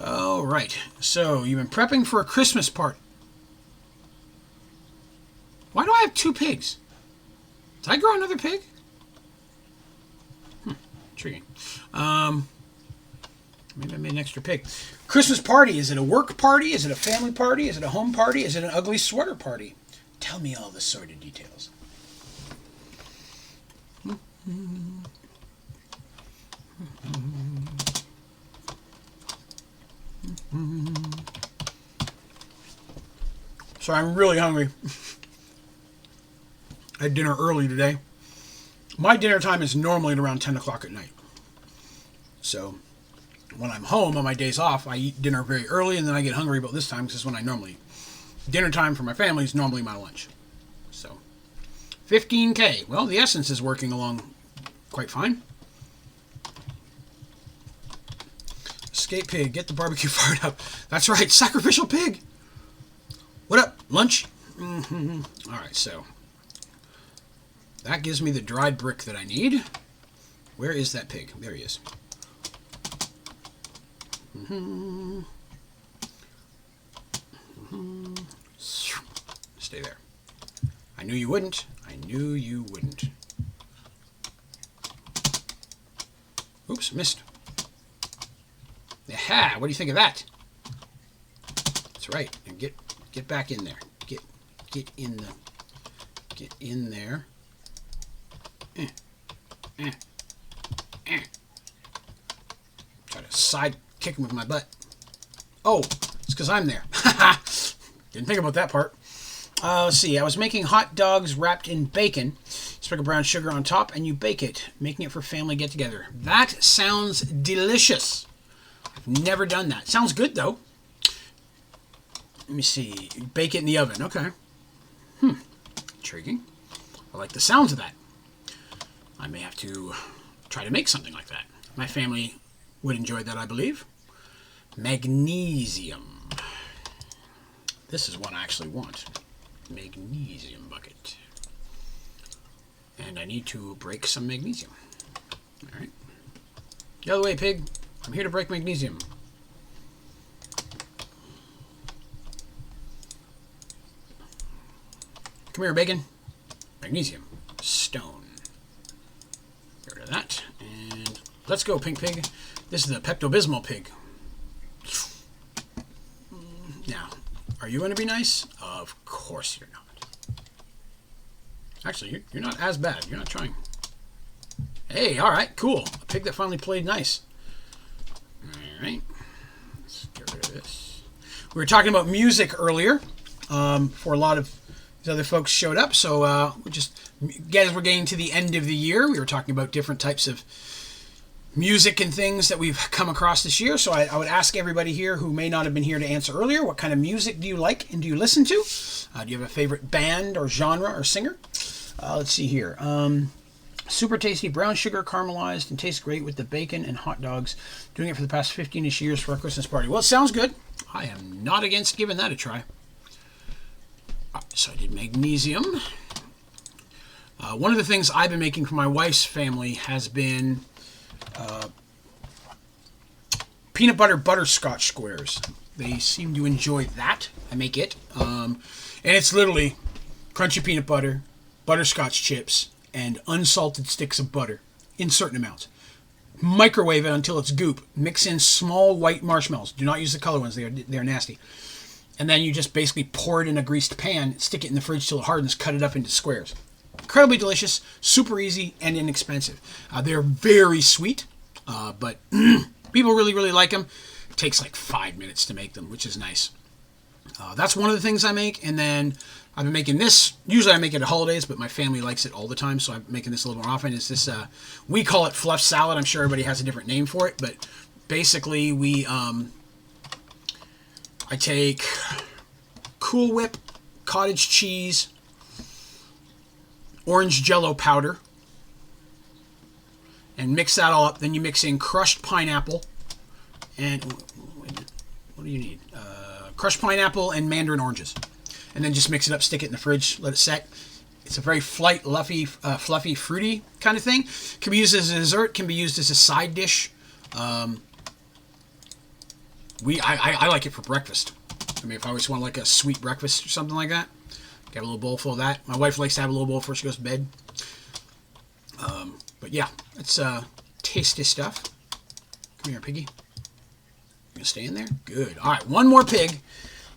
All right. So, you've been prepping for a Christmas party. Why do I have 2 pigs? Did I grow another pig? Intriguing. Maybe I made an extra pig. Christmas party. Is it a work party? Is it a family party? Is it a home party? Is it an ugly sweater party? Tell me all the sordid details. Sorry, I'm really hungry. I had dinner early today. My dinner time is normally at around 10 o'clock at night. So when I'm home on my days off, I eat dinner very early, and then I get hungry about this time because it's when I normally eat. Dinner time for my family is normally my lunch. So 15K. Well, the essence is working along quite fine. Escape pig. Get the barbecue fired up. That's right. Sacrificial pig. What up? Lunch? Mm-hmm. All right, so that gives me the dried brick that I need. Where is that pig? There he is. Mm-hmm. Mm-hmm. Stay there. I knew you wouldn't. I knew you wouldn't. Oops, missed. Aha! What do you think of that? That's right. And get back in there. Get in there. Try to side kick him with my butt. Oh, it's because I'm there. Didn't think about that part. Let's see. I was making hot dogs wrapped in bacon. Sprinkle brown sugar on top, and you bake it, making it for family get-together. That sounds delicious. I've never done that. Sounds good, though. Let me see. Bake it in the oven. Okay. Intriguing. I like the sounds of that. I may have to try to make something like that. My family would enjoy that, I believe. Magnesium. This is one I actually want. Magnesium bucket. And I need to break some magnesium. All right. Get out of the way, pig. I'm here to break magnesium. Come here, bacon. Magnesium. Stone. Get rid of that. And let's go, pink pig. This is the Pepto-Bismol pig. Now, are you going to be nice? Of course you're not. Actually, you're not as bad. You're not trying. Hey, all right, cool. A pig that finally played nice. All right. Let's get rid of this. We were talking about music earlier before a lot of these other folks showed up. So we just, as we're getting to the end of the year, we were talking about different types of music and things that we've come across this year. So I would ask everybody here who may not have been here to answer earlier, what kind of music do you like and do you listen to? Do you have a favorite band or genre or singer? Let's see here. Super tasty brown sugar caramelized and tastes great with the bacon and hot dogs. Doing it for the past 15-ish years for our Christmas party. Well, it sounds good. I am not against giving that a try. So I did magnesium. One of the things I've been making for my wife's family has been peanut butter butterscotch squares. They seem to enjoy that. I make it. And it's literally crunchy peanut butter, butterscotch chips, and unsalted sticks of butter in certain amounts. Microwave it until it's goop. Mix in small white marshmallows. Do not use the color ones. They're nasty. And then you just basically pour it in a greased pan, stick it in the fridge till it hardens, cut it up into squares. Incredibly delicious, super easy, and inexpensive. They're very sweet, but people really, really like them. It takes like 5 minutes to make them, which is nice. That's one of the things I make, and then I've been making this. Usually I make it at holidays, but my family likes it all the time, so I'm making this a little more often. It's this, we call it fluff salad. I'm sure everybody has a different name for it, but basically I take Cool Whip, cottage cheese, orange Jell-O powder, and mix that all up. Then you mix in crushed pineapple, and what do you need? Crushed pineapple and mandarin oranges. And then just mix it up, stick it in the fridge, let it set. It's a very fluffy, fruity kind of thing. Can be used as a dessert, can be used as a side dish. I like it for breakfast. I mean, if I always want like a sweet breakfast or something like that, get a little bowl full of that. My wife likes to have a little bowl before she goes to bed. But yeah, it's tasty stuff. Come here, piggy. You gonna stay in there? Good. All right, one more pig,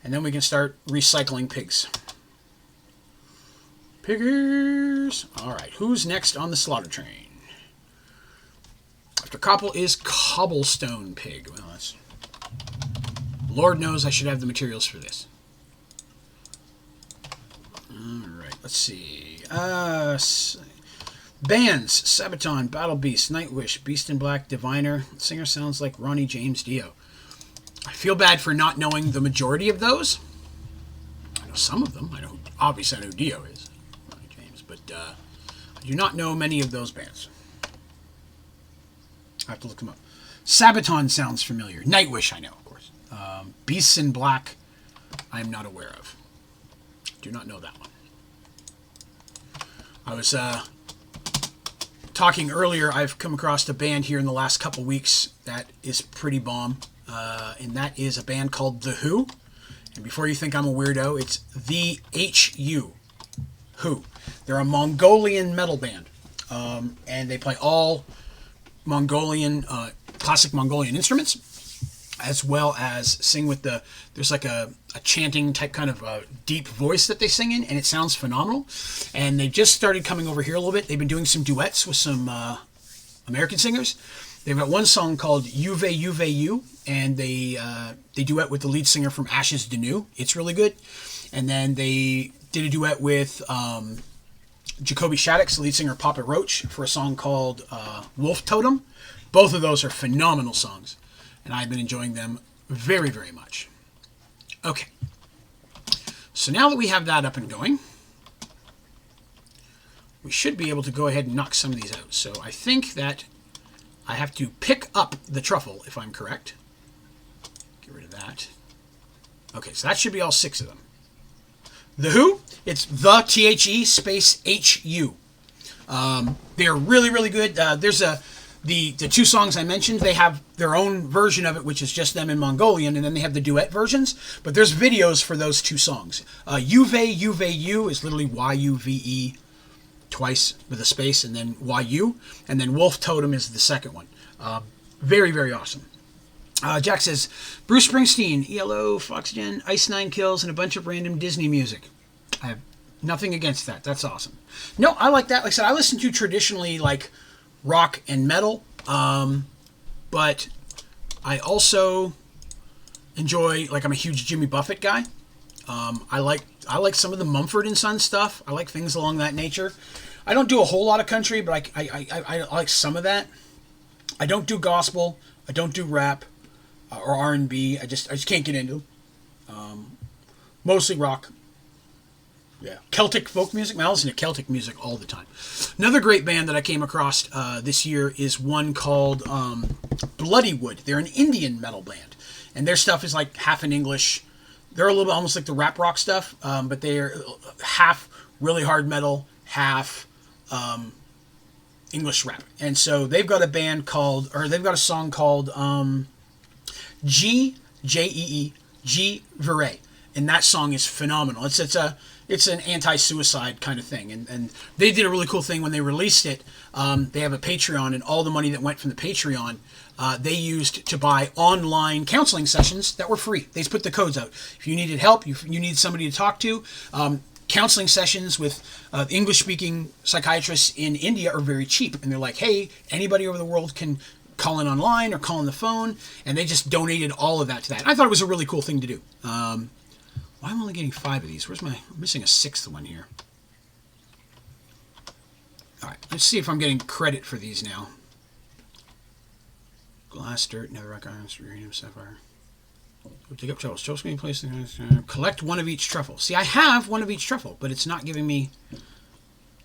and then we can start recycling pigs. Piggers. All right, who's next on the slaughter train? After Copple is Cobblestone Pig. Well, that's... Lord knows I should have the materials for this. Alright, let's see. Bands: Sabaton, Battle Beast, Nightwish, Beast in Black, Diviner. The singer sounds like Ronnie James Dio. I feel bad for not knowing the majority of those. I know some of them. Obviously I know who Dio is, Ronnie James, but I do not know many of those bands. I have to look them up. Sabaton sounds familiar. Nightwish I know, of course. Beasts in Black I am not aware of. Do not know that one. I was talking earlier, I've come across a band here in the last couple weeks that is pretty bomb, and that is a band called The Who. And before you think I'm a weirdo, it's The H-U. Who. They're a Mongolian metal band, and they play all Mongolian, classic Mongolian instruments, as well as sing with there's like a chanting type kind of deep voice that they sing in, and it sounds phenomenal. And they just started coming over here a little bit. They've been doing some duets with some American singers. They've got one song called Juve Juve You, and they duet with the lead singer from Ashes to New. It's really good. And then they did a duet with Jacoby Shaddix, the lead singer of Papa Roach, for a song called Wolf Totem. Both of those are phenomenal songs, and I've been enjoying them very, very much. Okay. So now that we have that up and going, we should be able to go ahead and knock some of these out. So I think that I have to pick up the truffle, if I'm correct. Get rid of that. Okay, so that should be all 6 of them. The Who, it's the THE space HU. They're really, really good. There's the 2 songs I mentioned, they have their own version of it, which is just them in Mongolian, and then they have the duet versions. But there's videos for those 2 songs. Juve Juve You is literally Y-U-V-E twice with a space, and then Y-U. And then Wolf Totem is the second one. Very, very awesome. Jack says, Bruce Springsteen, ELO, Foxgen, Ice Nine Kills, and a bunch of random Disney music. I have nothing against that. That's awesome. No, I like that. Like I said, I listen to traditionally like rock and metal, but I also enjoy, like, I'm a huge Jimmy Buffett guy. I like some of the Mumford and Sons stuff. I like things along that nature. I don't do a whole lot of country, but I like some of that. I don't do gospel. I don't do rap or R&B. I just can't get into them. Mostly rock. Yeah, Celtic folk music. I listen to Celtic music all the time. Another great band that I came across this year is one called Bloodywood. They're an Indian metal band, and their stuff is like half in English. They're a little bit almost like the rap rock stuff, but they're half really hard metal, half English rap. And so they've got a song called G-J-E-E, G Verre. And that song is phenomenal. It's an anti-suicide kind of thing. And they did a really cool thing when they released it. They have a Patreon, and all the money that went from the Patreon, they used to buy online counseling sessions that were free. They just put the codes out. If you needed help, you needed somebody to talk to, counseling sessions with English-speaking psychiatrists in India are very cheap. And they're like, hey, anybody over the world can call in online or call on the phone. And they just donated all of that to that. And I thought it was a really cool thing to do. Why am I only getting 5 of these? I'm missing a 6th one here. All right, let's see if I'm getting credit for these now. Glass, dirt, netherrack, iron, uranium, sapphire. Dig up truffles. Truffles being placed in. Collect one of each truffle. See, I have one of each truffle, but it's not giving me.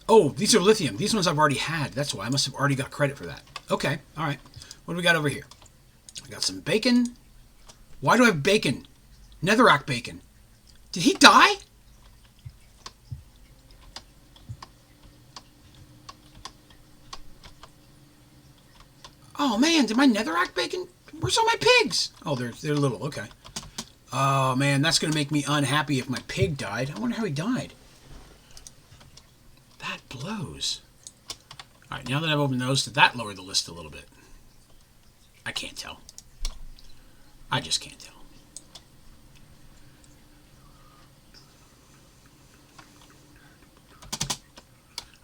Oh, these are lithium. These ones I've already had. That's why I must have already got credit for that. Okay, all right. What do we got over here? I got some bacon. Why do I have bacon? Netherrack bacon. Did he die? Oh man, did my netherrack bacon? Where's all my pigs? Oh, they're little. Okay. Oh man, that's gonna make me unhappy if my pig died. I wonder how he died. That blows. All right, now that I've opened those, did that lower the list a little bit? I can't tell. I just can't tell.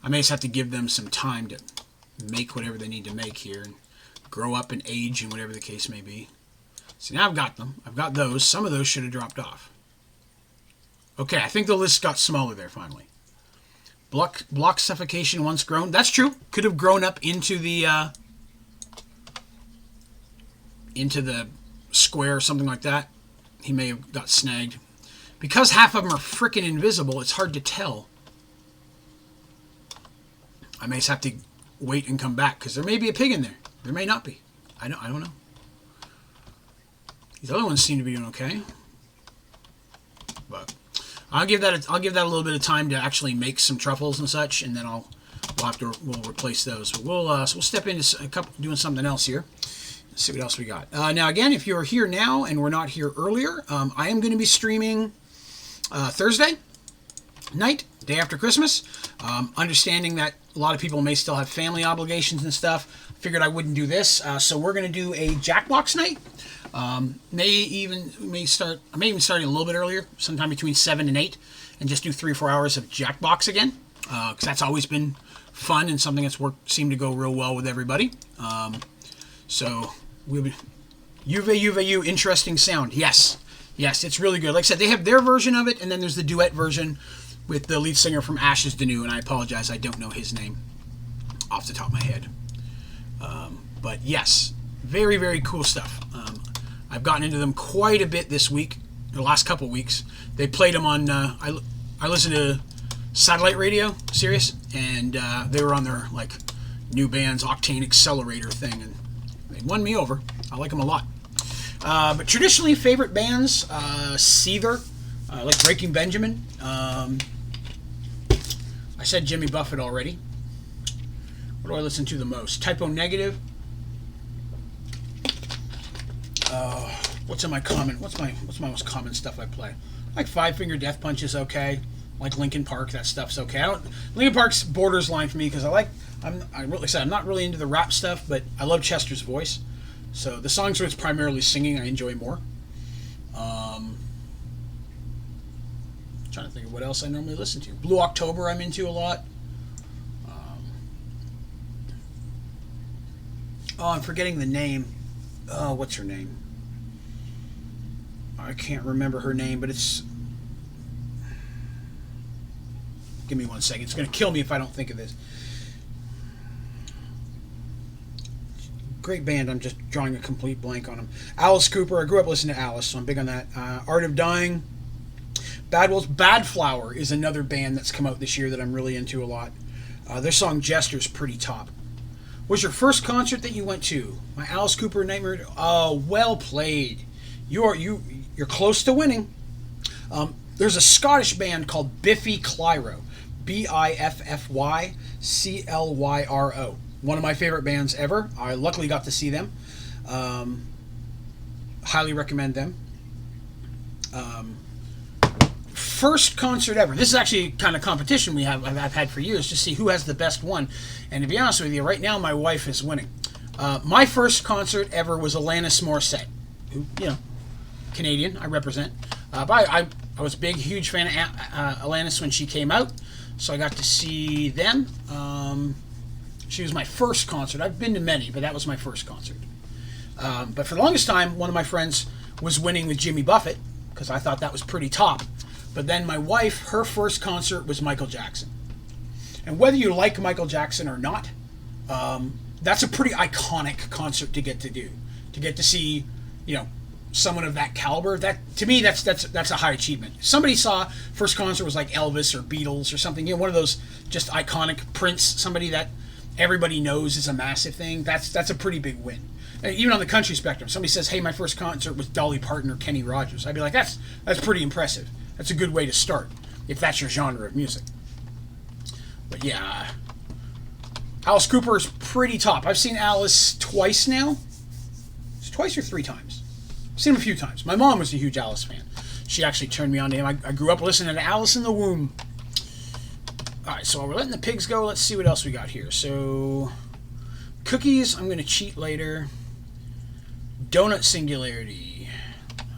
I may just have to give them some time to make whatever they need to make here and grow up and age and whatever the case may be. See, now I've got them. I've got those. Some of those should have dropped off. Okay, I think the list got smaller there finally. Block suffocation once grown. That's true. Could have grown up into the square or something like that. He may have got snagged. Because half of them are freaking invisible, it's hard to tell. I may just have to wait and come back because there may be a pig in there. There may not be. I don't know. These other ones seem to be doing okay. But I'll give that a little bit of time to actually make some truffles and such, and then we'll replace those. But we'll step into doing something else here. Let's see what else we got. Now again, if you're here now and we're not here earlier, I am going to be streaming Thursday night, day after Christmas. Understanding that a lot of people may still have family obligations and stuff, figured I wouldn't do this. So we're going to do a Jackbox night. I may even start a little bit earlier, sometime between 7 and 8, and just do 3 or 4 hours of Jackbox again, because that's always been fun and something that's seemed to go real well with everybody. So we'll be Juve, interesting sound. Yes, it's really good. Like I said, they have their version of it, and then there's the duet version with the lead singer from Ashes to New, and I apologize, I don't know his name off the top of my head. But yes, very, very cool stuff. I've gotten into them quite a bit this week, the last couple weeks. They played them on, I listened to satellite radio, Sirius, and they were on their like new band's Octane Accelerator thing, and they won me over. I like them a lot. But traditionally, favorite bands, Seether, like Breaking Benjamin. I said Jimmy Buffett already. What do I listen to the most? Typo Negative. What's my most common stuff I play? Like Five Finger Death Punch is okay. Like Linkin Park, that stuff's okay. Linkin Park's borders line for me because I'm not really into the rap stuff, but I love Chester's voice. So the songs where it's primarily singing, I enjoy more. Trying to think of what else I normally listen to. Blue October, I'm into a lot. I'm forgetting the name. Oh, what's her name? I can't remember her name, but it's... Give me 1 second. It's going to kill me if I don't think of this. Great band. I'm just drawing a complete blank on them. Alice Cooper. I grew up listening to Alice, so I'm big on that. Art of Dying. Bad Wolves. Bad Flower is another band that's come out this year that I'm really into a lot. Their song Jester's pretty top. Was your first concert that you went to? My Alice Cooper Nightmare. Oh, well played. You're close to winning. There's a Scottish band called Biffy Clyro. Biffyclyro. One of my favorite bands ever. I luckily got to see them. Highly recommend them. First concert ever. This is actually kind of competition I've had for years to see who has the best one. And to be honest with you, right now my wife is winning. My first concert ever was Alanis Morissette, who, Canadian, I represent. But I was a big, huge fan of Alanis when she came out, so I got to see them. She was my first concert. I've been to many, but that was my first concert. But for the longest time, one of my friends was winning with Jimmy Buffett, because I thought that was pretty top. But then my wife, her first concert was Michael Jackson. And whether you like Michael Jackson or not, that's a pretty iconic concert to get to do. To get to see, someone of that caliber, that to me that's a high achievement. Somebody saw first concert was like Elvis or Beatles or something, one of those just iconic. Prince, somebody that everybody knows is a massive thing. That's a pretty big win. Even on the country spectrum, somebody says, "Hey, my first concert was Dolly Parton or Kenny Rogers." I'd be like, "That's pretty impressive. That's a good way to start if that's your genre of music." But yeah, Alice Cooper is pretty top. I've seen Alice twice now. It's twice or 3 times. I've seen him a few times. My mom was a huge Alice fan. She actually turned me on to him. I grew up listening to Alice in the Womb. All right, so while we're letting the pigs go, let's see what else we got here. So, cookies, I'm going to cheat later. Donut Singularity.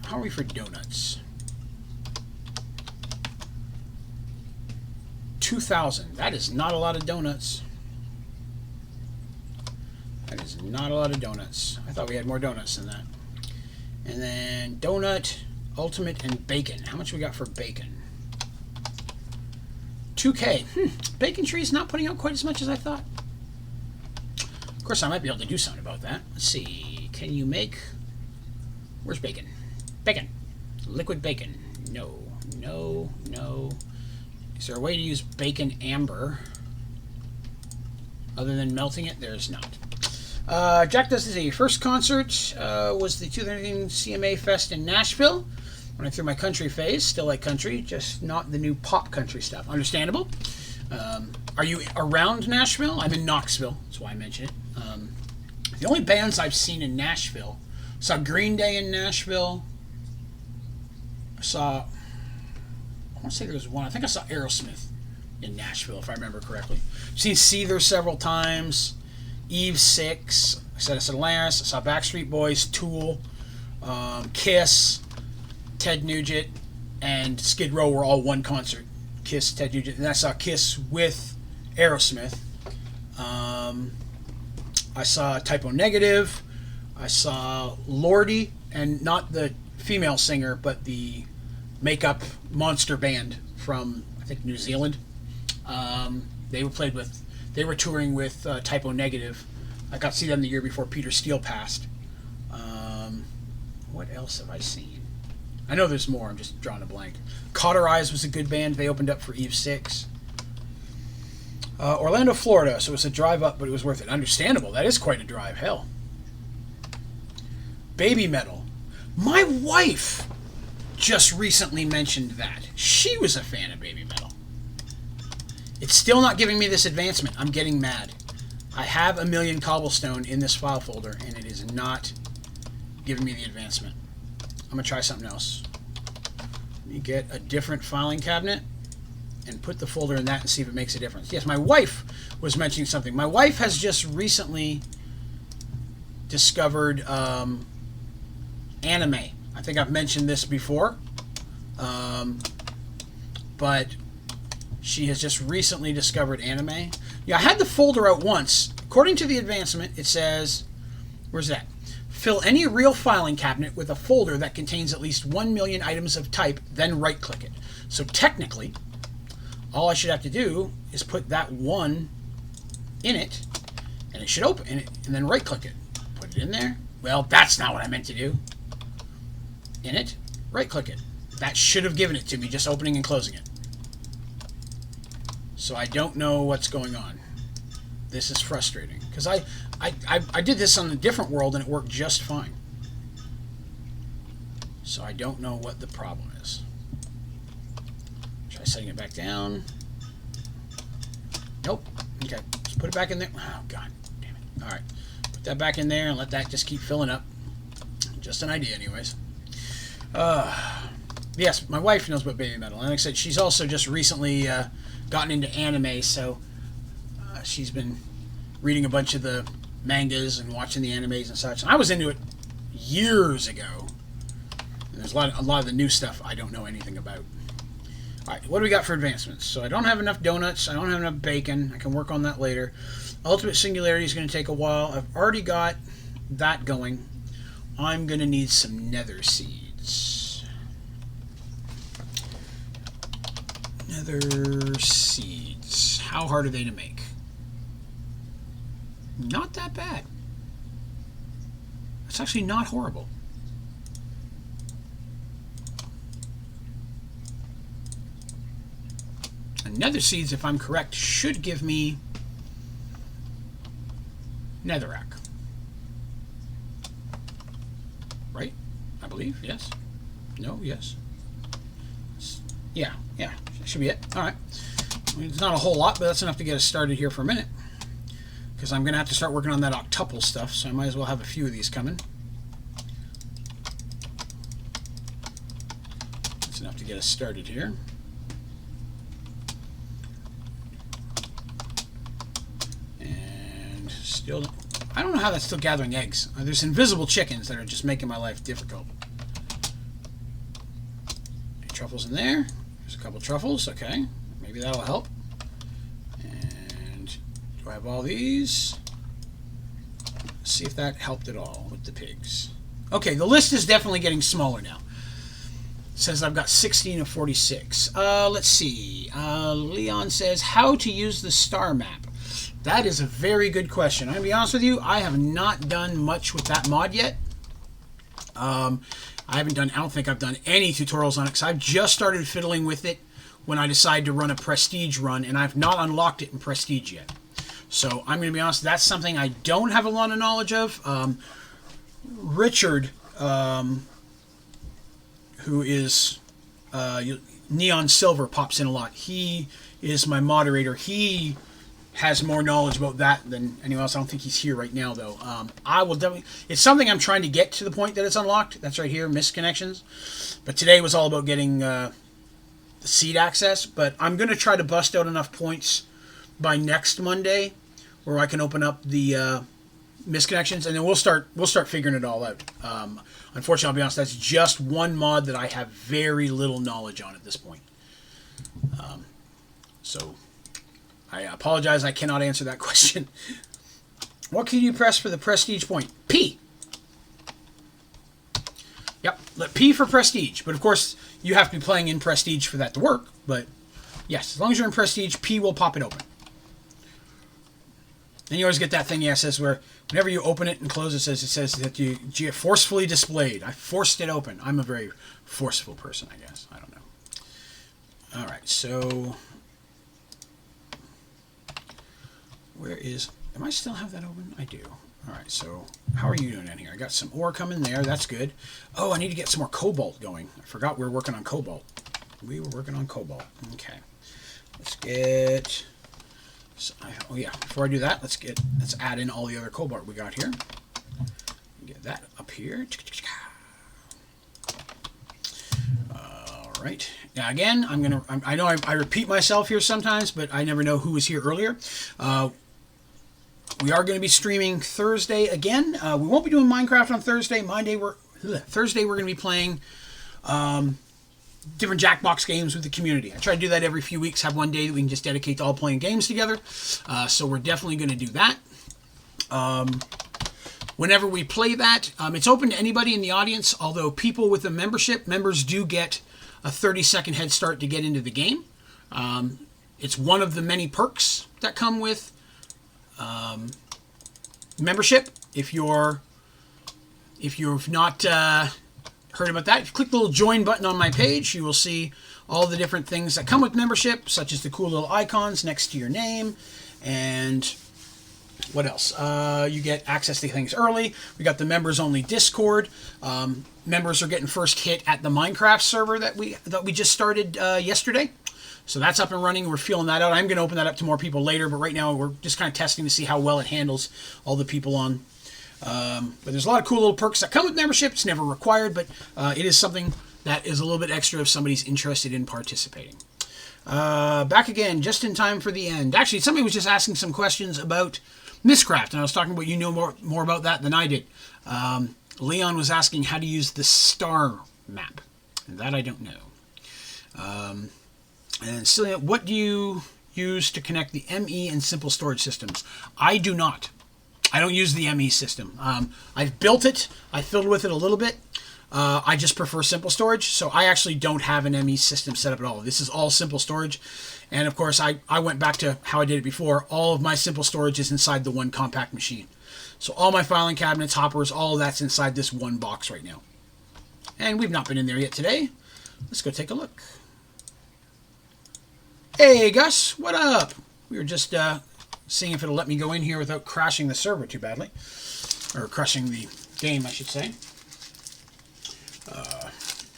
How are we for donuts? 2,000. That is not a lot of donuts. That is not a lot of donuts. I thought we had more donuts than that. And then donut, ultimate, and bacon. How much we got for bacon? 2K. Bacon Tree's not putting out quite as much as I thought. Of course, I might be able to do something about that. Let's see. Can you make... Where's bacon? Bacon. Liquid bacon. No. No. No. Is there a way to use bacon amber other than melting it? There's not. Jack Does His 81st concert was the 2019 CMA Fest in Nashville. When I threw my country phase, still like country, just not the new pop country stuff. Understandable. Are you around Nashville? I'm in Knoxville. That's why I mention it. The only bands I've seen in Nashville, I saw Green Day in Nashville. I want to say there was one. I think I saw Aerosmith in Nashville, if I remember correctly. I've seen Seether several times. Eve 6. I said Atlantis. I saw Backstreet Boys, Tool, Kiss, Ted Nugent, and Skid Row were all one concert. Kiss, Ted Nugent. And I saw Kiss with Aerosmith. I saw Typo Negative. I saw Lordi, and not the female singer, but the makeup monster band from, I think, New Zealand. They were touring with Typo Negative. I got to see them the year before Peter Steele passed. What else have I seen? I know there's more. I'm just drawing a blank. Cauterize was a good band. They opened up for Eve 6. Orlando, Florida. So it was a drive up, but it was worth it. Understandable. That is quite a drive. Hell. Baby Metal. My wife just recently mentioned that. She was a fan of Baby Metal. It's still not giving me this advancement. I'm getting mad. I have a million cobblestone in this file folder, and it is not giving me the advancement. I'm going to try something else. Let me get a different filing cabinet and put the folder in that and see if it makes a difference. Yes, my wife was mentioning something. My wife has just recently discovered anime. I think I've mentioned this before. But she has just recently discovered anime. Yeah, I had the folder out once. According to the advancement, it says, where's that? Fill any real filing cabinet with a folder that contains at least 1 million items of type, then right-click it. So technically, all I should have to do is put that one in it, and it should open, and then right-click it. Put it in there. Well, that's not what I meant to do. In it, right-click it. That should have given it to me, just opening and closing it. So I don't know what's going on. This is frustrating, because I did this on a different world and it worked just fine. So I don't know what the problem is. Try setting it back down. Nope. Okay. Just put it back in there. Oh, God damn it. All right. Put that back in there and let that just keep filling up. Just an idea, anyways. Yes, my wife knows about Baby Metal. And like I said, she's also just recently gotten into anime, so she's been reading a bunch of the mangas and watching the animes and such. And I was into it years ago. And there's a lot of the new stuff I don't know anything about. All right, what do we got for advancements? So I don't have enough donuts. I don't have enough bacon. I can work on that later. Ultimate Singularity is going to take a while. I've already got that going. I'm going to need some nether seeds. Nether seeds. How hard are they to make? Not that bad. It's actually not horrible. And nether seeds, if I'm correct, should give me netherrack. Right? I believe. Yes. No. Yes. Yeah. Should be it. All right. I mean, it's not a whole lot, but that's enough to get us started here for a minute. Because I'm going to have to start working on that octuple stuff, so I might as well have a few of these coming. That's enough to get us started here. And still, I don't know how that's still gathering eggs. There's invisible chickens that are just making my life difficult. Any truffles in there? There's a couple truffles, okay. Maybe that'll help. I have all these. Let's see if that helped at all with the pigs. Okay, the list is definitely getting smaller now. Says I've got 16 of 46. Let's see. Leon says, how to use the star map. That is a very good question. I'm going to be honest with you, I have not done much with that mod yet. I don't think I've done any tutorials on it, because I've just started fiddling with it when I decided to run a Prestige run, and I've not unlocked it in Prestige yet. So I'm going to be honest, that's something I don't have a lot of knowledge of. Richard, who is Neon Silver, pops in a lot. He is my moderator. He has more knowledge about that than anyone else. I don't think he's here right now, though. I will definitely... It's something I'm trying to get to the point that it's unlocked. That's right here, missed connections. But today was all about getting the seed access. But I'm going to try to bust out enough points by next Monday where I can open up the missed connections, and then we'll start figuring it all out. Unfortunately, I'll be honest, that's just one mod that I have very little knowledge on at this point. So I apologize, I cannot answer that question. What key do you press for the Prestige point? P. Yep, P for Prestige. But of course, you have to be playing in Prestige for that to work. But yes, as long as you're in Prestige, P will pop it open. And you always get that thing, yeah, it says where whenever you open it and close it, says that you get forcefully displayed. I forced it open. I'm a very forceful person, I guess. I don't know. All right, so where is... Am I still have that open? I do. All right, so how are you doing in here? I got some ore coming there. That's good. Oh, I need to get some more cobalt going. I forgot we were working on cobalt. We were working on cobalt. Okay. Let's get... So oh yeah, before I do that, let's add in all the other cobalt we got here. Get that up here. All right. Now again, I know I repeat myself here sometimes, but I never know who was here earlier. We are going to be streaming Thursday again. We won't be doing Minecraft on Thursday. Thursday we're going to be playing different Jackbox games with the community. I try to do that every few weeks, have one day that we can just dedicate to all playing games together. So we're definitely going to do that. Whenever we play that, it's open to anybody in the audience, although people with a membership, members do get a 30-second head start to get into the game. It's one of the many perks that come with membership. If you've not heard about that, if you click the little join button on my page, you will see all the different things that come with membership, such as the cool little icons next to your name, and what else? You get access to things early. We got the members only Discord. Members are getting first hit at the Minecraft server that we just started yesterday. So that's up and running. We're feeling that out. I'm going to open that up to more people later, but right now we're just kind of testing to see how well it handles all the people on. But there's a lot of cool little perks that come with membership. It's never required, but it is something that is a little bit extra if somebody's interested in participating. Back again, just in time for the end. Actually, somebody was just asking some questions about Mistcraft, and I was talking about you know more about that than I did. Leon was asking how to use the star map, and that I don't know. And Celia, what do you use to connect the ME and simple storage systems? I do not. I don't use the ME system. I've built it. I filled with it a little bit. I just prefer simple storage, so I actually don't have an ME system set up at all. This is all simple storage. And of course, I went back to how I did it before. All of my simple storage is inside the one compact machine. So all my filing cabinets, hoppers, all of that's inside this one box right now. And we've not been in there yet today. Let's go take a look. Hey, Gus, what up? We were just seeing if it'll let me go in here without crashing the server too badly. Or crashing the game, I should say.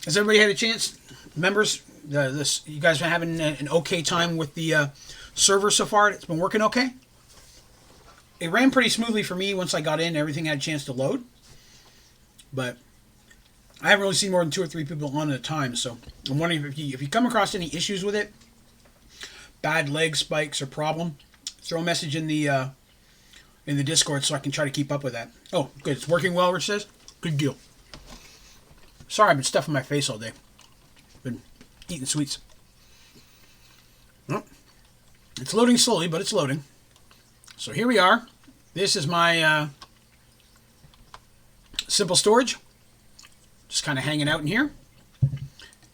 Has everybody had a chance? Members, you guys been having an okay time with the server so far? It's been working okay? It ran pretty smoothly for me once I got in. Everything had a chance to load. But I haven't really seen more than 2 or 3 people on at a time, so I'm wondering if you come across any issues with it, bad leg spikes or problem, throw a message in the Discord so I can try to keep up with that. Oh, good. It's working well, Rich says. Good deal. Sorry, I've been stuffing my face all day. Been eating sweets. Well, it's loading slowly, but it's loading. So here we are. This is my simple storage. Just kind of hanging out in here.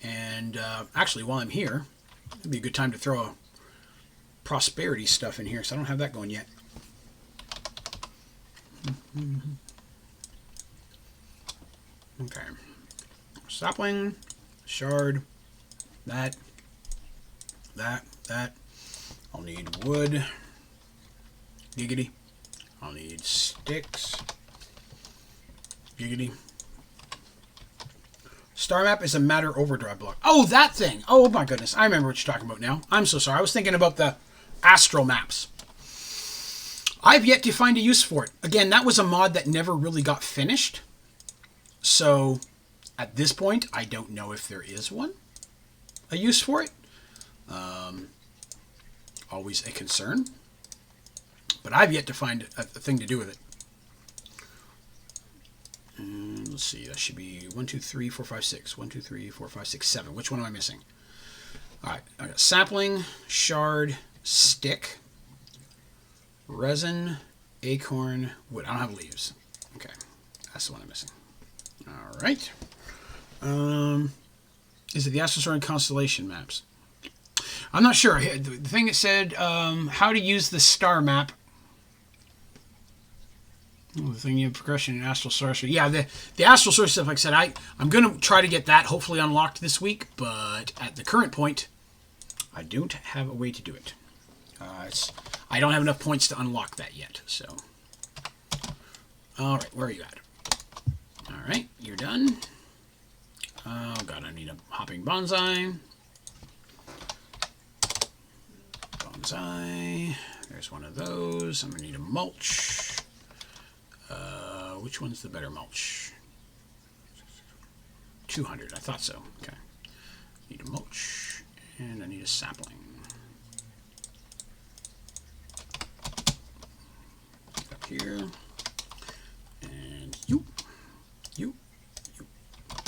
And actually, while I'm here, it'd be a good time to throw a prosperity stuff in here, so I don't have that going yet. Okay. Sapling, shard, that. I'll need wood. Giggity. I'll need sticks. Giggity. Star map is a matter overdrive block. Oh, that thing. Oh, my goodness. I remember what you're talking about now. I'm so sorry. I was thinking about the astral maps. I've yet to find a use for it. Again, that was a mod that never really got finished. So, at this point, I don't know if there is one. A use for it. Always a concern. But I've yet to find a thing to do with it. Let's see, that should be 1, 2, 3, 4, 5, 6. 1, 2, 3, 4, 5, 6, 7. Which one am I missing? Alright, I got sapling, shard, stick, resin, acorn, wood. I don't have leaves. Okay, that's the one I'm missing. Alright. Is it the Astral Sword and Constellation maps? I'm not sure. The thing that said how to use the star map. Oh, the thing you have progression in Astral Sorcery. Yeah, the Astral Sorcery stuff, like I said, I'm going to try to get that hopefully unlocked this week, but at the current point, I don't have a way to do it. I don't have enough points to unlock that yet, so. Alright, where are you at? Alright, you're done. Oh god, I need a hopping bonsai. Bonsai. There's one of those. I'm going to need a mulch. Which one's the better mulch? 200. I thought so. Okay. Need a mulch. And I need a sapling. Up here. And you.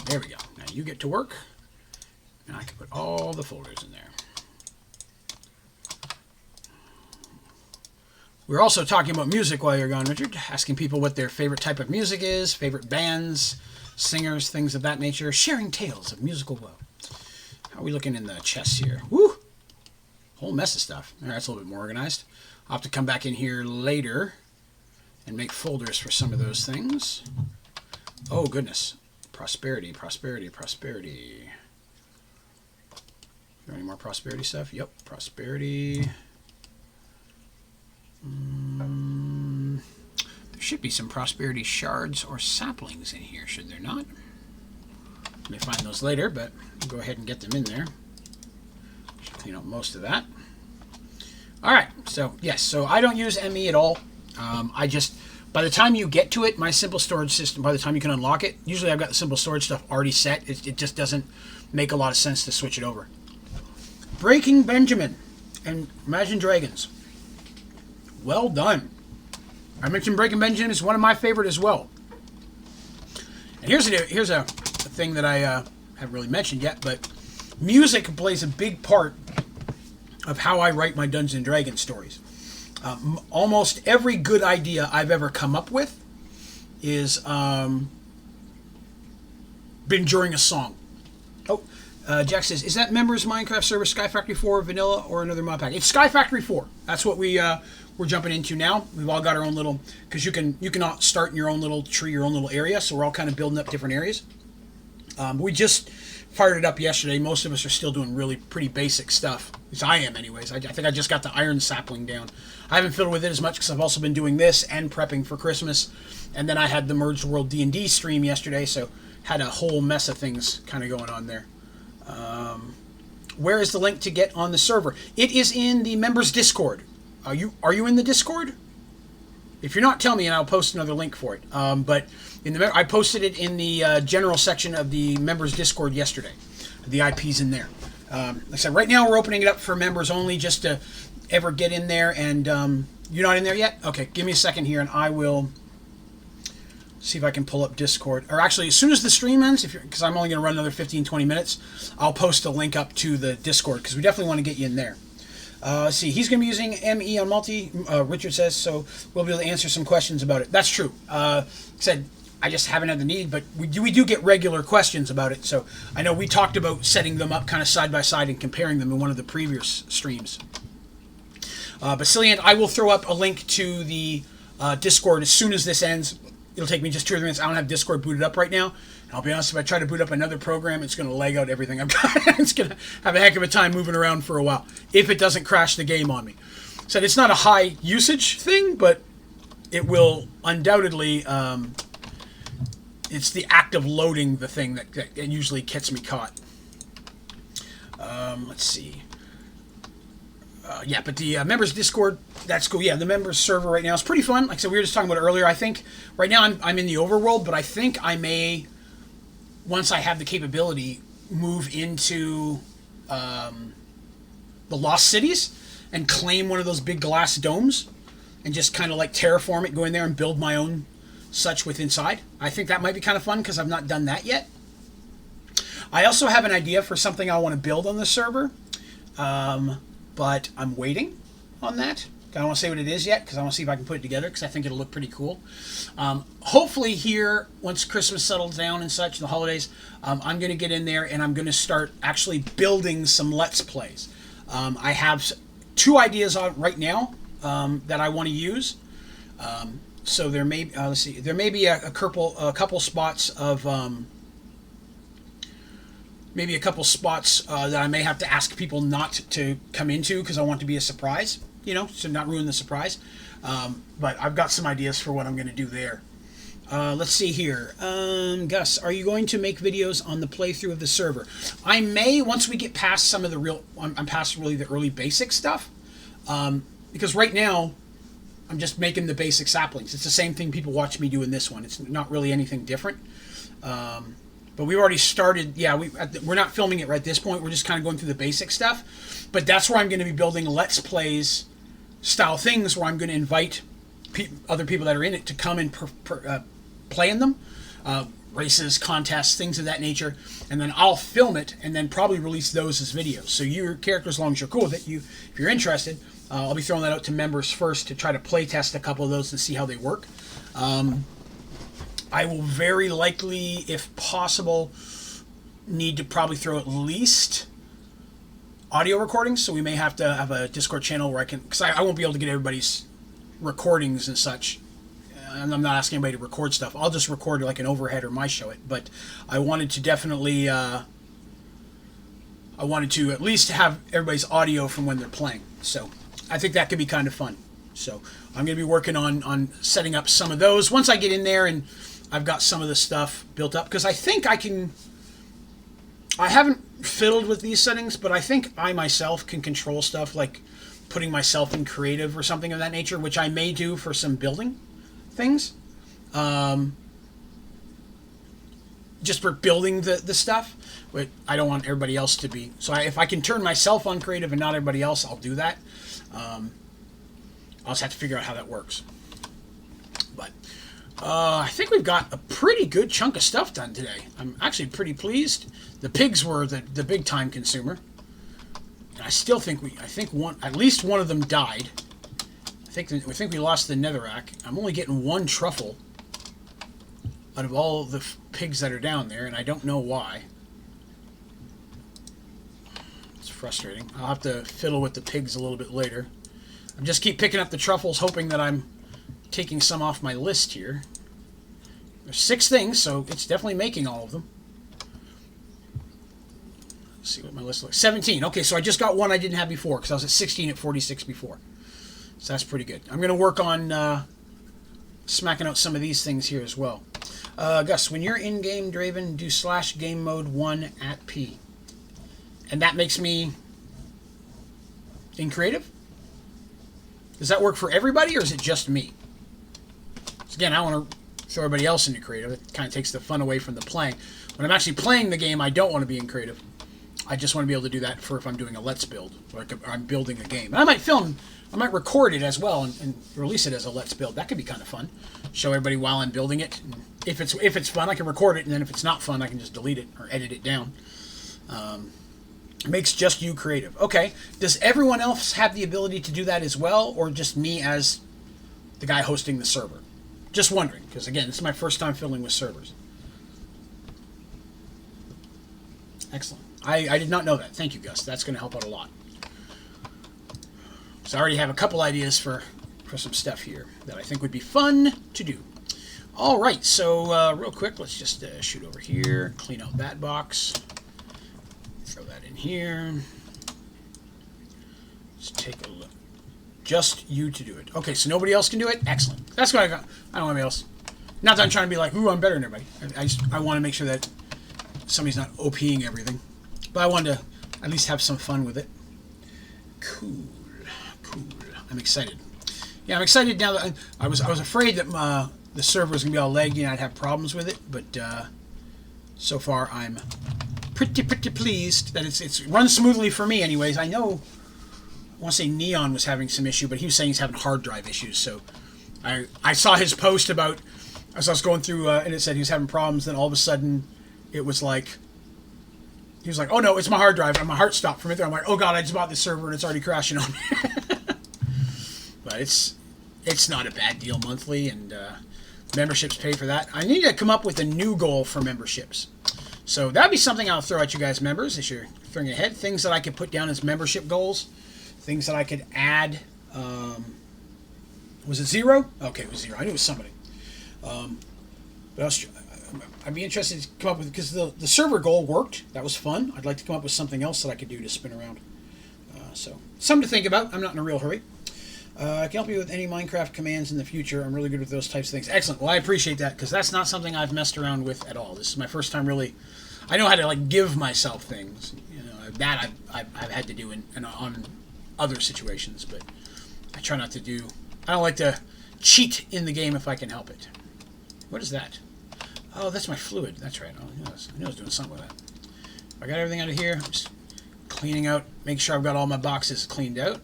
There we go. Now you get to work. And I can put all the folders in there. We're also talking about music while you're gone, Richard. Asking people what their favorite type of music is, favorite bands, singers, things of that nature. Sharing tales of musical woe. How are we looking in the chest here? Woo! Whole mess of stuff. All right, that's a little bit more organized. I'll have to come back in here later and make folders for some of those things. Oh, goodness. Prosperity, prosperity, prosperity. Is there any more prosperity stuff? Yep, prosperity. There should be some prosperity shards or saplings in here, should there not? May find those later, but I'll go ahead and get them in there. Should clean up most of that. Alright, so yes, so I don't use ME at all. I just, by the time you get to it, my simple storage system, by the time you can unlock it, usually I've got the simple storage stuff already set. It just doesn't make a lot of sense to switch it over. Breaking Benjamin and Imagine Dragons. Well done. I mentioned Breaking Benjamin is one of my favorite as well. And here's a thing that I haven't really mentioned yet, but music plays a big part of how I write my Dungeons & Dragons stories. Almost every good idea I've ever come up with is been during a song. Oh, Jack says, is that members Minecraft server Sky Factory 4 vanilla or another mod pack? It's Sky Factory 4. That's what we're jumping into now. We've all got our own little, because you can start in your own little tree, your own little area. So we're all kind of building up different areas. We just fired it up yesterday. Most of us are still doing really pretty basic stuff. At least I am, anyways. I think I just got the iron sapling down. I haven't fiddled with it as much because I've also been doing this and prepping for Christmas. And then I had the Merged World D&D stream yesterday, so had a whole mess of things kind of going on there. Where is the link to get on the server? It is in the members Discord. Are you in the Discord? If you're not, tell me and I'll post another link for it. But I posted it in the general section of the members Discord yesterday. The IP's in there. Like I said, right now we're opening it up for members only, just to ever get in there. And you're not in there yet? Okay, give me a second here, and I will see if I can pull up Discord. Or actually, as soon as the stream ends, because I'm only going to run another 15-20 minutes, I'll post a link up to the Discord, because we definitely want to get you in there. Let's see, he's going to be using ME on multi, Richard says, so we'll be able to answer some questions about it. That's true. Like I said, I just haven't had the need, but we do get regular questions about it. So I know we talked about setting them up kind of side by side and comparing them in one of the previous streams. Basilian, I will throw up a link to the Discord as soon as this ends. It'll take me just 2 or 3 minutes. I don't have Discord booted up right now. And I'll be honest, if I try to boot up another program, it's going to lag out everything I've got. It's going to have a heck of a time moving around for a while if it doesn't crash the game on me. So it's not a high usage thing, but it will undoubtedly... it's the act of loading the thing that usually gets me caught. Let's see. Yeah, but the members Discord, that's cool. Yeah, the members server right now is pretty fun. Like I said, we were just talking about it earlier. I think right now I'm in the overworld, but I think I may, once I have the capability, move into the Lost Cities and claim one of those big glass domes and just kind of like terraform it, go in there and build my own such with inside. I think that might be kind of fun because I've not done that yet. I also have an idea for something I want to build on the server. But I'm waiting on that. I don't want to say what it is yet because I want to see if I can put it together because I think it'll look pretty cool. Hopefully here, once Christmas settles down and such, the holidays, I'm going to get in there and I'm going to start actually building some Let's Plays. I have 2 ideas on right now that I want to use. So there may let's see, there may be a couple spots of maybe a couple spots that I may have to ask people not to come into because I want to be a surprise, you know, to not ruin the surprise. But I've got some ideas for what I'm going to do there. Let's see here. Gus, are you going to make videos on the playthrough of the server? I may, once we get past some of the real, I'm past really the early basic stuff. Because right now, I'm just making the basic saplings. It's the same thing people watch me do in this one. It's not really anything different. But we've already started, yeah, we're not filming it right at this point. We're just kind of going through the basic stuff. But that's where I'm going to be building Let's Plays style things where I'm going to invite other people that are in it to come and play in them. Races, contests, things of that nature. And then I'll film it and then probably release those as videos. So your character, as long as you're cool with it, if you're interested, I'll be throwing that out to members first to try to play test a couple of those and see how they work. I will very likely, if possible, need to probably throw at least audio recordings. So we may have to have a Discord channel where I can, because I won't be able to get everybody's recordings and such. And I'm not asking anybody to record stuff. I'll just record like an overhead or my show it. But I wanted to definitely, I wanted to at least have everybody's audio from when they're playing. So I think that could be kind of fun. So I'm going to be working on setting up some of those once I get in there and I've got some of the stuff built up, because I think I haven't fiddled with these settings, but I think I myself can control stuff like putting myself in creative or something of that nature, which I may do for some building things. Just for building the stuff, but I don't want everybody else to be. So if I can turn myself on creative and not everybody else, I'll do that. I'll just have to figure out how that works. But I think we've got a pretty good chunk of stuff done today. I'm actually pretty pleased. The pigs were the big time consumer. And I still think at least one of them died. I think we lost the netherrack. I'm only getting 1 truffle out of all the pigs that are down there, and I don't know why. It's frustrating. I'll have to fiddle with the pigs a little bit later. I just keep picking up the truffles, hoping that I'm taking some off my list here. There's 6 things, so it's definitely making all of them. Let's see what my list looks like. 17. Okay, so I just got one I didn't have before, because I was at 16 at 46 before. So that's pretty good. I'm going to work on smacking out some of these things here as well. Gus, when you're in-game Draven, do /game mode 1 at P. And that makes me in creative? Does that work for everybody, or is it just me? So again, I want to throw everybody else into creative. It kind of takes the fun away from the playing. When I'm actually playing the game, I don't want to be in creative. I just want to be able to do that for if I'm doing a Let's Build, or I'm building a game. And I might record it as well and release it as a Let's Build. That could be kind of fun. Show everybody while I'm building it. And if it's fun, I can record it, and then if it's not fun, I can just delete it or edit it down. Makes just you creative. Okay. Does everyone else have the ability to do that as well, or just me as the guy hosting the server? Just wondering, because again, this is my first time fiddling with servers. Excellent. I did not know that. Thank you, Gus. That's going to help out a lot. So I already have a couple ideas for some stuff here that I think would be fun to do. All right, so real quick, let's just shoot over here, clean out that box, throw that in here. Let's take a look. Just you to do it. Okay, so nobody else can do it? Excellent. That's what I got. I don't want anybody else. Not that I'm trying to be like, ooh, I'm better than everybody. I want to make sure that somebody's not OPing everything. But I wanted to at least have some fun with it. Cool. Cool. I'm excited. Yeah, I'm excited now that I was afraid that the server was going to be all laggy and I'd have problems with it. But so far, I'm pretty pleased that it runs smoothly for me anyways. I know... I want to say Neon was having some issue, but he was saying he's having hard drive issues. So I saw his post about, as I was going through, and it said he was having problems. Then all of a sudden, it was like, he was like, oh no, it's my hard drive. And my heart stopped from it there. I'm like, oh god, I just bought this server and it's already crashing on me. But it's not a bad deal monthly, and memberships pay for that. I need to come up with a new goal for memberships. So that'd be something I'll throw at you guys, members, as you're throwing ahead. Things that I could put down as membership goals. Things that I could add. Was it 0? Okay, it was 0. I knew it was somebody. But I'd be interested to come up with, because the server goal worked. That was fun. I'd like to come up with something else that I could do to spin around. So something to think about. I'm not in a real hurry. I can help you with any Minecraft commands in the future. I'm really good with those types of things. Excellent. Well, I appreciate that, because that's not something I've messed around with at all. This is my first time really. I know how to like give myself things. You know, that I've had to do on other situations, but I try not to do. I don't like to cheat in the game if I can help it. What is that? Oh, that's my fluid. That's right. Oh, I knew I was doing something with that. I got everything out of here. I'm just cleaning out, making sure I've got all my boxes cleaned out.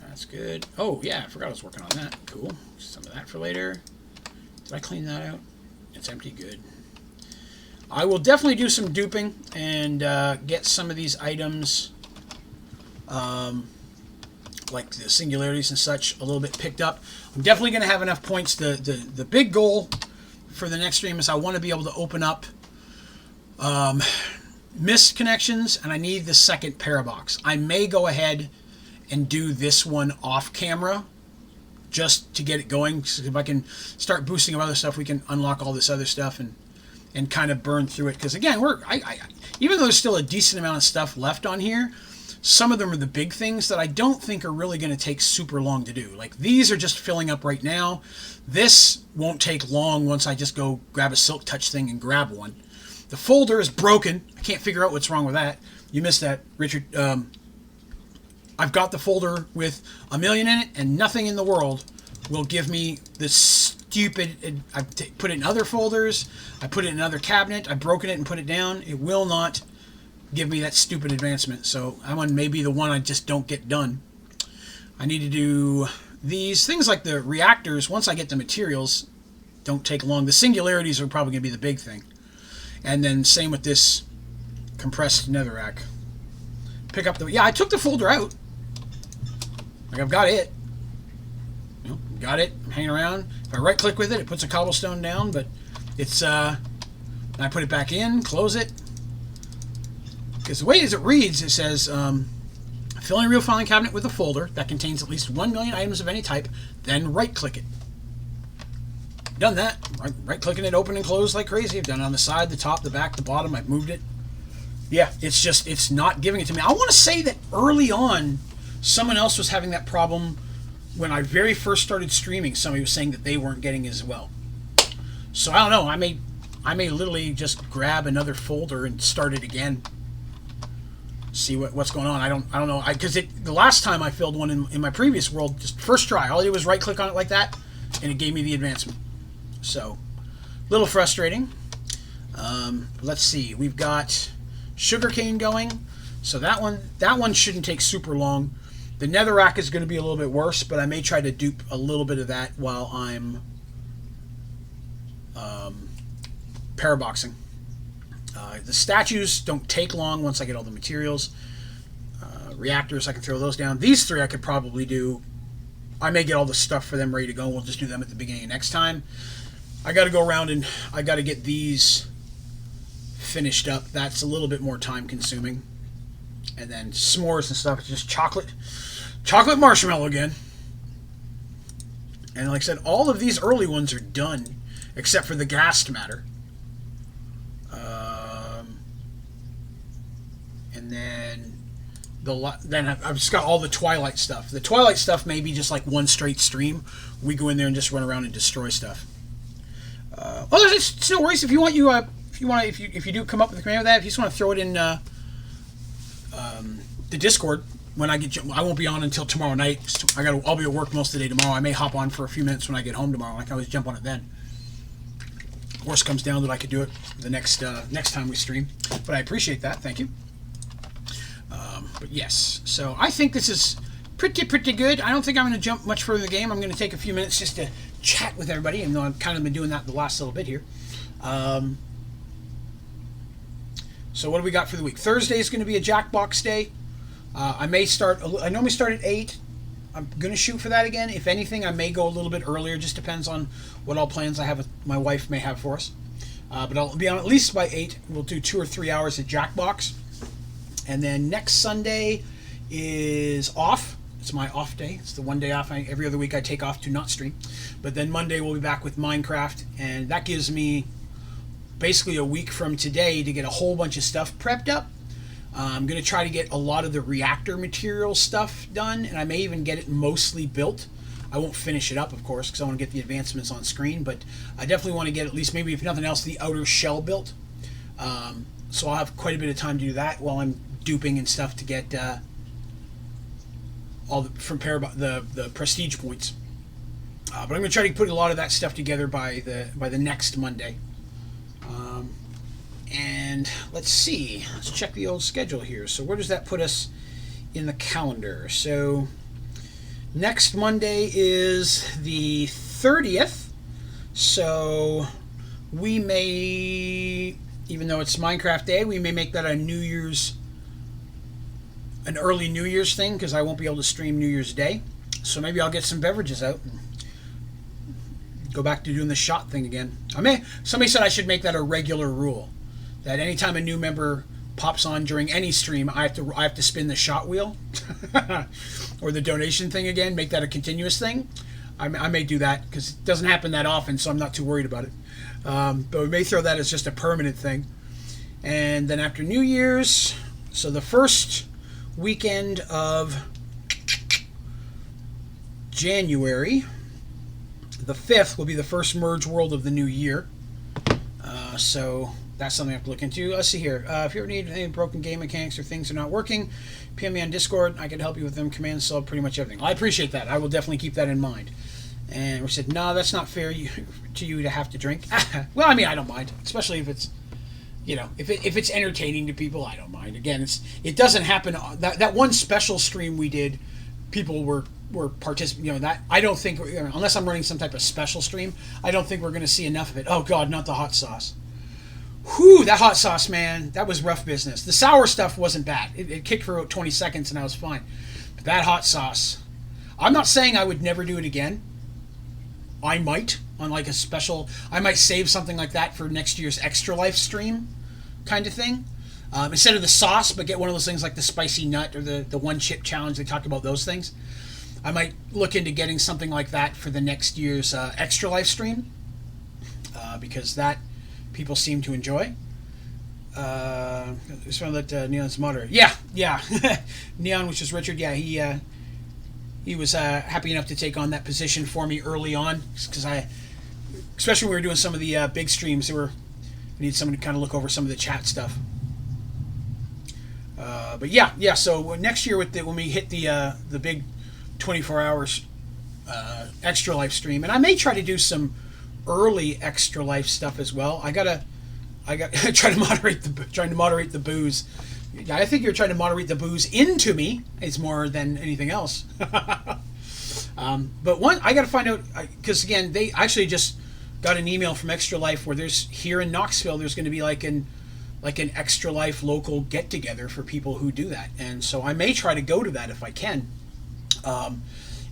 That's good. Oh yeah, I forgot I was working on that. Cool. Some of that for later. Did I clean that out? It's empty. Good. I will definitely do some duping and get some of these items. Like the singularities and such, a little bit picked up. I'm definitely going to have enough points. The big goal for the next stream is I want to be able to open up missed connections, and I need the second parabox. I may go ahead and do this one off camera just to get it going. So if I can start boosting other stuff, we can unlock all this other stuff and kind of burn through it. Because again, even though there's still a decent amount of stuff left on here, some of them are the big things that I don't think are really going to take super long to do. Like these are just filling up right now. This won't take long once I just go grab a Silk Touch thing and grab one. The folder is broken. I can't figure out what's wrong with that. You missed that, Richard. I've got the folder with 1 million in it, and nothing in the world will give me this stupid. I put it in other folders. I put it in another cabinet. I've broken it and put it down. It will not give me that stupid advancement. So that one may be the one I just don't get done. I need to do these things like the reactors. Once I get the materials, don't take long. The singularities are probably going to be the big thing. And then same with this compressed netherrack. Pick up the... Yeah, I took the folder out. Like, I've got it. Got it. I'm hanging around. If I right-click with it, it puts a cobblestone down, but it's... I put it back in, close it. Because the way as it reads, it says, fill in a real filing cabinet with a folder that contains at least 1 million items of any type, then right-click it. Done that. Right-clicking it, open and close like crazy. I've done it on the side, the top, the back, the bottom. I've moved it. Yeah, it's not giving it to me. I want to say that early on, someone else was having that problem when I very first started streaming. Somebody was saying that they weren't getting it as well. So I don't know. I may literally just grab another folder and start it again. See what's going on. I don't know. Because the last time I filled one in my previous world, just first try, all I did was right click on it like that, and it gave me the advancement. So, a little frustrating. Let's see. We've got sugarcane going. So that one shouldn't take super long. The netherrack is going to be a little bit worse, but I may try to dupe a little bit of that while I'm paraboxing. The statues don't take long once I get all the materials. Reactors, I can throw those down. These three I could probably do I may get all the stuff for them ready to go. We'll just do them at the beginning of next time. I got to go around and I got to get these finished up. That's a little bit more time consuming. And then s'mores and stuff. It's just chocolate marshmallow again. And like I said, all of these early ones are done, except for the gas matter. And then I've just got all the Twilight stuff. The Twilight stuff may be just like one straight stream. We go in there and just run around and destroy stuff. It's no worries if you do come up with a command with that. If you just want to throw it in the Discord when I won't be on until tomorrow night. I'll be at work most of the day tomorrow. I may hop on for a few minutes when I get home tomorrow. I can always jump on it then. Worst comes down that I could do it the next time we stream. But I appreciate that. Thank you. But yes, so I think this is pretty good. I don't think I'm going to jump much further in the game. I'm going to take a few minutes just to chat with everybody, even though I've kind of been doing that the last little bit here. So what do we got for the week? Thursday is going to be a Jackbox day. I normally start at 8. I'm going to shoot for that again. If anything, I may go a little bit earlier. Just depends on what all plans I have my wife may have for us. But I'll be on at least by 8. We'll do 2 or 3 hours at Jackbox. And then next Sunday is off. It's my off day. It's the one day off. Every other week I take off to not stream. But then Monday we'll be back with Minecraft. And that gives me basically a week from today to get a whole bunch of stuff prepped up. I'm going to try to get a lot of the reactor material stuff done. And I may even get it mostly built. I won't finish it up, of course, because I want to get the advancements on screen. But I definitely want to get at least, maybe if nothing else, the outer shell built. So I'll have quite a bit of time to do that while I'm duping and stuff to get all the prestige points. But I'm going to try to put a lot of that stuff together by the next Monday. And let's see. Let's check the old schedule here. So where does that put us in the calendar? So next Monday is the 30th. So we may, even though it's Minecraft Day, we may make that an early New Year's thing, because I won't be able to stream New Year's Day. So maybe I'll get some beverages out and go back to doing the shot thing again. Somebody said I should make that a regular rule, that anytime a new member pops on during any stream, I have to spin the shot wheel or the donation thing again. Make that a continuous thing. I may do that because it doesn't happen that often, so I'm not too worried about it. But we may throw that as just a permanent thing. And then after New Year's, so the first weekend of January, the 5th will be the first Merge World of the new year. So that's something I have to look into. Let's see here. If you ever need any broken game mechanics or things are not working, PM me on Discord. I can help you with them. Commands solve pretty much everything. I appreciate that. I will definitely keep that in mind. And we said, no, that's not fair to you to have to drink. Well, I mean, I don't mind, especially if it's, if it's entertaining to people, I don't mind. Again, it doesn't happen. That one special stream we did, people were participating. That I don't think, unless I'm running some type of special stream, I don't think we're going to see enough of it. Oh God, not the hot sauce. Whew, that hot sauce, man, that was rough business. The sour stuff wasn't bad. It kicked for about 20 seconds and I was fine. But that hot sauce, I'm not saying I would never do it again. I might, on like a special, I might save something like that for next year's Extra Life stream kind of thing. Instead of the sauce, but get one of those things like the spicy nut or the one chip challenge. They talked about those things. I might look into getting something like that for the next year's Extra Life stream, because that people seem to enjoy. Just want to let Neon's moderate. Yeah. Neon, which is Richard, yeah, he was happy enough to take on that position for me early on, because especially when we were doing some of the big streams, we need someone to kind of look over some of the chat stuff. But yeah. So next year when we hit the big 24 hours Extra Life stream, and I may try to do some early Extra Life stuff as well. I got trying to moderate the booze. I think you're trying to moderate the booze into me. It's more than anything else. But one, I got to find out, because again, they actually just got an email from Extra Life where there's here in Knoxville, there's going to be like an Extra Life local get together for people who do that, and so I may try to go to that if I can.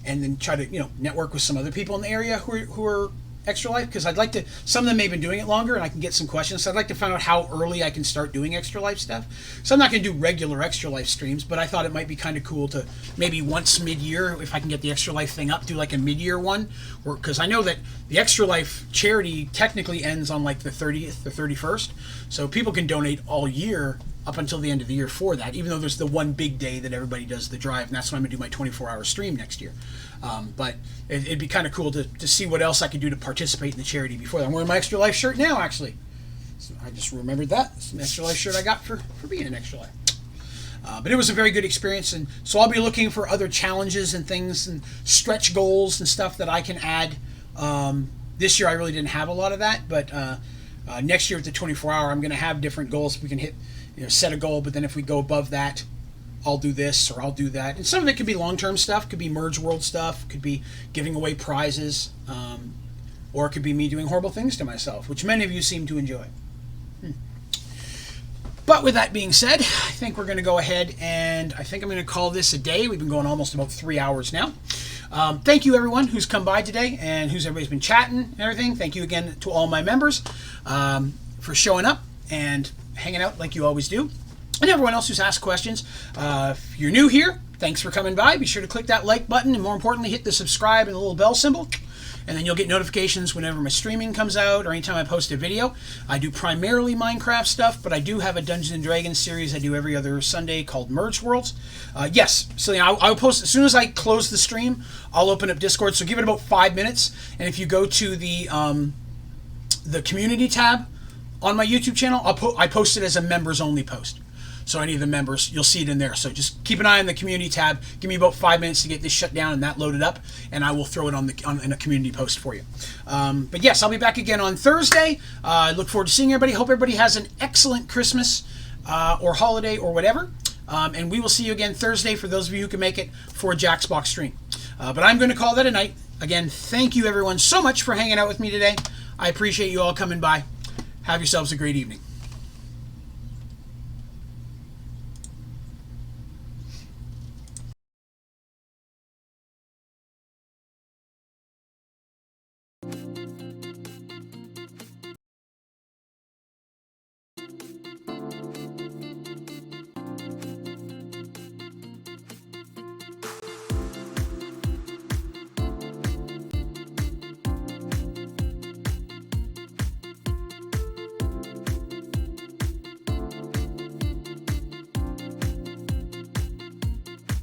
and then try to network with some other people in the area who are Extra Life, because I'd like to. Some of them may have been doing it longer, and I can get some questions. So I'd like to find out how early I can start doing Extra Life stuff. So I'm not going to do regular Extra Life streams, but I thought it might be kind of cool to maybe once mid-year, if I can get the Extra Life thing up, do like a mid-year one, because I know that the Extra Life charity technically ends on like the 30th or 31st, so people can donate all year up until the end of the year for that, even though there's the one big day that everybody does the drive, and that's when I'm going to do my 24-hour stream next year. But it'd be kind of cool to see what else I could do to participate in the charity before that. I'm wearing my Extra Life shirt now, actually. So I just remembered that. It's an Extra Life shirt I got for being an Extra Life. But it was a very good experience, and so I'll be looking for other challenges and things and stretch goals and stuff that I can add. This year I really didn't have a lot of that, but next year at the 24-hour I'm going to have different goals. We can hit, set a goal, but then if we go above that, I'll do this or I'll do that. And some of it could be long-term stuff, could be Merge World stuff, could be giving away prizes, or it could be me doing horrible things to myself, which many of you seem to enjoy. But with that being said, I think we're going to go ahead and I think I'm going to call this a day. We've been going almost about 3 hours now. Thank you everyone who's come by today and everybody's been chatting and everything. Thank you again to all my members for showing up and hanging out like you always do. And everyone else who's asked questions, if you're new here, thanks for coming by. Be sure to click that like button, and more importantly, hit the subscribe and the little bell symbol, and then you'll get notifications whenever my streaming comes out or anytime I post a video. I do primarily Minecraft stuff, but I do have a Dungeons & Dragons series I do every other Sunday called Merge Worlds. Yes, so I'll post, as soon as I close the stream, I'll open up Discord, so give it about 5 minutes, and if you go to the community tab on my YouTube channel, I post it as a members only post. So any of the members, you'll see it in there. So just keep an eye on the community tab. Give me about 5 minutes to get this shut down and that loaded up, and I will throw it in a community post for you. But yes, I'll be back again on Thursday. I look forward to seeing everybody. Hope everybody has an excellent Christmas or holiday or whatever. And we will see you again Thursday for those of you who can make it for a Jack's Box stream. But I'm going to call that a night. Again, thank you everyone so much for hanging out with me today. I appreciate you all coming by. Have yourselves a great evening.